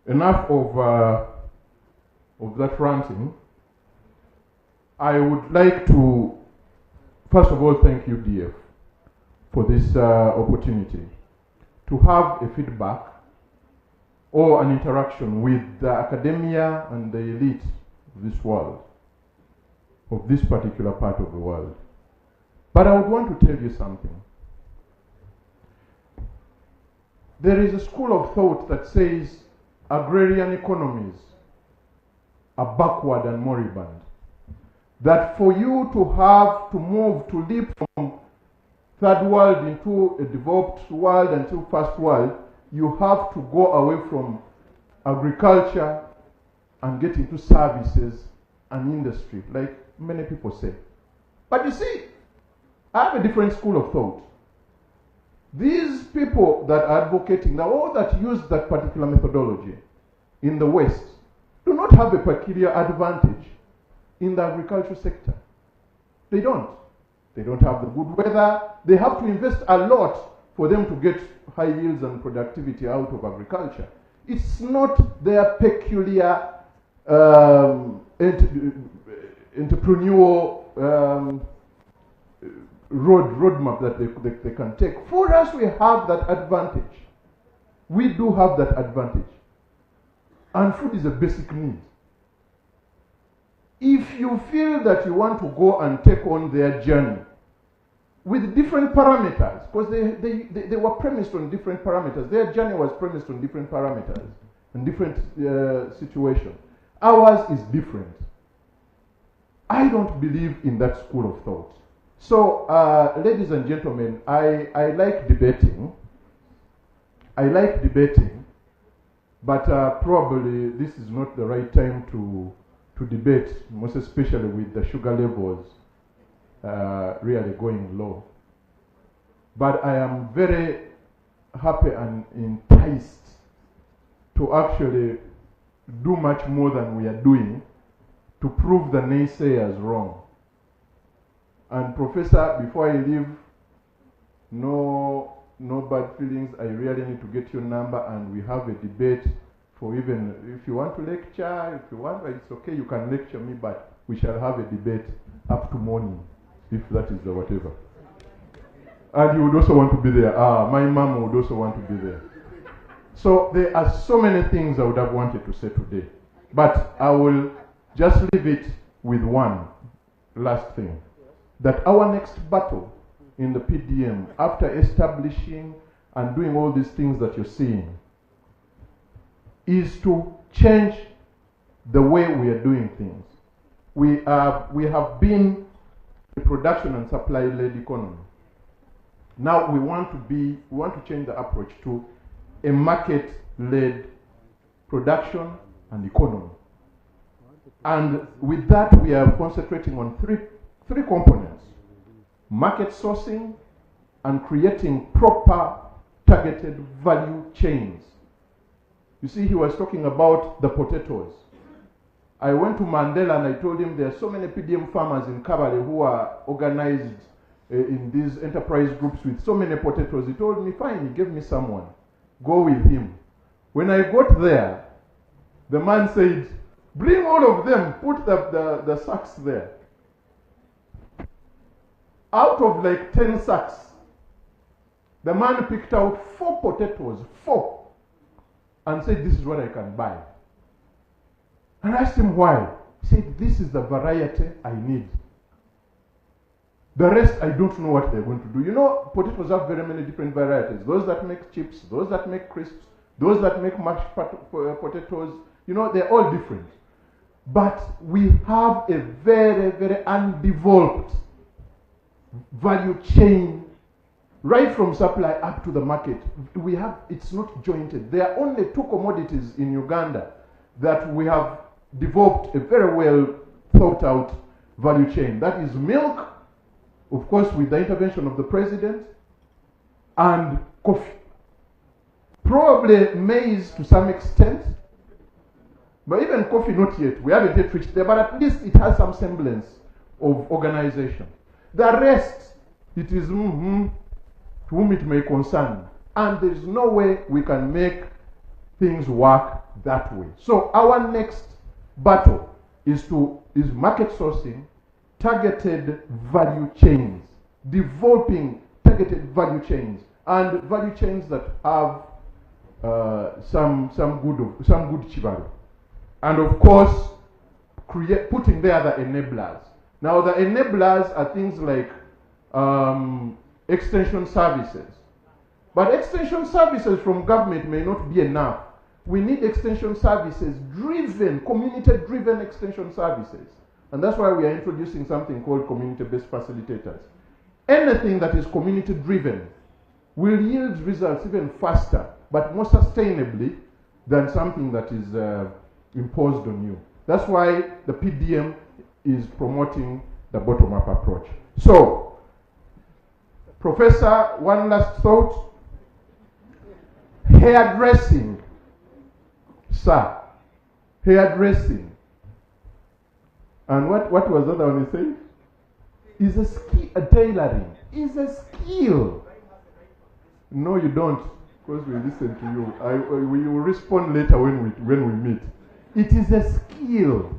enough of that ranting. I would like to, first of all, thank you, DF, for this opportunity to have a feedback or an interaction with the academia and the elite of this world, of this particular part of the world. But I would want to tell you something. There is a school of thought that says agrarian economies are backward and moribund. That for you to have to move, to leap from third world into a developed world until first world, you have to go away from agriculture and get into services and industry, like many people say. But you see, I have a different school of thought. These people that are advocating, all that use that particular methodology in the West, do not have a peculiar advantage in the agriculture sector. They don't. They don't have the good weather. They have to invest a lot for them to get high yields and productivity out of agriculture. It's not their peculiar entrepreneurial roadmap that they can take. For us, we have that advantage. We do have that advantage. And food is a basic need. If you feel that you want to go and take on their journey with different parameters, because they were premised on different parameters. Their journey was premised on different parameters and different situations. Ours is different. I don't believe in that school of thought. So, ladies and gentlemen, I like debating. I like debating, but probably this is not the right time to debate, most especially with the sugar levels really going low. But I am very happy and enticed to actually do much more than we are doing to prove the naysayers wrong. And Professor, before I leave, no bad feelings. I really need to get your number and we have a debate for even, if you want to lecture, if you want, it's okay, you can lecture me, but we shall have a debate up to morning. if that is the whatever. And you would also want to be there. My mom would also want to be there. So there are so many things I would have wanted to say today. But I will just leave it with one last thing. That our next battle in the PDM, after establishing and doing all these things that you're seeing, is to change the way we are doing things. We have been a production and supply-led economy. Now we want to change the approach to a market-led production and economy. And with that, we are concentrating on three components: market sourcing and creating proper targeted value chains. You see, he was talking about the potatoes. I went to Mandela and I told him there are so many PDM farmers in Kabale who are organized in these enterprise groups with so many potatoes. He told me, fine, he gave me someone. Go with him. When I got there, the man said, bring all of them, put the sacks there. Out of like 10 sacks, the man picked out 4 potatoes, 4, and said, this is what I can buy. And I asked him why. He said, this is the variety I need. The rest, I don't know what they're going to do. You know, potatoes have very many different varieties. Those that make chips, those that make crisps, those that make mashed potatoes, you know, they're all different. But we have a very, very undeveloped value chain right from supply up to the market. It's not jointed. There are only 2 commodities in Uganda that we have developed a very well thought out value chain. That is milk, of course, with the intervention of the president, and coffee. Probably maize to some extent, but even coffee not yet. We haven't yet reached there, but at least it has some semblance of organization. The rest, it is to whom it may concern. And there is no way we can make things work that way. So our next battle is market sourcing, targeted value chains, developing targeted value chains, and value chains that have some good chivalry. And of course, putting there the enablers. Now the enablers are things like extension services. But extension services from government may not be enough. We need extension services driven, community-driven extension services. And that's why we are introducing something called community-based facilitators. Anything that is community-driven will yield results even faster, but more sustainably than something that is imposed on you. That's why the PDM is promoting the bottom-up approach. So, Professor, one last thought. Hairdressing, sir. Hairdressing. And what was the other one you said? Is a skill. Tailoring is a skill. No, you don't, because we listen to you. We will respond later when we meet. It is a skill.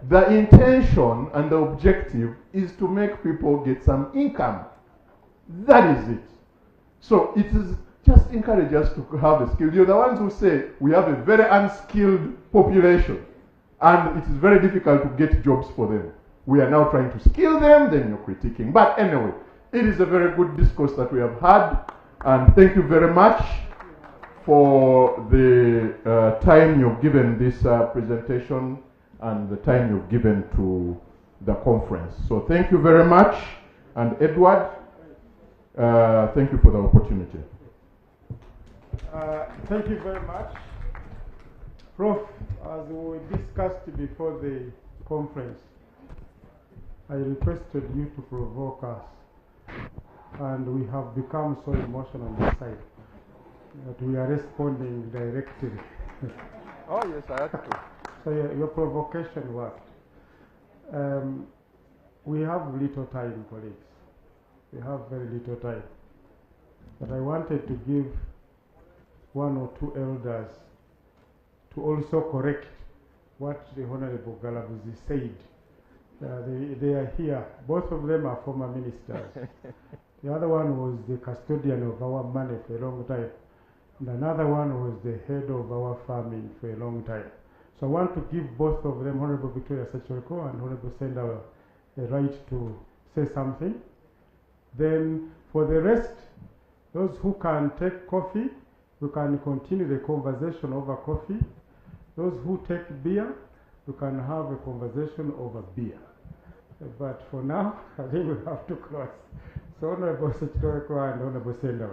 The intention and the objective is to make people get some income. That is it. So it is just encourage us to have a skill. You're the ones who say we have a very unskilled population and it is very difficult to get jobs for them. We are now trying to skill them, then you're critiquing. But anyway, it is a very good discourse that we have had, and thank you very much for the time you've given this presentation and the time you've given to the conference. So thank you very much, and Edward, thank you for the opportunity. Thank you very much. Prof, as we discussed before the conference, I requested you to provoke us, and we have become so emotional on this side that we are responding directly. Oh yes, I had to. So your provocation worked. We have little time, colleagues. We have very little time. But I wanted to give 1 or 2 elders to also correct what the Honorable Galabuzi said, They are here. Both of them are former ministers. The other one was the custodian of our money for a long time. And another one was the head of our farming for a long time. So I want to give both of them, Honorable Victoria Sachoreko and Honorable Senda, a right to say something. Then for the rest, those who can take coffee, we can continue the conversation over coffee. Those who take beer, we can have a conversation over beer. But for now, I think we have to close. So Honorable Sachoreko and Honorable Senda.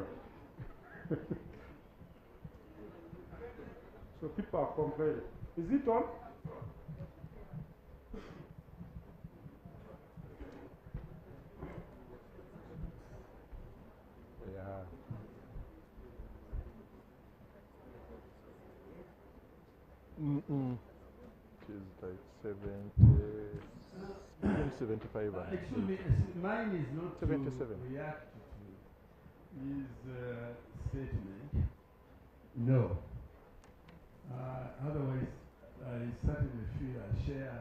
So people are complaining. Is it on? Yeah. It is like 75. Actually, mine is not 77. to react to his statement. No. Otherwise, I certainly feel I share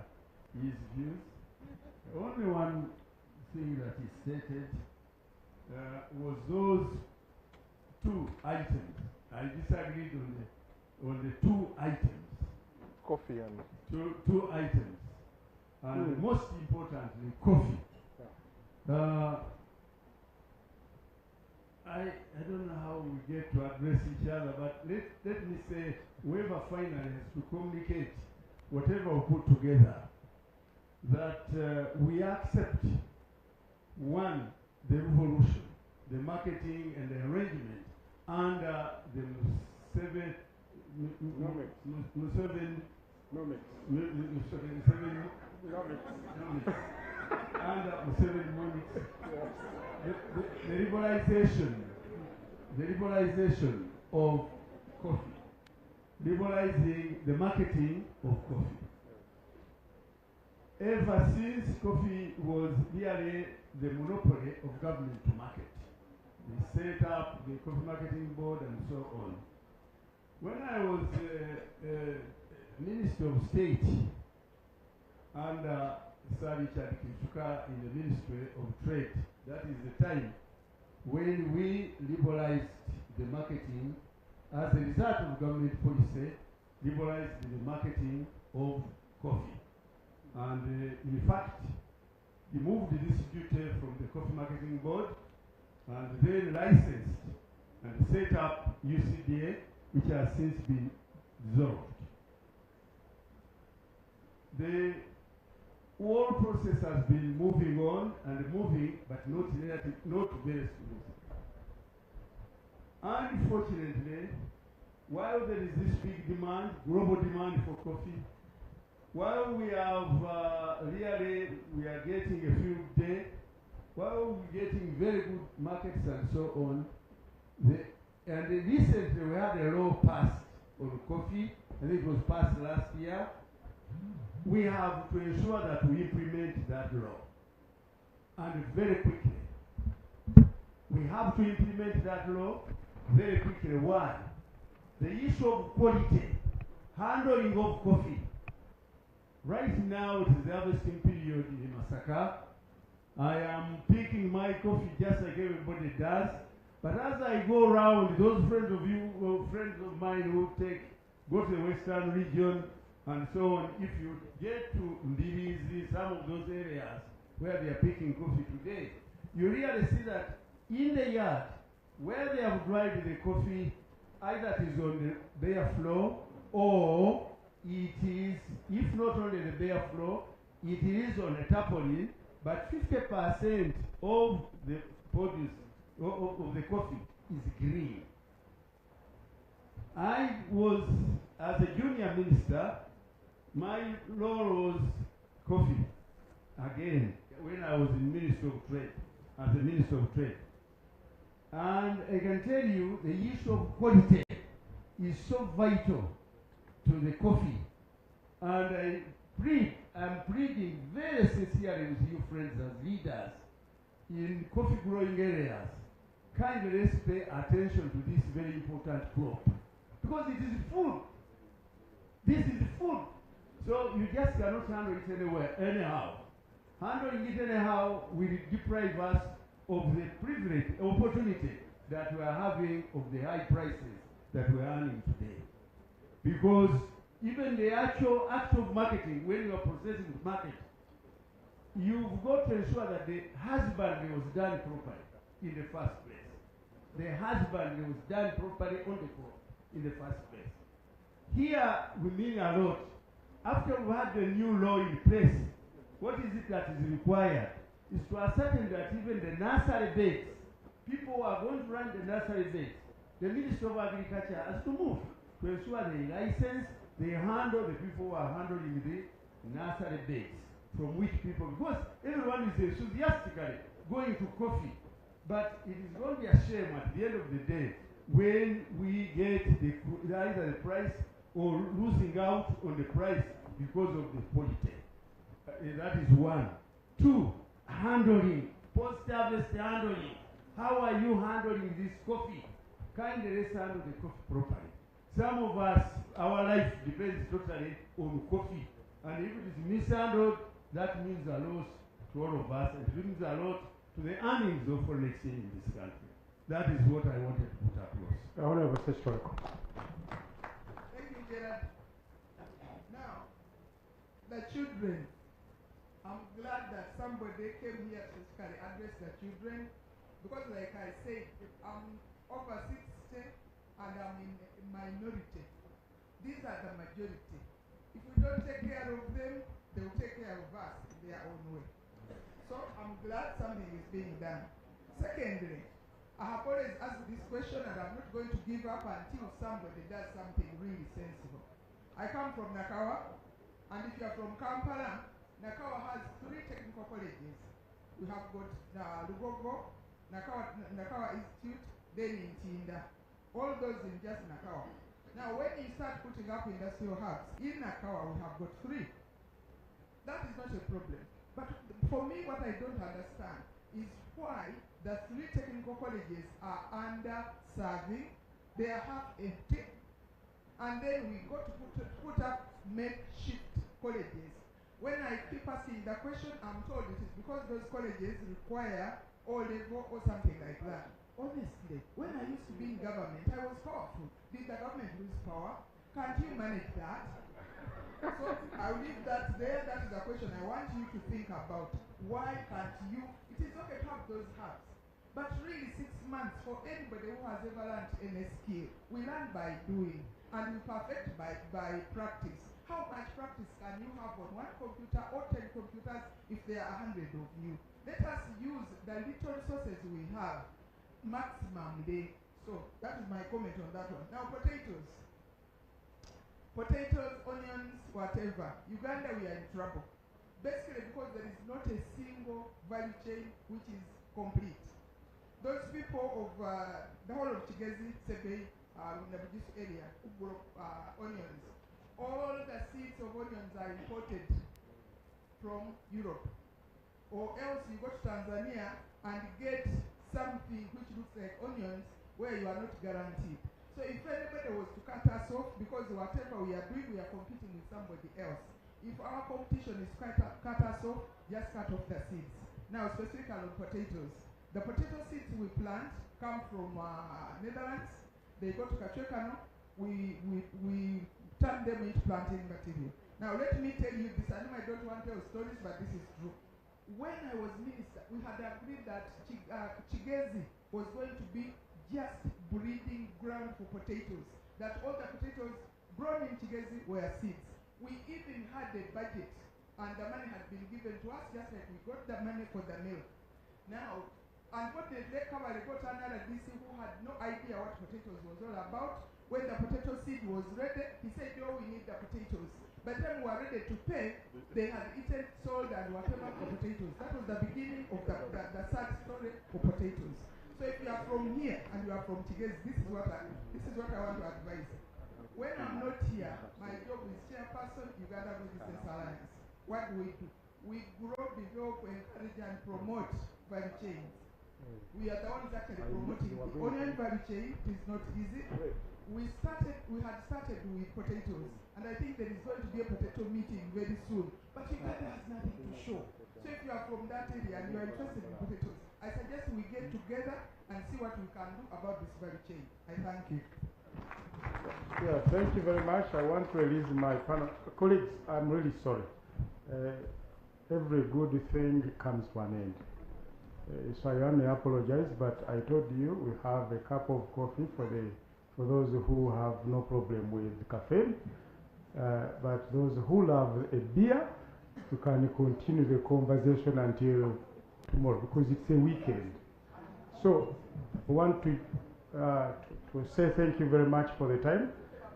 his views. Only one thing that he stated was those two items. I disagreed on the two items. Coffee and two items. And most importantly, coffee. I don't know how we get to address each other, but let me say, whoever finally has to communicate whatever we put together, that we accept, one, the revolution, the marketing and the arrangement under the Musevenomics, the liberalization of coffee, liberalizing the marketing of coffee. Ever since coffee was really the monopoly of government to market, they set up the coffee marketing board and so on. When I was Minister of State under Sir Richard Kichuka in the Ministry of Trade, that is the time when we liberalized the marketing as a result of government policy, liberalized the marketing of coffee. And in fact, removed this duty from the Coffee Marketing Board and then licensed and set up UCDA, which has since been dissolved. The whole process has been moving on and moving, but not very smoothly. Unfortunately, while there is this big demand, global demand for coffee, while we have we are getting a few days, while we're getting very good markets and so on, and recently we had a law passed on coffee, I think it was passed last year. We have to ensure that we implement that law, and very quickly. We have to implement that law very quickly. Why? The issue of quality, handling of coffee. Right now it is the harvesting period in Masaka. I am picking my coffee just like everybody does. But as I go around, those friends of mine who go to the western region and so on, if you get to Ndirizi, some of those areas where they are picking coffee today, you really see that in the yard, where they have dried the coffee, either it is on the bare floor or it is, if not only the bare floor, it is on a tarpaulin, but 50% of the produce of the coffee is green. I was, as a junior minister, my role was coffee. Again, when I was in Minister of Trade, as a Minister of Trade. And I can tell you, the issue of quality is so vital to the coffee. And I'm pleading very sincerely with you friends as leaders in coffee growing areas. Kindly let's pay attention to this very important crop. Because it is food. This is food. So you just cannot handle it anywhere, anyhow. Handling it anyhow will deprive us of the privilege, opportunity that we are having of the high prices that we are earning today. Because even the actual act of marketing, when you are processing the market, you've got to ensure that the husbandry was done properly in the first place. The husbandry was done properly on the crop in the first place. Here we mean a lot. After we had the new law in place, what is it that is required? Is to ascertain that even the nursery beds, people who are going to run the nursery beds, the Ministry of Agriculture has to move to ensure they license, they handle the people who are handling the nursery beds, from which people, because everyone is enthusiastically going to coffee, but it is going to be a shame at the end of the day when we get either the price or losing out on the price because of the politics. That is one. Two, handling, post-harvest handling. How are you handling this coffee? Kindly let's handle the coffee properly. Some of us, our life depends totally on coffee. And if it is mishandled, that means a loss to all of us. It means a lot to the earnings of foreign exchange in this country. That is what I wanted to put across. Honorable Historical. Thank you, Gerard. Now, the children. I'm glad that somebody came here to specifically address the children, because like I said, I'm over 60 and I'm in a minority. These are the majority. If we don't take care of them, they will take care of us in their own way. So I'm glad something is being done. Secondly, I have always asked this question and I'm not going to give up until somebody does something really sensible. I come from Nakawa, and if you're from Kampala, Nakawa has 3 technical colleges. We have got Lugogo, Nakawa Institute, then in Tinda. All those in just Nakawa. Now when you start putting up industrial hubs, in Nakawa we have got 3. That is not a problem. But for me what I don't understand is why the 3 technical colleges are under-serving, they are half empty, and then we got to put up makeshift colleges. When I keep asking the question, I'm told it is because those colleges require O-level or something like that. Honestly, when I used to be in government, I was powerful. Did the government lose power? Can't you manage that? So I'll leave that there. That is the question I want you to think about. Why can't you? It is okay to have those hubs, but really 6 months for anybody who has ever learned any skill. We learn by doing, and we perfect by practice. How much practice can you have on 1 computer or 10 computers if there are 100 of you? Let us use the little resources we have maximally. So that is my comment on that one. Now potatoes. Potatoes, onions, whatever. Uganda, we are in trouble. Basically because there is not a single value chain which is complete. Those people of the whole of Chigezi, Sebei, in the Bugisu area, who grow onions, all the seeds of onions are imported from Europe. Or else you go to Tanzania and get something which looks like onions where you are not guaranteed. So if anybody was to cut us off, because whatever we are doing, we are competing with somebody else. If our competition is cut us off, just cut off the seeds. Now specifically on potatoes. The potato seeds we plant come from Netherlands. They go to Kachwekano. We turn them into planting material. Now let me tell you this. I know I don't want to tell stories, but this is true. When I was minister, we had agreed that Chigezi was going to be just breeding ground for potatoes. That all the potatoes grown in Chigezi were seeds. We even had a budget, and the money had been given to us, just like we got the money for the milk. Now, unfortunately, Kawale got another DC who had no idea what potatoes was all about. When the potato seed was ready, he said, "Oh, we need the potatoes." By the time we were ready to pay, they had eaten, sold, and whatever for potatoes. That was the beginning of the sad story for potatoes. So if you are from here and you are from Chigezi, this is what I want to advise. When I'm not here, my job is chairperson, Uganda Business Alliance. What do? We grow, develop, encourage, and promote value chains. We are the ones actually promoting the onion value chain. It is not easy. We had started with potatoes, and I think there is going to be a potato meeting very soon. But Uganda has nothing to show. So So if you are from that area and you are interested in potatoes, I suggest we get together and see what we can do about this value chain. I thank you. Yeah, thank you very much. I want to release my panel. Colleagues, I'm really sorry. Every good thing comes to an end. So I only apologize, but I told you we have a cup of coffee for those who have no problem with caffeine. But those who love a beer, you can continue the conversation until tomorrow because it's a weekend. So I want to say thank you very much for the time,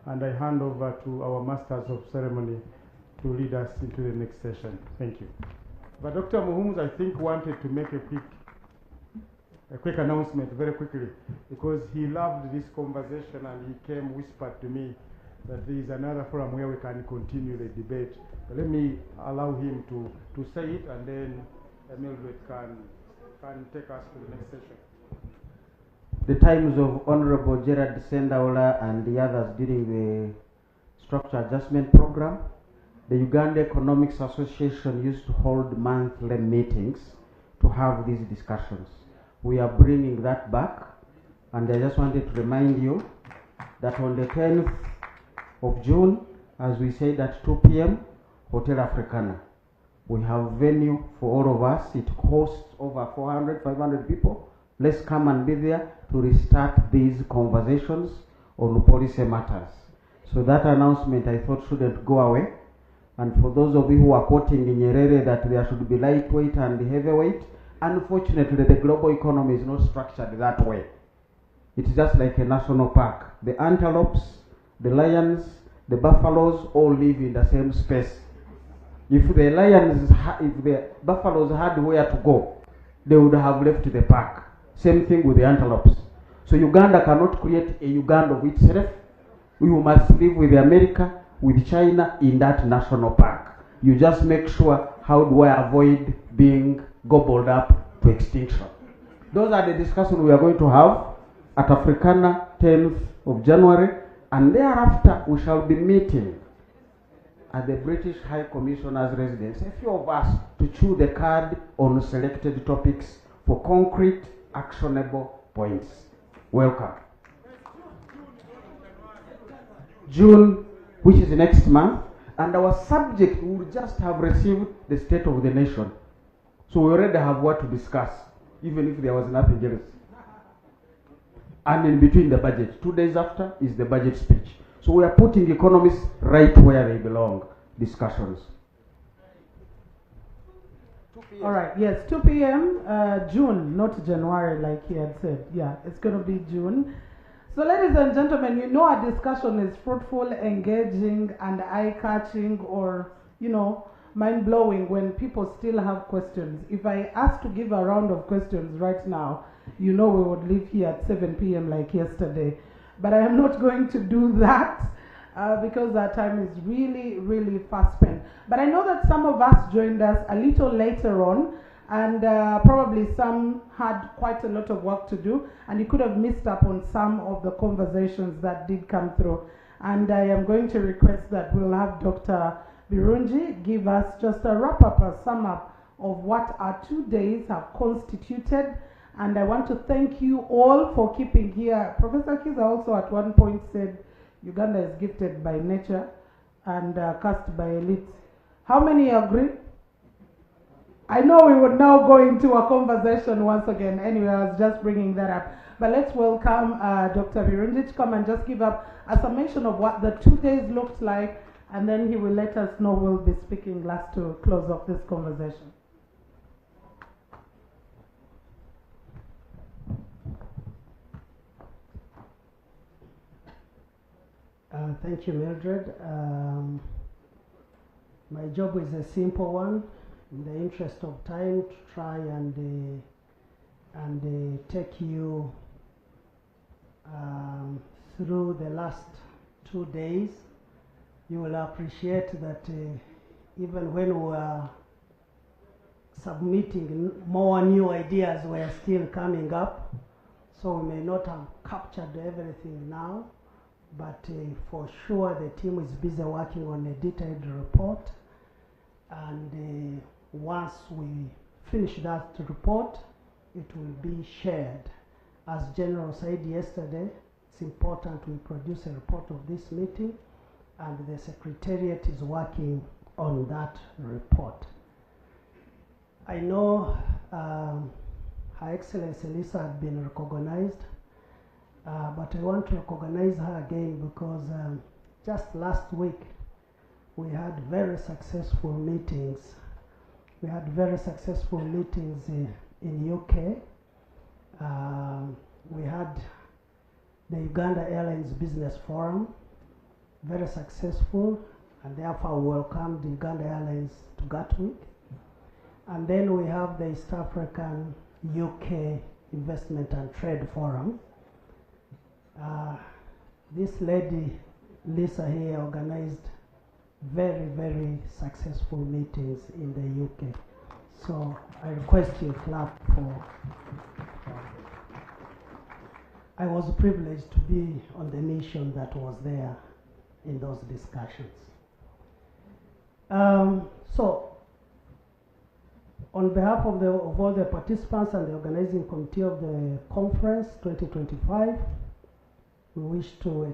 and I hand over to our Masters of Ceremony to lead us into the next session. Thank you. But Dr. Muhumuza, I think, wanted to make a quick announcement very quickly because he loved this conversation and he came whispered to me that there is another forum where we can continue the debate. But let me allow him to say it, and then Mildred can take us to the next session. The times of Honorable Gerard Sendaola and the others during the structure adjustment program, the Uganda Economics Association used to hold monthly meetings to have these discussions. We are bringing that back, and I just wanted to remind you that on the 10th of June, as we said at 2 p.m., Hotel Africana. We have venue for all of us. It hosts over 400, 500 people. Let's come and be there to restart these conversations on policy matters. So that announcement I thought shouldn't go away. And for those of you who are quoting in Nyerere that there should be lightweight and heavyweight, unfortunately the global economy is not structured that way. It's just like a national park. The antelopes, the lions, the buffaloes all live in the same space. If the buffaloes had where to go, they would have left the park. Same thing with the antelopes. So Uganda cannot create a Uganda of itself. We must live with America, with China in that national park. You just make sure, how do I avoid being gobbled up to extinction? Those are the discussions we are going to have at Africana 10th of January, and thereafter we shall be meeting at the British High Commissioner's residence, a few of us, to chew the card on selected topics for concrete, actionable points. Welcome. June, which is next month, and our subject will just have received the State of the Nation. So we already have what to discuss, even if there was nothing else. And in between the budget, 2 days after is the budget speech. So we are putting economists right where they belong, discussions. All right, yes, 2 p.m. June, not January like he had said. Yeah, it's going to be June. So ladies and gentlemen, you know our discussion is fruitful, engaging, and eye-catching, or, you know, mind-blowing when people still have questions. If I ask to give a round of questions right now, you know we would leave here at 7 p.m. like yesterday. But I am not going to do that because our time is really, really fast spent. But I know that some of us joined us a little later on, and probably some had quite a lot of work to do, and you could have missed up on some of the conversations that did come through. And I am going to request that we'll have Dr. Birungi give us just a wrap-up, a sum-up of what our 2 days have constituted. And I want to thank you all for keeping here. Professor Kiza also at one point said Uganda is gifted by nature and cast by elites. How many agree? I know we would now go into a conversation once again. Anyway, I was just bringing that up. But let's welcome Dr. Birungi to come and just give up a summation of what the 2 days looked like, and then he will let us know we'll be speaking last to close off this conversation. Thank you, Mildred. My job is a simple one. In the interest of time, to try and take you through the last 2 days. You will appreciate that even when we were submitting, more new ideas were still coming up. So we may not have captured everything now. But for sure the team is busy working on a detailed report, and once we finish that report, it will be shared. As General said yesterday, it's important we produce a report of this meeting, and the Secretariat is working on that report. I know Her Excellency Lisa had been recognized, but I want to recognize her again because just last week we had very successful meetings. We had very successful meetings in UK. We had the Uganda Airlines Business Forum, very successful, and therefore we welcomed Uganda Airlines to Gatwick. And then we have the East African UK Investment and Trade Forum. This lady, Lisa here, organized very, very successful meetings in the UK. So I request you clap for. I was privileged to be on the mission that was there in those discussions. So, on behalf of all the participants and the organizing committee of the conference 2025, we wish to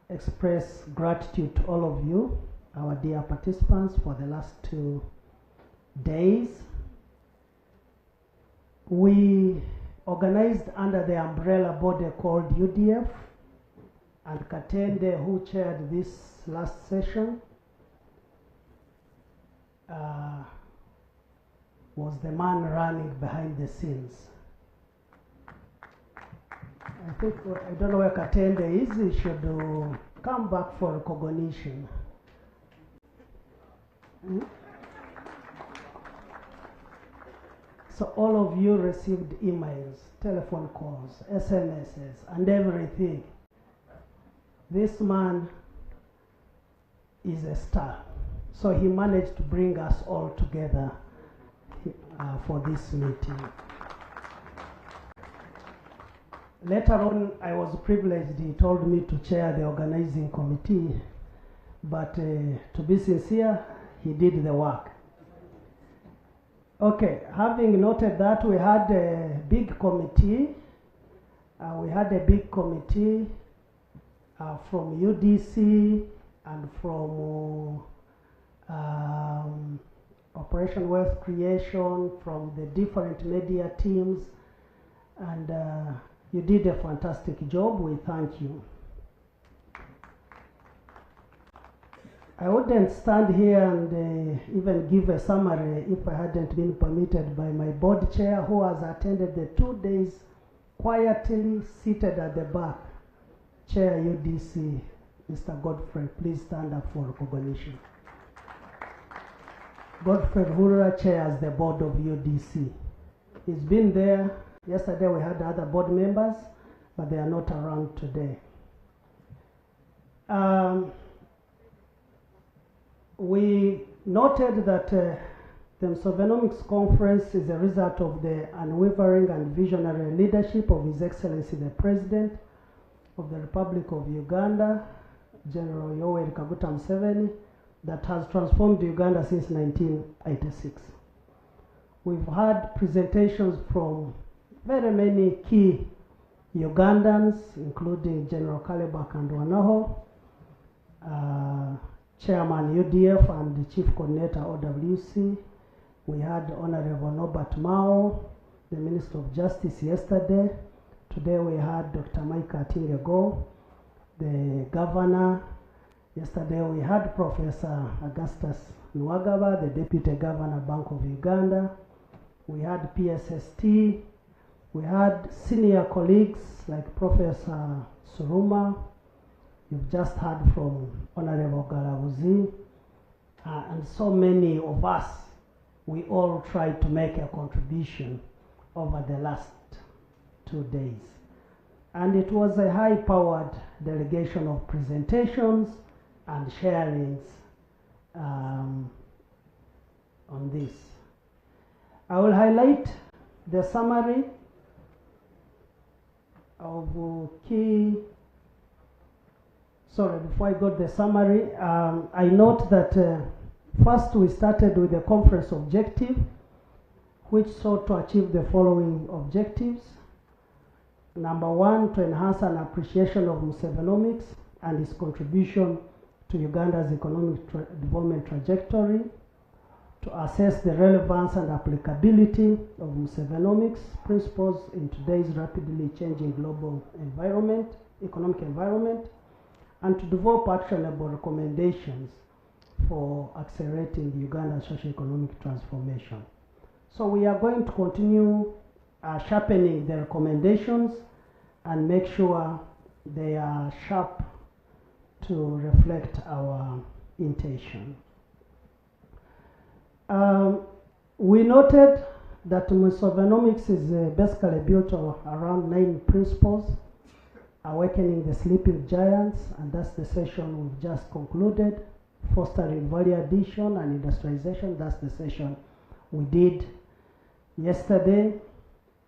express gratitude to all of you, our dear participants, for the last 2 days. We organized under the umbrella body called UDF, and Katende, who chaired this last session, was the man running behind the scenes. I think, I don't know where Katende is, he should come back for recognition. So all of you received emails, telephone calls, SMSs, and everything. This man is a star. So he managed to bring us all together for this meeting. Later on, I was privileged. He told me to chair the organizing committee, but to be sincere, he did the work. Okay, having noted that, we had a big committee. From UDC and from Operation Wealth Creation, from the different media teams, and you did a fantastic job. We thank you. I wouldn't stand here and even give a summary if I hadn't been permitted by my board chair, who has attended the 2 days quietly seated at the back. Chair UDC, Mr. Godfrey, please stand up for recognition. Godfrey Hurra chairs the board of UDC. He's been there. Yesterday we had other board members, but they are not around today. We noted that the Musevenomics conference is a result of the unwavering and visionary leadership of His Excellency the President of the Republic of Uganda, General Yoweri Kaguta Museveni, that has transformed Uganda since 1986. We've had presentations from very many key Ugandans, including General Kalebak and Wanaho, Chairman UDF and the Chief Coordinator OWC. We had Honorable Norbert Mao, the Minister of Justice, yesterday. Today we had Dr. Micah Tingego, the Governor. Yesterday we had Professor Augustus Nwagaba, the Deputy Governor, Bank of Uganda. We had PSST. We had senior colleagues like Professor Suruma. You've just heard from Honorable Galabuzi. And so many of us, we all tried to make a contribution over the last 2 days. And it was a high-powered delegation of presentations and sharings on this. I will highlight the summary of key. Sorry, before I go to the summary, I note that First, we started with the conference objective, which sought to achieve the following objectives. Number one, to enhance an appreciation of Musevenomics and its contribution to Uganda's economic development trajectory, to assess the relevance and applicability of Musevenomics principles in today's rapidly changing global environment, economic environment, and to develop actionable recommendations for accelerating the Ugandan socio-economic transformation. So we are going to continue sharpening the recommendations and make sure they are sharp to reflect our intention. We noted that Musevenomics is basically built around 9 principles: awakening the sleeping giants, and that's the session we've just concluded; fostering value addition and industrialization, that's the session we did yesterday,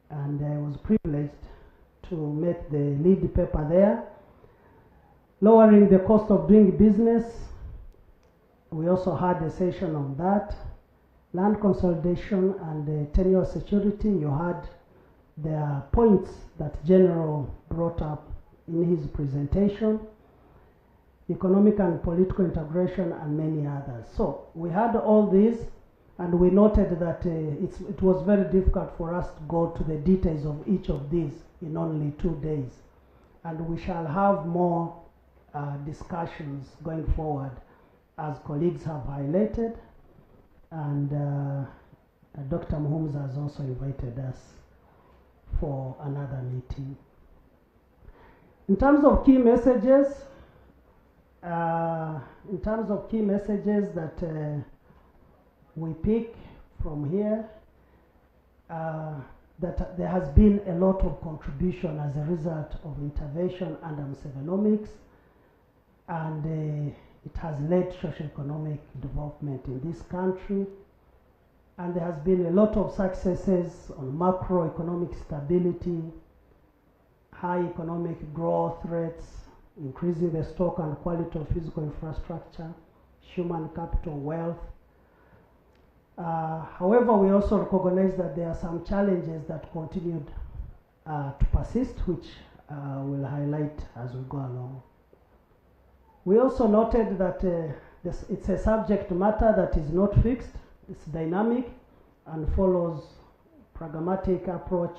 and I was privileged to make the lead paper there. Lowering the cost of doing business, we also had a session on that. Land consolidation and tenure security, you had the points that General brought up in his presentation. Economic and political integration, and many others. So we had all these, and we noted that it was very difficult for us to go to the details of each of these in only 2 days. And we shall have more discussions going forward, as colleagues have highlighted, and Dr. Muhumza has also invited us for another meeting. In terms of key messages, that we pick from here, that there has been a lot of contribution as a result of intervention under Musevenomics, and it has led socio-economic development in this country, and there has been a lot of successes on macroeconomic stability, high economic growth rates, increasing the stock and quality of physical infrastructure, human capital, wealth. However, we also recognize that there are some challenges that continued to persist, which we'll highlight as we go along. We also noted that it's a subject matter that is not fixed, it's dynamic, and follows pragmatic approach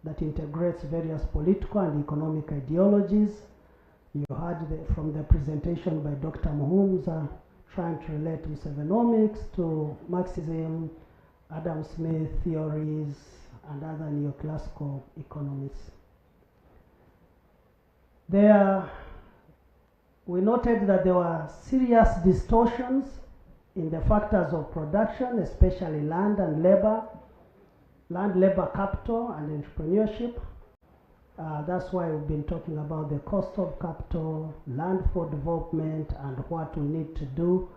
that integrates various political and economic ideologies. You heard from the presentation by Dr. Muhumza trying to relate Musevenomics to Marxism, Adam Smith theories, and other neoclassical economists. We noted that there were serious distortions in the factors of production, especially land and labor, land, labor, capital, and entrepreneurship. That's why we've been talking about the cost of capital, land for development, and what we need to do.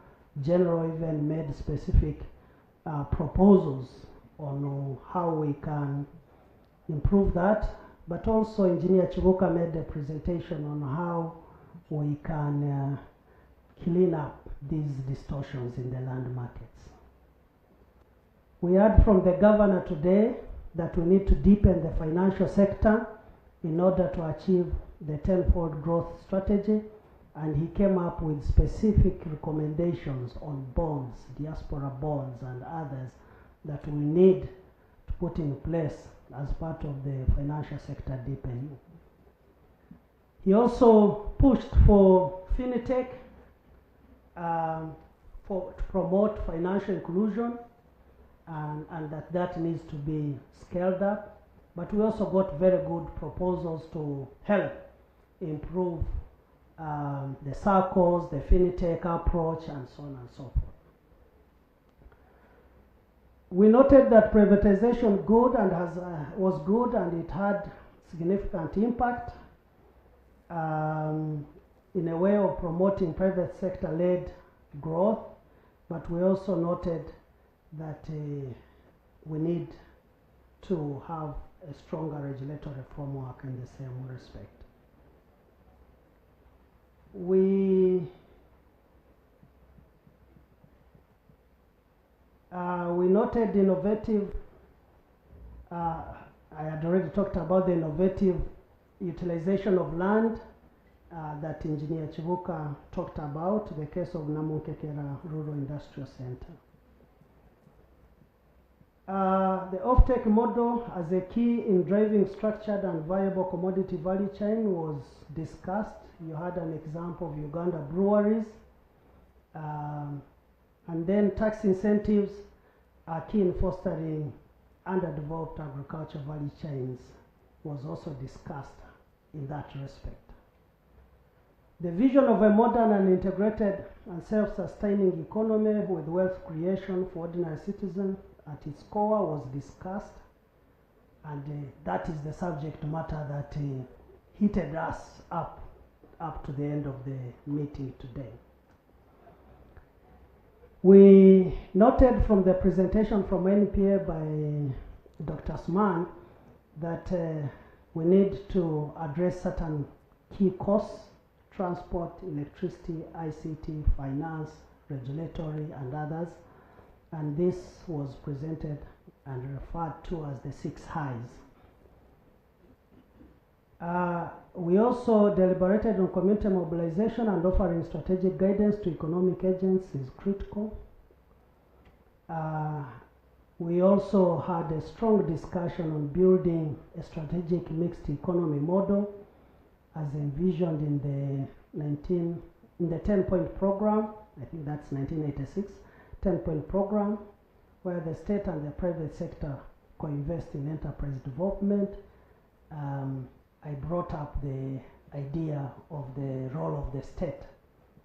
General even made specific proposals on how we can improve that, but also Engineer Chibuka made a presentation on how we can clean up these distortions in the land markets. We heard from the governor today that we need to deepen the financial sector in order to achieve the tenfold growth strategy, and he came up with specific recommendations on bonds, diaspora bonds, and others that we need to put in place as part of the financial sector deepening. He also pushed for FinTech to promote financial inclusion, and that needs to be scaled up. But we also got very good proposals to help improve the circles, the FinTech approach, and so on and so forth. We noted that privatization was good, and it had significant impact in a way of promoting private sector-led growth, but we also noted that we need to have a stronger regulatory framework in the same respect. We We noted innovative, I had already talked about the innovative utilization of land that Engineer Chibuka talked about, the case of MUBYENFUNA Rural Industrial Center. The off-take model as a key in driving structured and viable commodity value chain was discussed. You had an example of Uganda breweries. And then tax incentives are key in fostering underdeveloped agriculture value chains was also discussed in that respect. The vision of a modern and integrated and self-sustaining economy with wealth creation for ordinary citizens at its core was discussed, and that is the subject matter that heated us up to the end of the meeting today. We noted from the presentation from NPA by Dr. Sman that we need to address certain key costs: transport, electricity, ICT, finance, regulatory, and others. And this was presented and referred to as the 6 highs. We also deliberated on community mobilization, and offering strategic guidance to economic agents is critical. We also had a strong discussion on building a strategic mixed economy model as envisioned in the 10-point program. I think that's 1986. 10-point program, where the state and the private sector co-invest in enterprise development. I brought up the idea of the role of the state,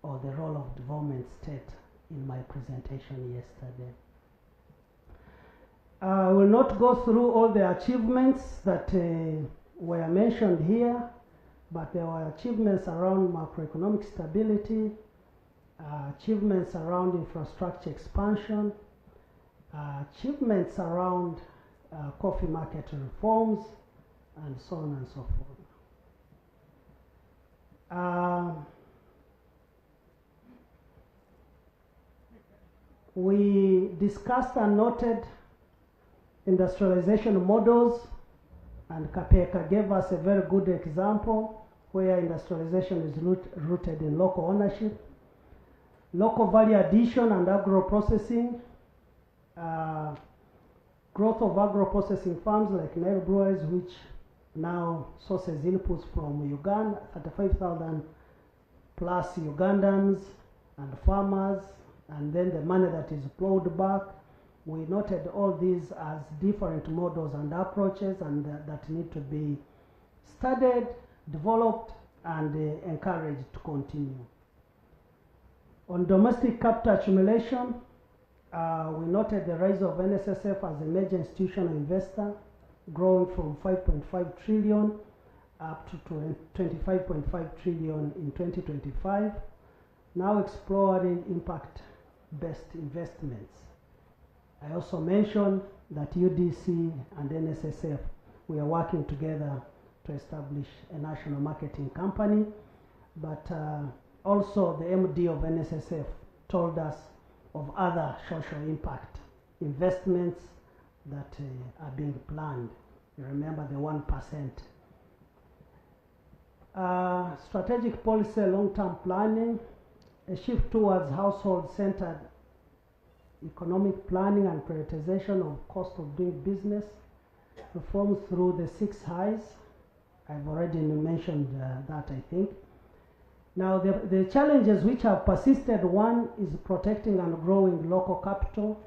or the role of development state, in my presentation yesterday. I will not go through all the achievements that were mentioned here, but there were achievements around macroeconomic stability, achievements around infrastructure expansion, achievements around coffee market reforms, and so on and so forth. We discussed and noted industrialization models, and Kapeka gave us a very good example where industrialization is rooted in local ownership, local value addition and agro-processing, growth of agro-processing farms like Nile breweries, which now sources inputs from Uganda, 35,000 plus Ugandans and farmers, and then the money that is plowed back. We noted all these as different models and approaches, and that need to be studied, developed, and encouraged to continue. On domestic capital accumulation, we noted the rise of NSSF as a major institutional investor, growing from 5.5 trillion up to 25.5 trillion in 2025, now exploring impact-based investments. I also mentioned that UDC and NSSF, we are working together to establish a national marketing company, but also the MD of NSSF told us of other social impact investments that are being planned. You remember the 1%. Strategic policy, long-term planning, a shift towards household-centered economic planning and prioritization of cost of doing business, reforms through the 6 highs. I've already mentioned that, I think. Now, the challenges which have persisted, one is protecting and growing local capital.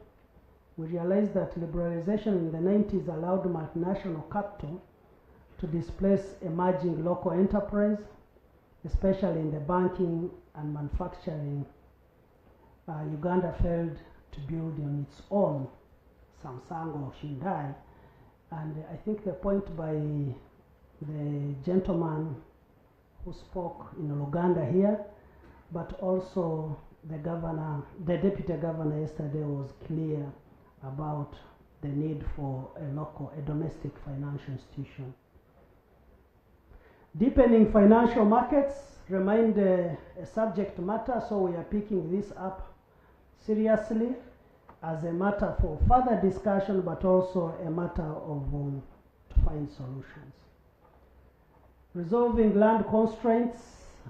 We realized that liberalization in the 90s allowed multinational capital to displace emerging local enterprise, especially in the banking and manufacturing. Uganda failed to build on its own Samsung or Hyundai, and I think the point by the gentleman who spoke in Uganda here, but also the governor, the deputy governor yesterday was clear about the need for a domestic financial institution. Deepening financial markets remained a subject matter, so we are picking this up seriously. as a matter for further discussion, but also a matter of to find solutions. Resolving land constraints,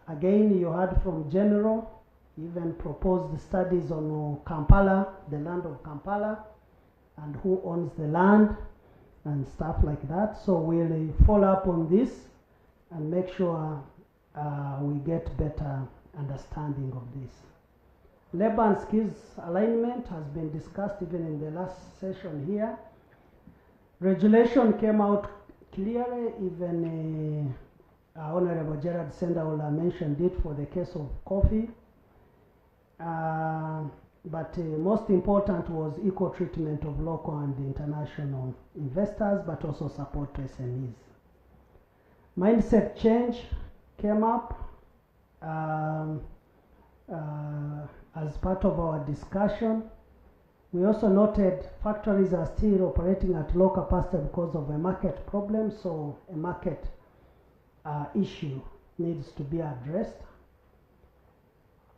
again, you heard from General, even proposed studies on Kampala, the land of Kampala, and who owns the land and stuff like that. So we'll follow up on this and make sure we get better understanding of this. Labor and skills alignment has been discussed even in the last session here. Regulation came out clearly, even Honorable Gerard Sendaola mentioned it for the case of coffee. But most important was equal treatment of local and international investors, but also support to SMEs. Mindset change came up as part of our discussion. We also noted factories are still operating at low capacity because of a market problem, so a market issue needs to be addressed.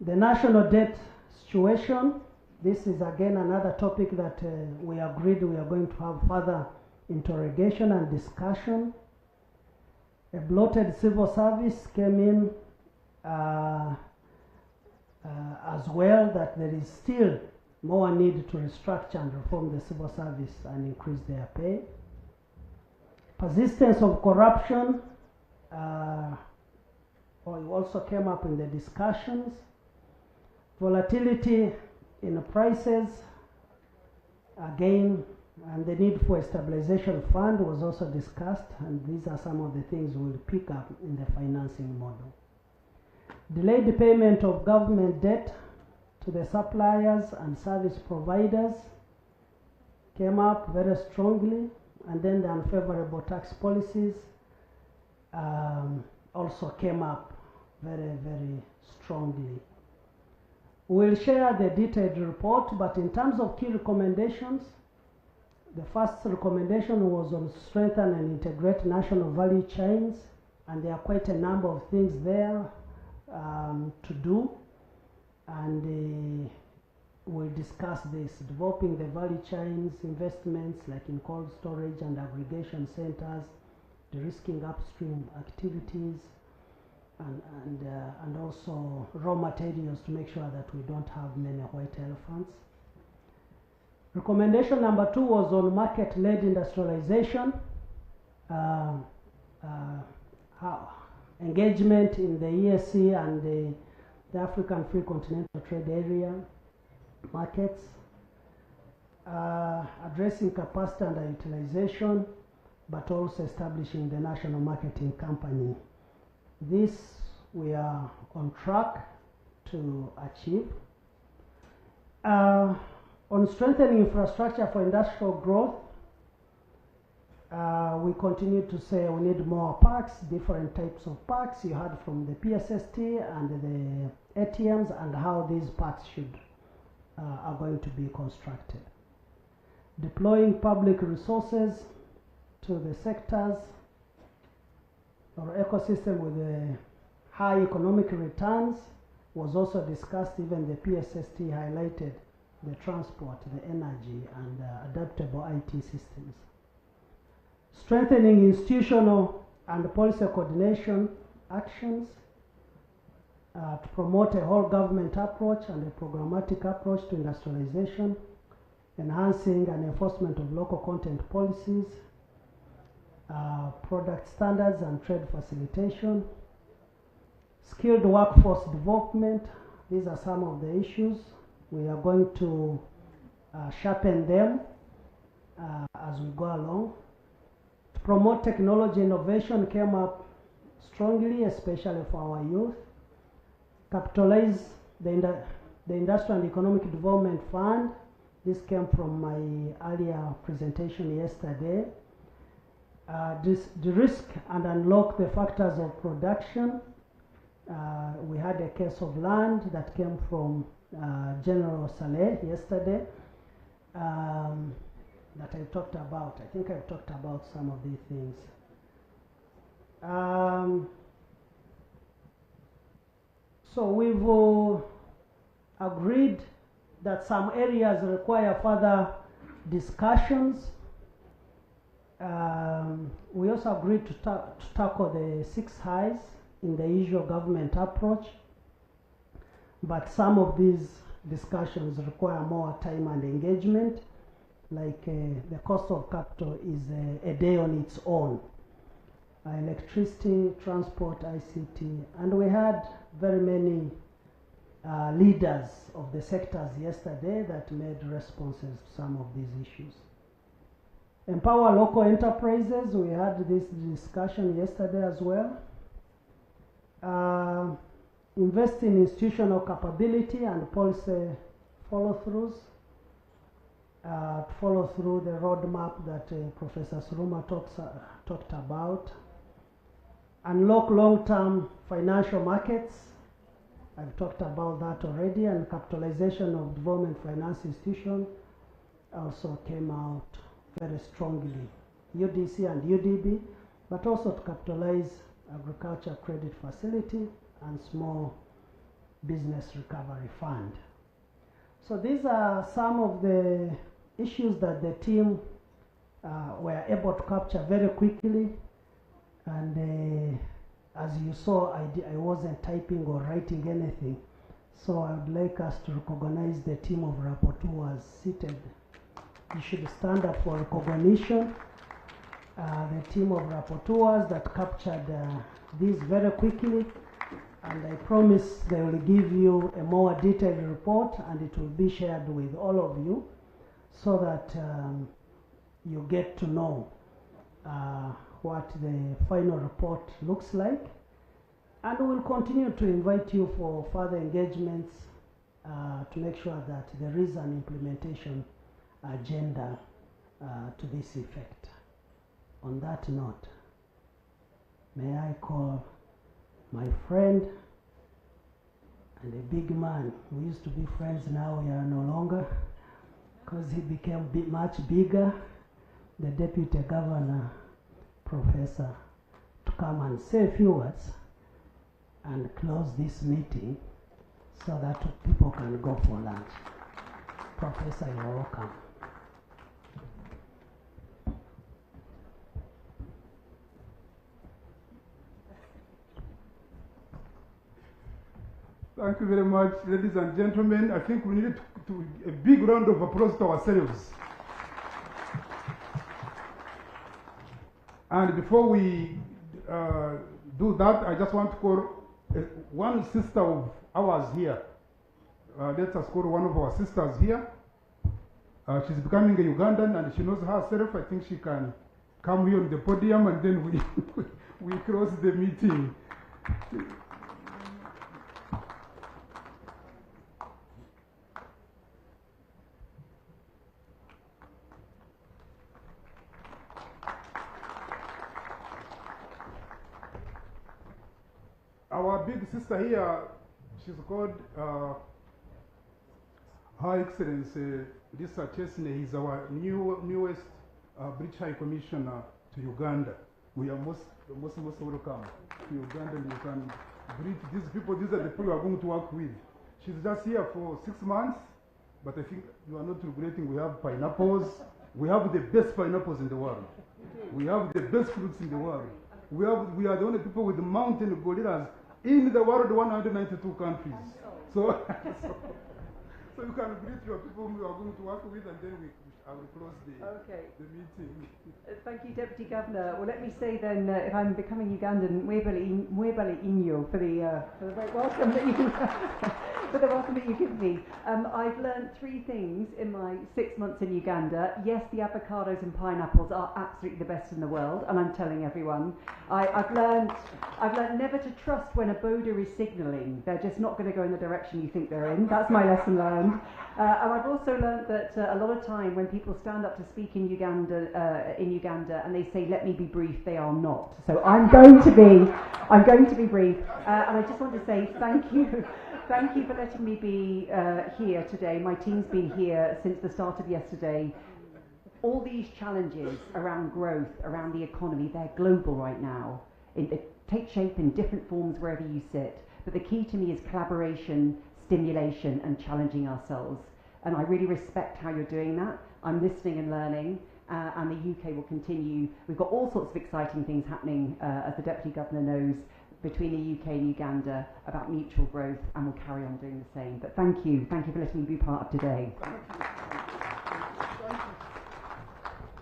The national debt situation, this is again another topic that we agreed we are going to have further interrogation and discussion. A bloated civil service came in as well, that there is still more need to restructure and reform the civil service and increase their pay. Persistence of corruption also came up in the discussions. Volatility in prices, again, and the need for a stabilization fund was also discussed, and these are some of the things we'll pick up in the financing model. Delayed payment of government debt to the suppliers and service providers came up very strongly, and then the unfavorable tax policies also came up very, very strongly. We'll share the detailed report, but in terms of key recommendations, the first recommendation was on strengthen and integrate national value chains, and there are quite a number of things there to do, and we'll discuss this, developing the value chains, investments like in cold storage and aggregation centers, de-risking upstream activities, and also raw materials to make sure that we don't have many white elephants. Recommendation number 2 was on market-led industrialization, engagement in the ESC and the African Free Continental Trade Area markets, addressing capacity underutilization, but also establishing the national marketing company. This we are on track to achieve. On strengthening infrastructure for industrial growth, we continue to say we need more parks, different types of parks. You heard from the PSST and the ATMs and how these parks are going to be constructed. Deploying public resources to the sectors or ecosystem with high economic returns was also discussed. Even the PSST highlighted the transport, the energy, and adaptable IT systems. Strengthening institutional and policy coordination actions to promote a whole government approach and a programmatic approach to industrialization, enhancing and enforcement of local content policies, product standards and trade facilitation, skilled workforce development. These are some of the issues. We are going to sharpen them as we go along. To promote technology innovation came up strongly, especially for our youth. Capitalize the Industrial and Economic Development Fund. This came from my earlier presentation yesterday. De-risk and unlock the factors of production. We had a case of land that came from General Saleh yesterday that I talked about. I think I've talked about some of these things. So we've agreed that some areas require further discussions. We also agreed to tackle the 6 highs in the usual government approach, but some of these discussions require more time and engagement, like the cost of capital is a day on its own. Electricity, transport, ICT, and we had very many leaders of the sectors yesterday that made responses to some of these issues. Empower local enterprises, we had this discussion yesterday as well. Invest in institutional capability and policy follow-throughs. Follow through the roadmap that Professor Suruma talked about. Unlock long-term financial markets. I've talked about that already, and capitalization of development finance institutions also came out very strongly. UDC and UDB, but also to capitalize agriculture credit facility and small business recovery fund. So these are some of the issues that the team were able to capture very quickly, and as you saw, I wasn't typing or writing anything, so I would like us to recognize the team of rapporteurs seated. You should stand up for recognition. The team of rapporteurs that captured these very quickly, and I promise they will give you a more detailed report, and it will be shared with all of you so that you get to know what the final report looks like. And we will continue to invite you for further engagements to make sure that there is an implementation agenda to this effect. On that note, may I call my friend and a big man. We used to be friends, now we are no longer, because he became much bigger, the Deputy Governor, Professor, to come and say a few words and close this meeting so that people can go for lunch. Professor, you're welcome. Thank you very much, ladies and gentlemen. I think we need to a big round of applause to ourselves. And before we do that, I just want to call one sister of ours here. Let us call one of our sisters here. She's becoming a Ugandan and she knows herself. I think she can come here on the podium and then we close the meeting. Our big sister here, she's called Her Excellency Lisa Chesney. He's our newest British High Commissioner to Uganda. We are most welcome to Uganda. You can greet these people. These are the people you are going to work with. She's just here for 6 months, but I think you are not regretting. We have pineapples. We have the best pineapples in the world. We have the best fruits in the world. We are the only people with mountain gorillas in the world, 192 countries. So you can greet your people whom you are going to work with, and then I will close the meeting. Thank you, Deputy Governor. Well, let me say then, if I'm becoming Ugandan, mwebale inyo for the great welcome that you for the welcome that you give me. I've learned 3 things in my 6 months in Uganda. Yes, the avocados and pineapples are absolutely the best in the world, and I'm telling everyone. I've learned never to trust when a boda is signalling. They're just not going to go in the direction you think they're in. That's my lesson learned. And I've also learned that a lot of time when people stand up to speak in Uganda and they say, "Let me be brief," they are not. So I'm going to be brief. And I just want to say thank you. Thank you for letting me be here today. My team's been here since the start of yesterday. All these challenges around growth, around the economy, they're global right now. They take shape in different forms wherever you sit. But the key to me is collaboration, stimulation, and challenging ourselves. and I really respect how you're doing that. I'm listening and learning, and the UK will continue. We've got all sorts of exciting things happening, as the Deputy Governor knows, between the UK and Uganda about mutual growth, and we'll carry on doing the same. But thank you for letting me be part of today.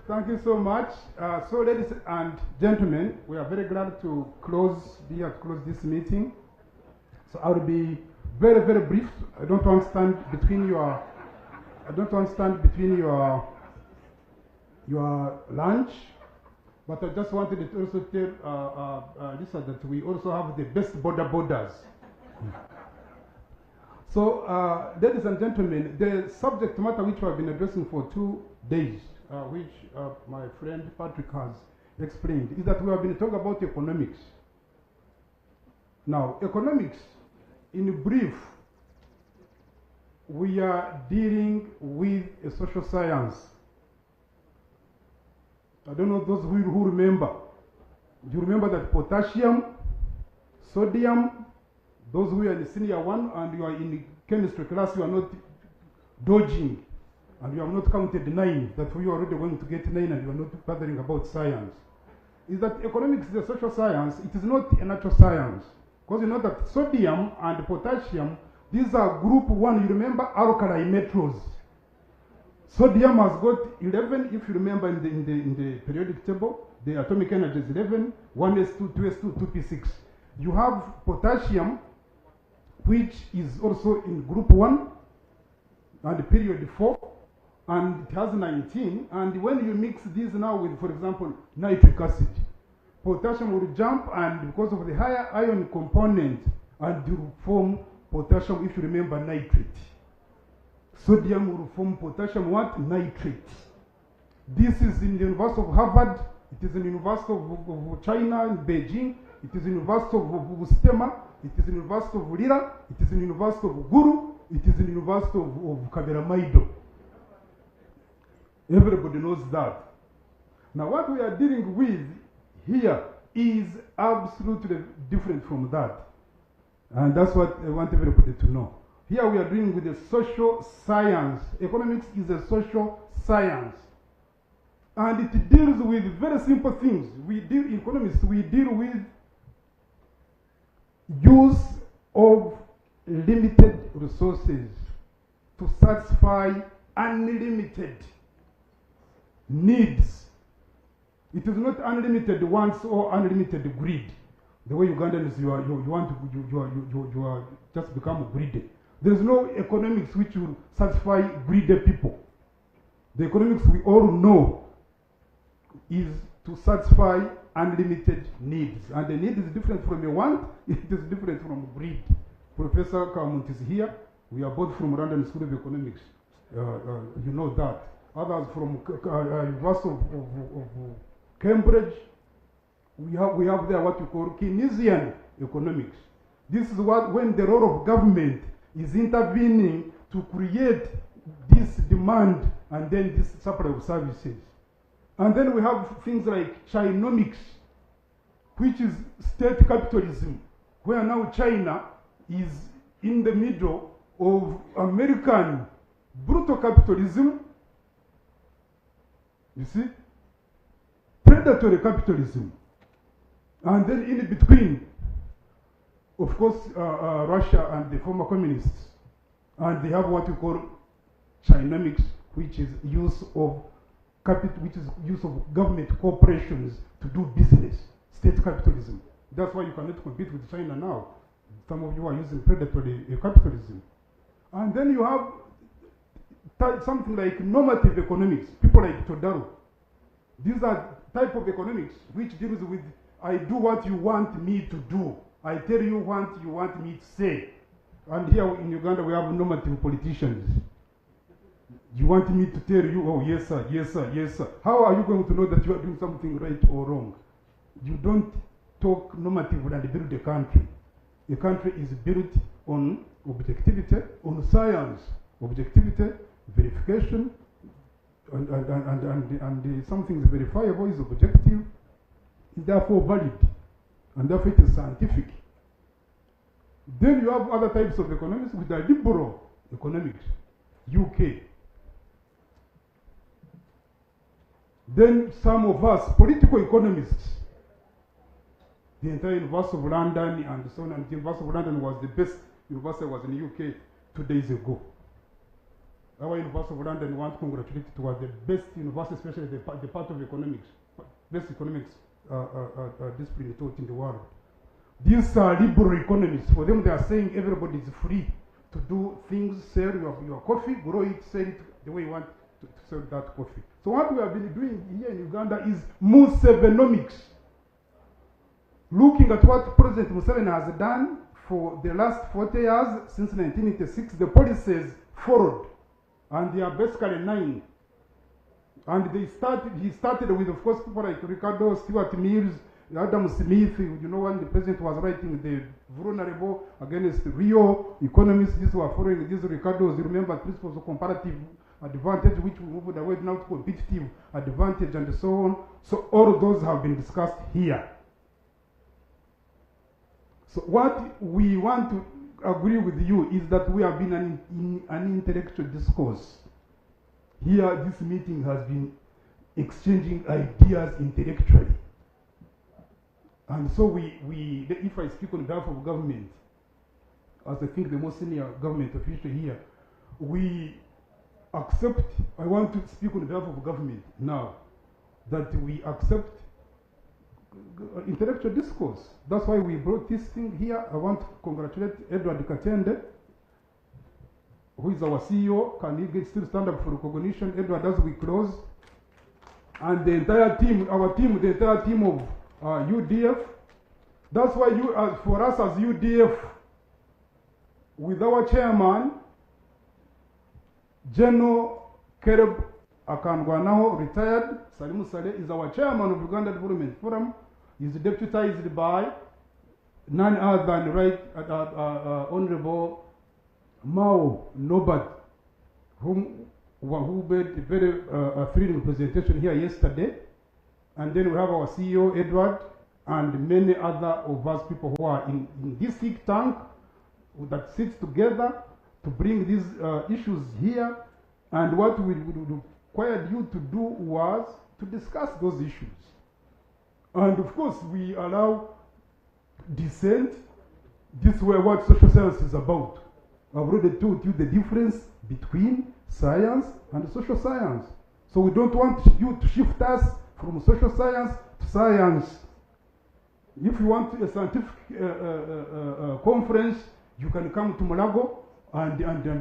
Thank you so much. So ladies and gentlemen, we are very glad to close this meeting. So I will be very, very brief. I don't want to stand between your lunch, but I just wanted to also tell Lisa that we also have the best borders. So, ladies and gentlemen, the subject matter which we have been addressing for 2 days, which my friend Patrick has explained, is that we have been talking about economics. Now, economics, in brief, we are dealing with a social science. I don't know those who remember. Do you remember that potassium, sodium, those who are in the senior one and you are in the chemistry class, you are not dodging and you have not counted 9, that we are already going to get 9 and you are not bothering about science. Is that economics is a social science, it is not a natural science. Because you know that sodium and potassium, these are group 1, you remember, alkali metals. Sodium has got 11, if you remember in the periodic table, the atomic energy is 11, 1s2, 2s2, 2p6. You have potassium, which is also in group 1, and period 4, and it has 19, and when you mix these now with, for example, nitric acid, potassium will jump, and because of the higher ion component, and you form potassium, if you remember, nitrate. Sodium will form potassium what? Nitrate. This is in the University of Harvard, it is in the University of China in Beijing, it is in the University of Bustema, it is in the University of Lira, it is in the University of Guru, it is in the University of Kaberamaido. Everybody knows that. Now what we are dealing with here is absolutely different from that. And that's what I want everybody to know. Here we are dealing with a social science. Economics is a social science. And it deals with very simple things. In economics, we deal with use of limited resources to satisfy unlimited needs. It is not unlimited wants or unlimited greed. The way Ugandans you are just become greedy. There is no economics which will satisfy greedy people. The economics we all know is to satisfy unlimited needs. And the need is different from a want, it is different from greed. Professor Kamunt is here. We are both from London School of Economics. You know that. Others from University of Cambridge. We have there what you call Keynesian economics. This is when the role of government is intervening to create this demand and then this supply of services. And then we have things like Chinomics, which is state capitalism, where now China is in the middle of American brutal capitalism, you see, predatory capitalism. And then in between, of course, Russia and the former communists. And they have what we call Chinomics, which is use of capital, which is use of government corporations to do business, state capitalism. That's why you cannot compete with China now. Some of you are using predatory capitalism. And then you have something like normative economics, people like Todaro. These are type of economics which deals with I do what you want me to do. I tell you what you want me to say. And here in Uganda we have normative politicians. You want me to tell you, oh yes sir, yes sir, yes sir. How are you going to know that you are doing something right or wrong? You don't talk normative and build a country. A country is built on objectivity, on science. Objectivity, verification, and something is verifiable, is objective, is therefore valid, and therefore it is scientific. Then you have other types of economics which are liberal economics. UK. Then some of us, political economists, the entire University of London and so on, and the University of London was the best university was in the UK 2 days ago. Our University of London, we want to congratulate it, was the best university, especially the part of economics, best economics discipline taught in the world. These are liberal economists. For them, they are saying everybody is free to do things, sell your coffee, grow it, sell it the way you want to sell that coffee. So what we have been doing here in Uganda is Musevenomics. Looking at what President Museveni has done for the last 40 years, since 1986, the policies followed, and they are basically 9. And he started with, of course, people like Ricardo, Stuart Mills, Adam Smith, you know, when the president was writing the vulnerable against real economists, these were following these Ricardos. You remember principles of comparative advantage, which we moved away now to competitive advantage and so on. So all of those have been discussed here. So what we want to agree with you is that we have been in an intellectual discourse. Here, this meeting has been exchanging ideas intellectually. And so if I speak on behalf of government, as I think the most senior government official here, we accept, I want to speak on behalf of government now, that we accept intellectual discourse. That's why we brought this thing here. I want to congratulate Edward Katende, who is our CEO. Can he still stand up for recognition? Edward, as we close. And the entire team, the entire team of UDF. That's why for us as UDF, with our chairman, General Caleb Akangwanaho, retired, Salimu Saleh is our chairman of Uganda Development Forum. He is deputized by none other than Honorable Mao Nobat, who made a very thrilling presentation here yesterday. And then we have our CEO, Edward, and many other of us people who are in this think tank that sits together to bring these issues here. And what we required you to do was to discuss those issues. And of course, we allow dissent. This is what social science is about. I've already told you the difference between science and social science. So we don't want you to shift us from social science to science. If you want a scientific conference, you can come to Mulago and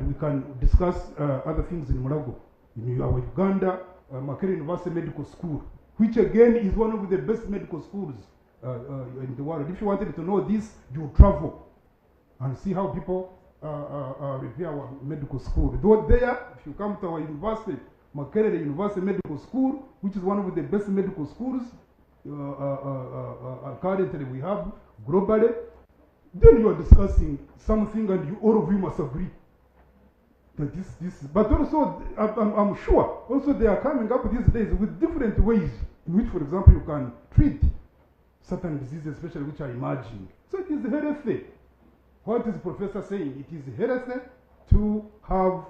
we can discuss other things in Mulago. In our Uganda, Makerere University Medical School, which again is one of the best medical schools in the world. If you wanted to know this, you travel and see how people revere our medical school. Though there, if you come to our university, Makerere University Medical School, which is one of the best medical schools currently we have globally, then you are discussing something and all of you must agree that this. But also, I'm sure, also they are coming up these days with different ways in which, for example, you can treat certain diseases, especially which are emerging. So it is healthy. What is the professor saying? It is healthy to have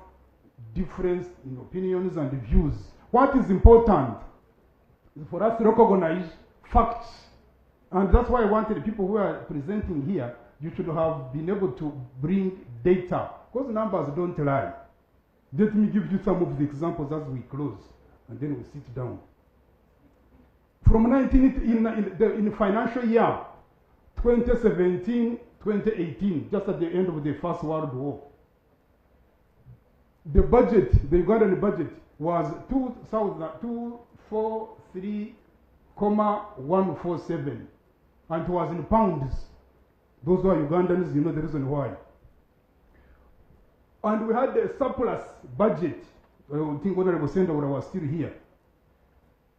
difference in opinions and views. What is important is for us to recognize facts. And that's why I wanted the people who are presenting here, you should have been able to bring data, because numbers don't lie. Let me give you some of the examples as we close, and then we sit down. From in the financial year 2017-2018, just at the end of the First World War, the budget, the Ugandan budget, was 2,443,147, and it was in pounds. Those who are Ugandans, you know the reason why. And we had a surplus budget. I think Honorable Senator was still here.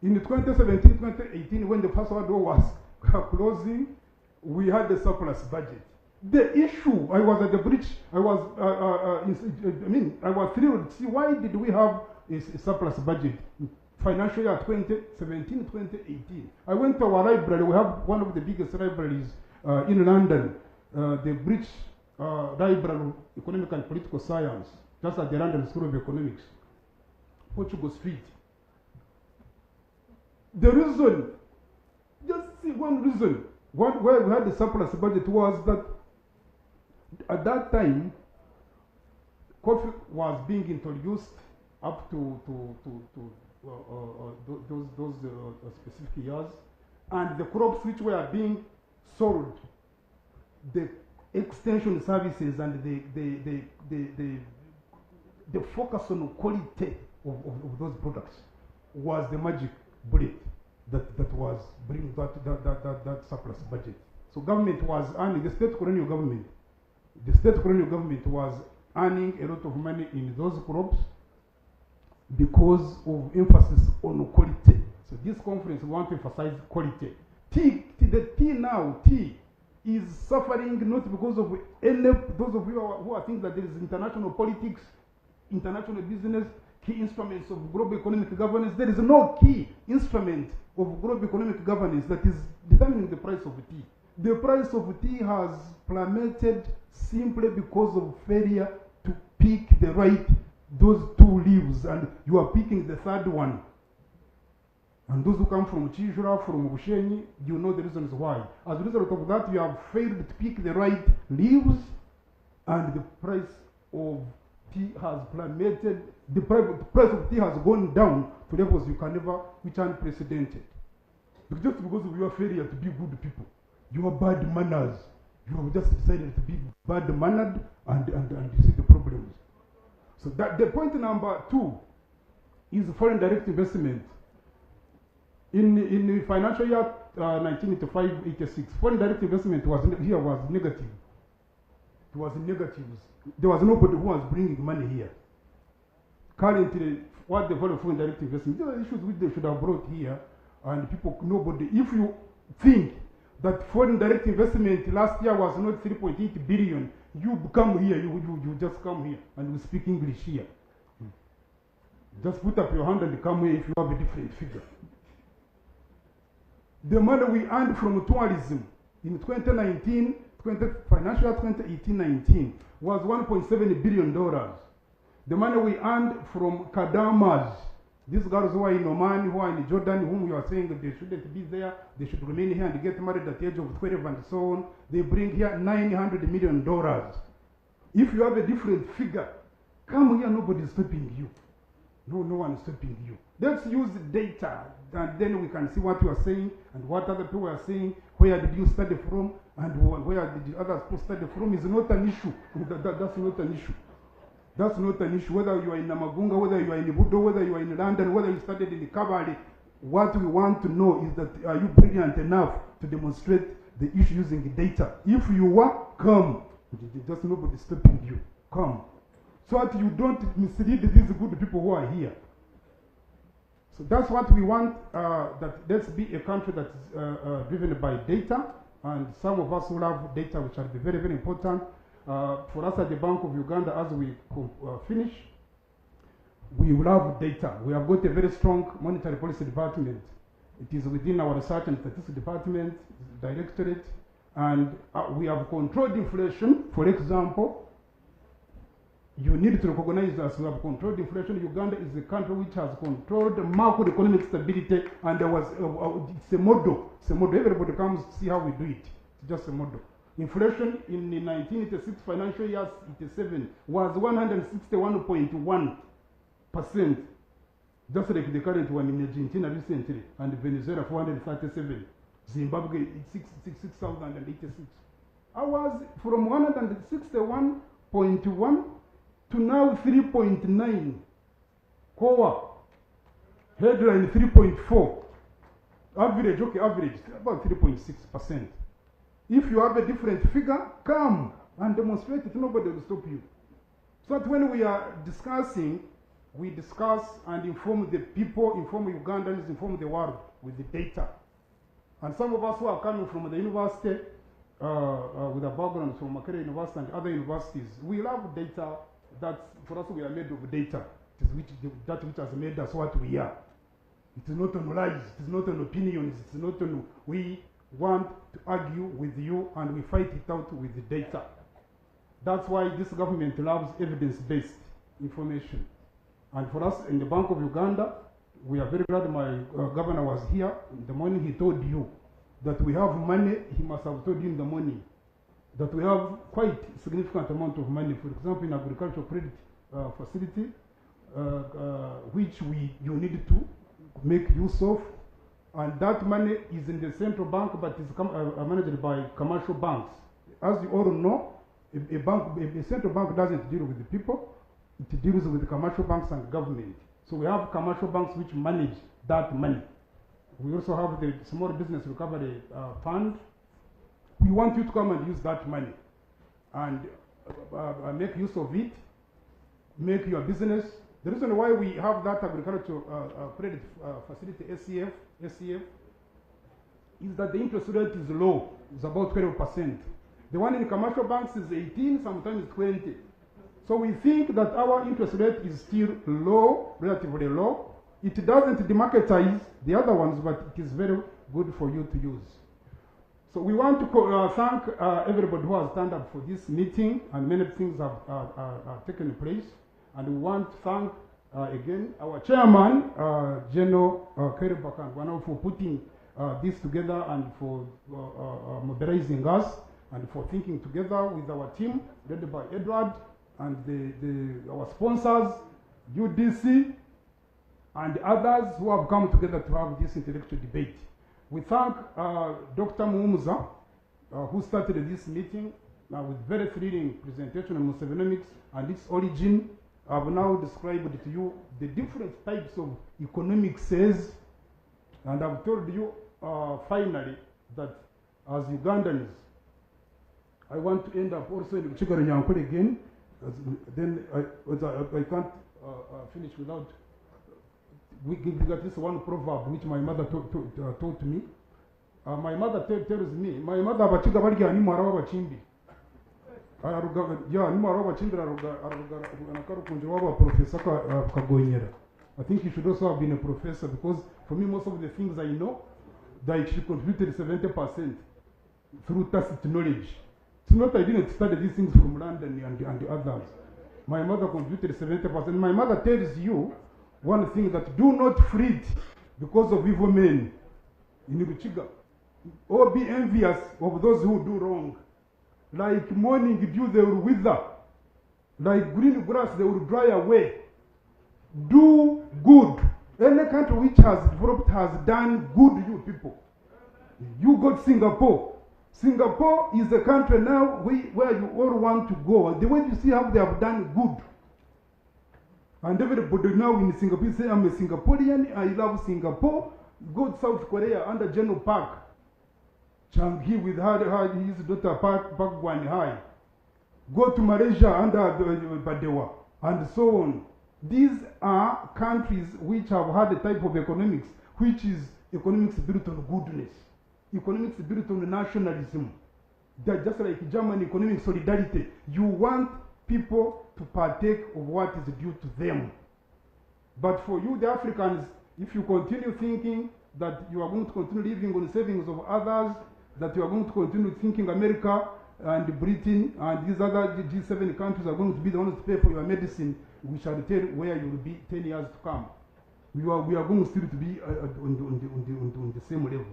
In 2017-2018, when the First World War was closing, we had the surplus budget. The issue, I was at the bridge, I was thrilled to see why did we have a surplus budget. Financial year 2017-2018. I went to our library. We have one of the biggest libraries in London, the British Library of Economic and Political Science. just at the London School of Economics, Portugal Street. The reason, just see one reason, why we had the surplus budget was that at that time, coffee was being introduced up to those specific years, and the crops which were being sold, the extension services and the focus on quality of those products was the magic bullet that was bringing that surplus budget. So government was earning, the state colonial government was earning a lot of money in those crops because of emphasis on quality. So this conference we want to emphasize quality. Tea is suffering not because of any, those of you who are thinking that there is international politics, international business, key instruments of global economic governance. There is no key instrument of global economic governance that is determining the price of tea. The price of tea has plummeted simply because of failure to pick the right, those two leaves, and you are picking the third one. And those who come from Chijura, from Bushenyi, you know the reasons why. As a result of that, you have failed to pick the right leaves, and the price of tea has plummeted. The price of tea has gone down to levels which are unprecedented. Just because of your failure to be good people, your bad manners, you have just decided to be bad-mannered, and you see the problems. So that the point number 2 is foreign direct investment. In the financial year 1985-86, foreign direct investment was negative. It was negatives. There was nobody who was bringing money here. Currently, what the value of foreign direct investment, there are issues which they should have brought here, and nobody. If you think that foreign direct investment last year was not 3.8 billion, you come here, you just come here, and we speak English here. Just put up your hand and come here if you have a different figure. The money we earned from tourism in 2019, financial year 2018-19 was $1.7 billion. The money we earned from Kadamas, these girls who are in Oman, who are in Jordan, whom you are saying that they shouldn't be there, they should remain here and get married at the age of 12 and so on, they bring here $900 million. If you have a different figure, come here, nobody is stopping you. No one is stopping you. Let's use data, and then we can see what you are saying and what other people are saying. Where did you study from, and where did the others study from is not an issue. That's not an issue. That's not an issue. Whether you are in Namagunga, whether you are in Budo, whether you are in London, whether you studied in the Kabali, what we want to know is that are you brilliant enough to demonstrate the issue using data? If you are, come. There's nobody stopping you. Come. So that you don't mislead these good people who are here. So that's what we want, that let's be a country that is driven by data, and some of us will have data which are very, very important. For us at the Bank of Uganda, as we finish, we will have data. We have got a very strong monetary policy department. It is within our research and statistics department, directorate, and we have controlled inflation. For example, you need to recognize that we have controlled inflation. Uganda is the country which has controlled macroeconomic stability, and there was it's a model. It's a model. Everybody comes to see how we do it. It's just a model. Inflation in the 1986 financial year 87 was 161.1%, just like the current one in Argentina recently, and Venezuela 437. Zimbabwe 6,086. I was from 161.1 to now 3.9. Core headline 3.4. Average, okay, average about 3.6%. If you have a different figure, come and demonstrate it. Nobody will stop you. So that when we are discussing, we discuss and inform the people, inform Ugandans, inform the world with the data. And some of us who are coming from the university, with a background from Makerere University and other universities, we love data. That for us, we are made of data. It is that which has made us what we are. It is not on lies. It is not on opinions. It is not on we want to argue with you, and we fight it out with the data. That's why this government loves evidence-based. information. And for us in the Bank of Uganda, we are very glad my governor was here. In the morning he told you that we have money. He must have told you in the morning that we have quite significant amount of money. For example, in agricultural credit facility, which you need to make use of. And that money is in the central bank, but is managed by commercial banks. As you all know, a central bank doesn't deal with the people, it deals with the commercial banks and government. So we have commercial banks which manage that money. We also have the Small Business Recovery Fund. We want you to come and use that money and make use of it, make your business. The reason why we have that agricultural credit facility, SCF, is that the interest rate is low. It's about 12%. The one in commercial banks is 18, sometimes 20. So we think that our interest rate is still low, relatively low. It doesn't demarketize the other ones, but it is very good for you to use. So we want to thank everybody who has turned up for this meeting, and many things have taken place. And we want to thank again our chairman, General Kerry Bakangwana, for putting this together and for mobilizing us and for thinking together with our team led by Edward and our sponsors, UDC, and others who have come together to have this intellectual debate. We thank Dr. Muumuza, who started this meeting with very thrilling presentation on Musevenomics and its origin. I've now described to you the different types of economics, and I've told you finally that as Ugandans, I want to end up also in Chigara Nyankole again. Then I can't finish without. We got this one proverb which my mother taught me. My mother tells me, my mother abachiga barya ni mwara w'abachimbi. Ya ni mwara w'abachimbi anakaru kunjira w'aba professor kagonyera. I think you should also have been a professor, because for me most of the things I know, that she contributed 70% through tacit knowledge. It's not I didn't study these things from London and others. My mother contributed 70%. My mother tells you one thing, that do not fret because of evil men in Ruchiga, or be envious of those who do wrong. Like morning dew, they will wither. Like green grass, they will dry away. Do good. Any country which has developed has done good, you people. You got Singapore. Singapore is a country now where you all want to go. The way you see how they have done good. And everybody now in Singapore say, I'm a Singaporean, I love Singapore. Go to South Korea under General Park. Changi with his daughter Park Gwan-hye. Go to Malaysia under Badewa, and so on. These are countries which have had a type of economics, which is economics built on goodness. Economics built on nationalism. They're just like German economic solidarity. You want people to partake of what is due to them. But for you, the Africans, if you continue thinking that you are going to continue living on the savings of others, that you are going to continue thinking America and Britain and these other G7 countries are going to be the ones to pay for your medicine, we shall tell where you will be 10 years to come. We are going still to be on the same level.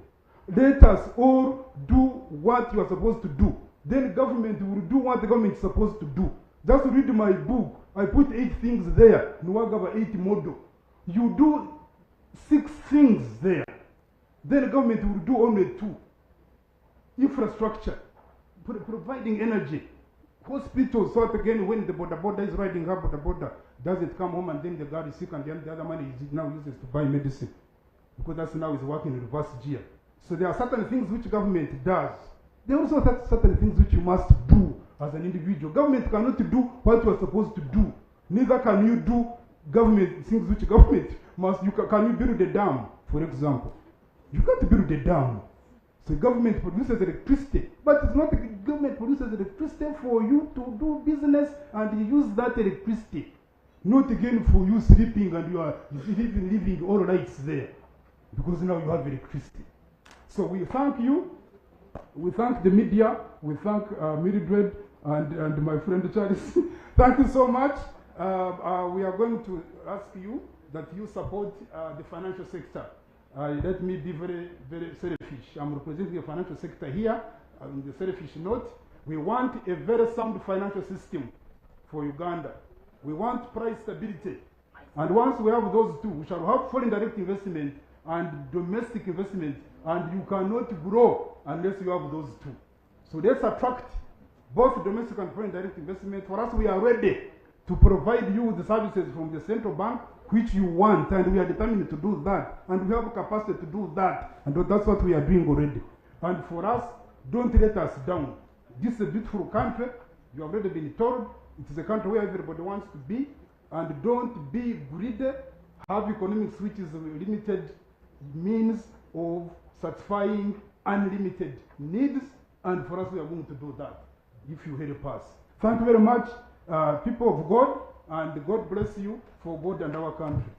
Let us all do what you are supposed to do. Then government will do what the government is supposed to do. Just read my book. I put 8 things there. Nwagaba 8 model. You do 6 things there. Then the government will do only 2. Infrastructure, providing energy. Hospitals, so that again when the border is riding up the border, doesn't come home and then the guard is sick and then the other money is now uses to buy medicine. Because that's now is working in reverse gear. So there are certain things which government does. There are also certain things which you must do as an individual. Government cannot do what you are supposed to do. Neither can you do government things which government must. Can you build a dam, for example? You can't build a dam. So government produces electricity, but it's not the government produces electricity for you to do business and you use that electricity. Not again for you sleeping and you are even living all rights there, because now you have electricity. So we thank you. We thank the media. We thank Mildred and my friend Charles. Thank you so much. we are going to ask you that you support the financial sector. Let me be very, very selfish. I'm representing the financial sector here. On the selfish note, we want a very sound financial system for Uganda. We want price stability. And once we have those two, we shall have foreign direct investment and domestic investment, and you cannot grow unless you have those two. So let's attract both domestic and foreign direct investment. For us, we are ready to provide you with the services from the central bank which you want, and we are determined to do that, and we have capacity to do that, and that's what we are doing already. And for us, don't let us down. This is a beautiful country. You have already been told it is a country where everybody wants to be, and don't be greedy. Have economics which is a limited means of satisfying unlimited needs, and for us, we are going to do that if you help us. Thank you very much, people of God, and God bless you for God and our country.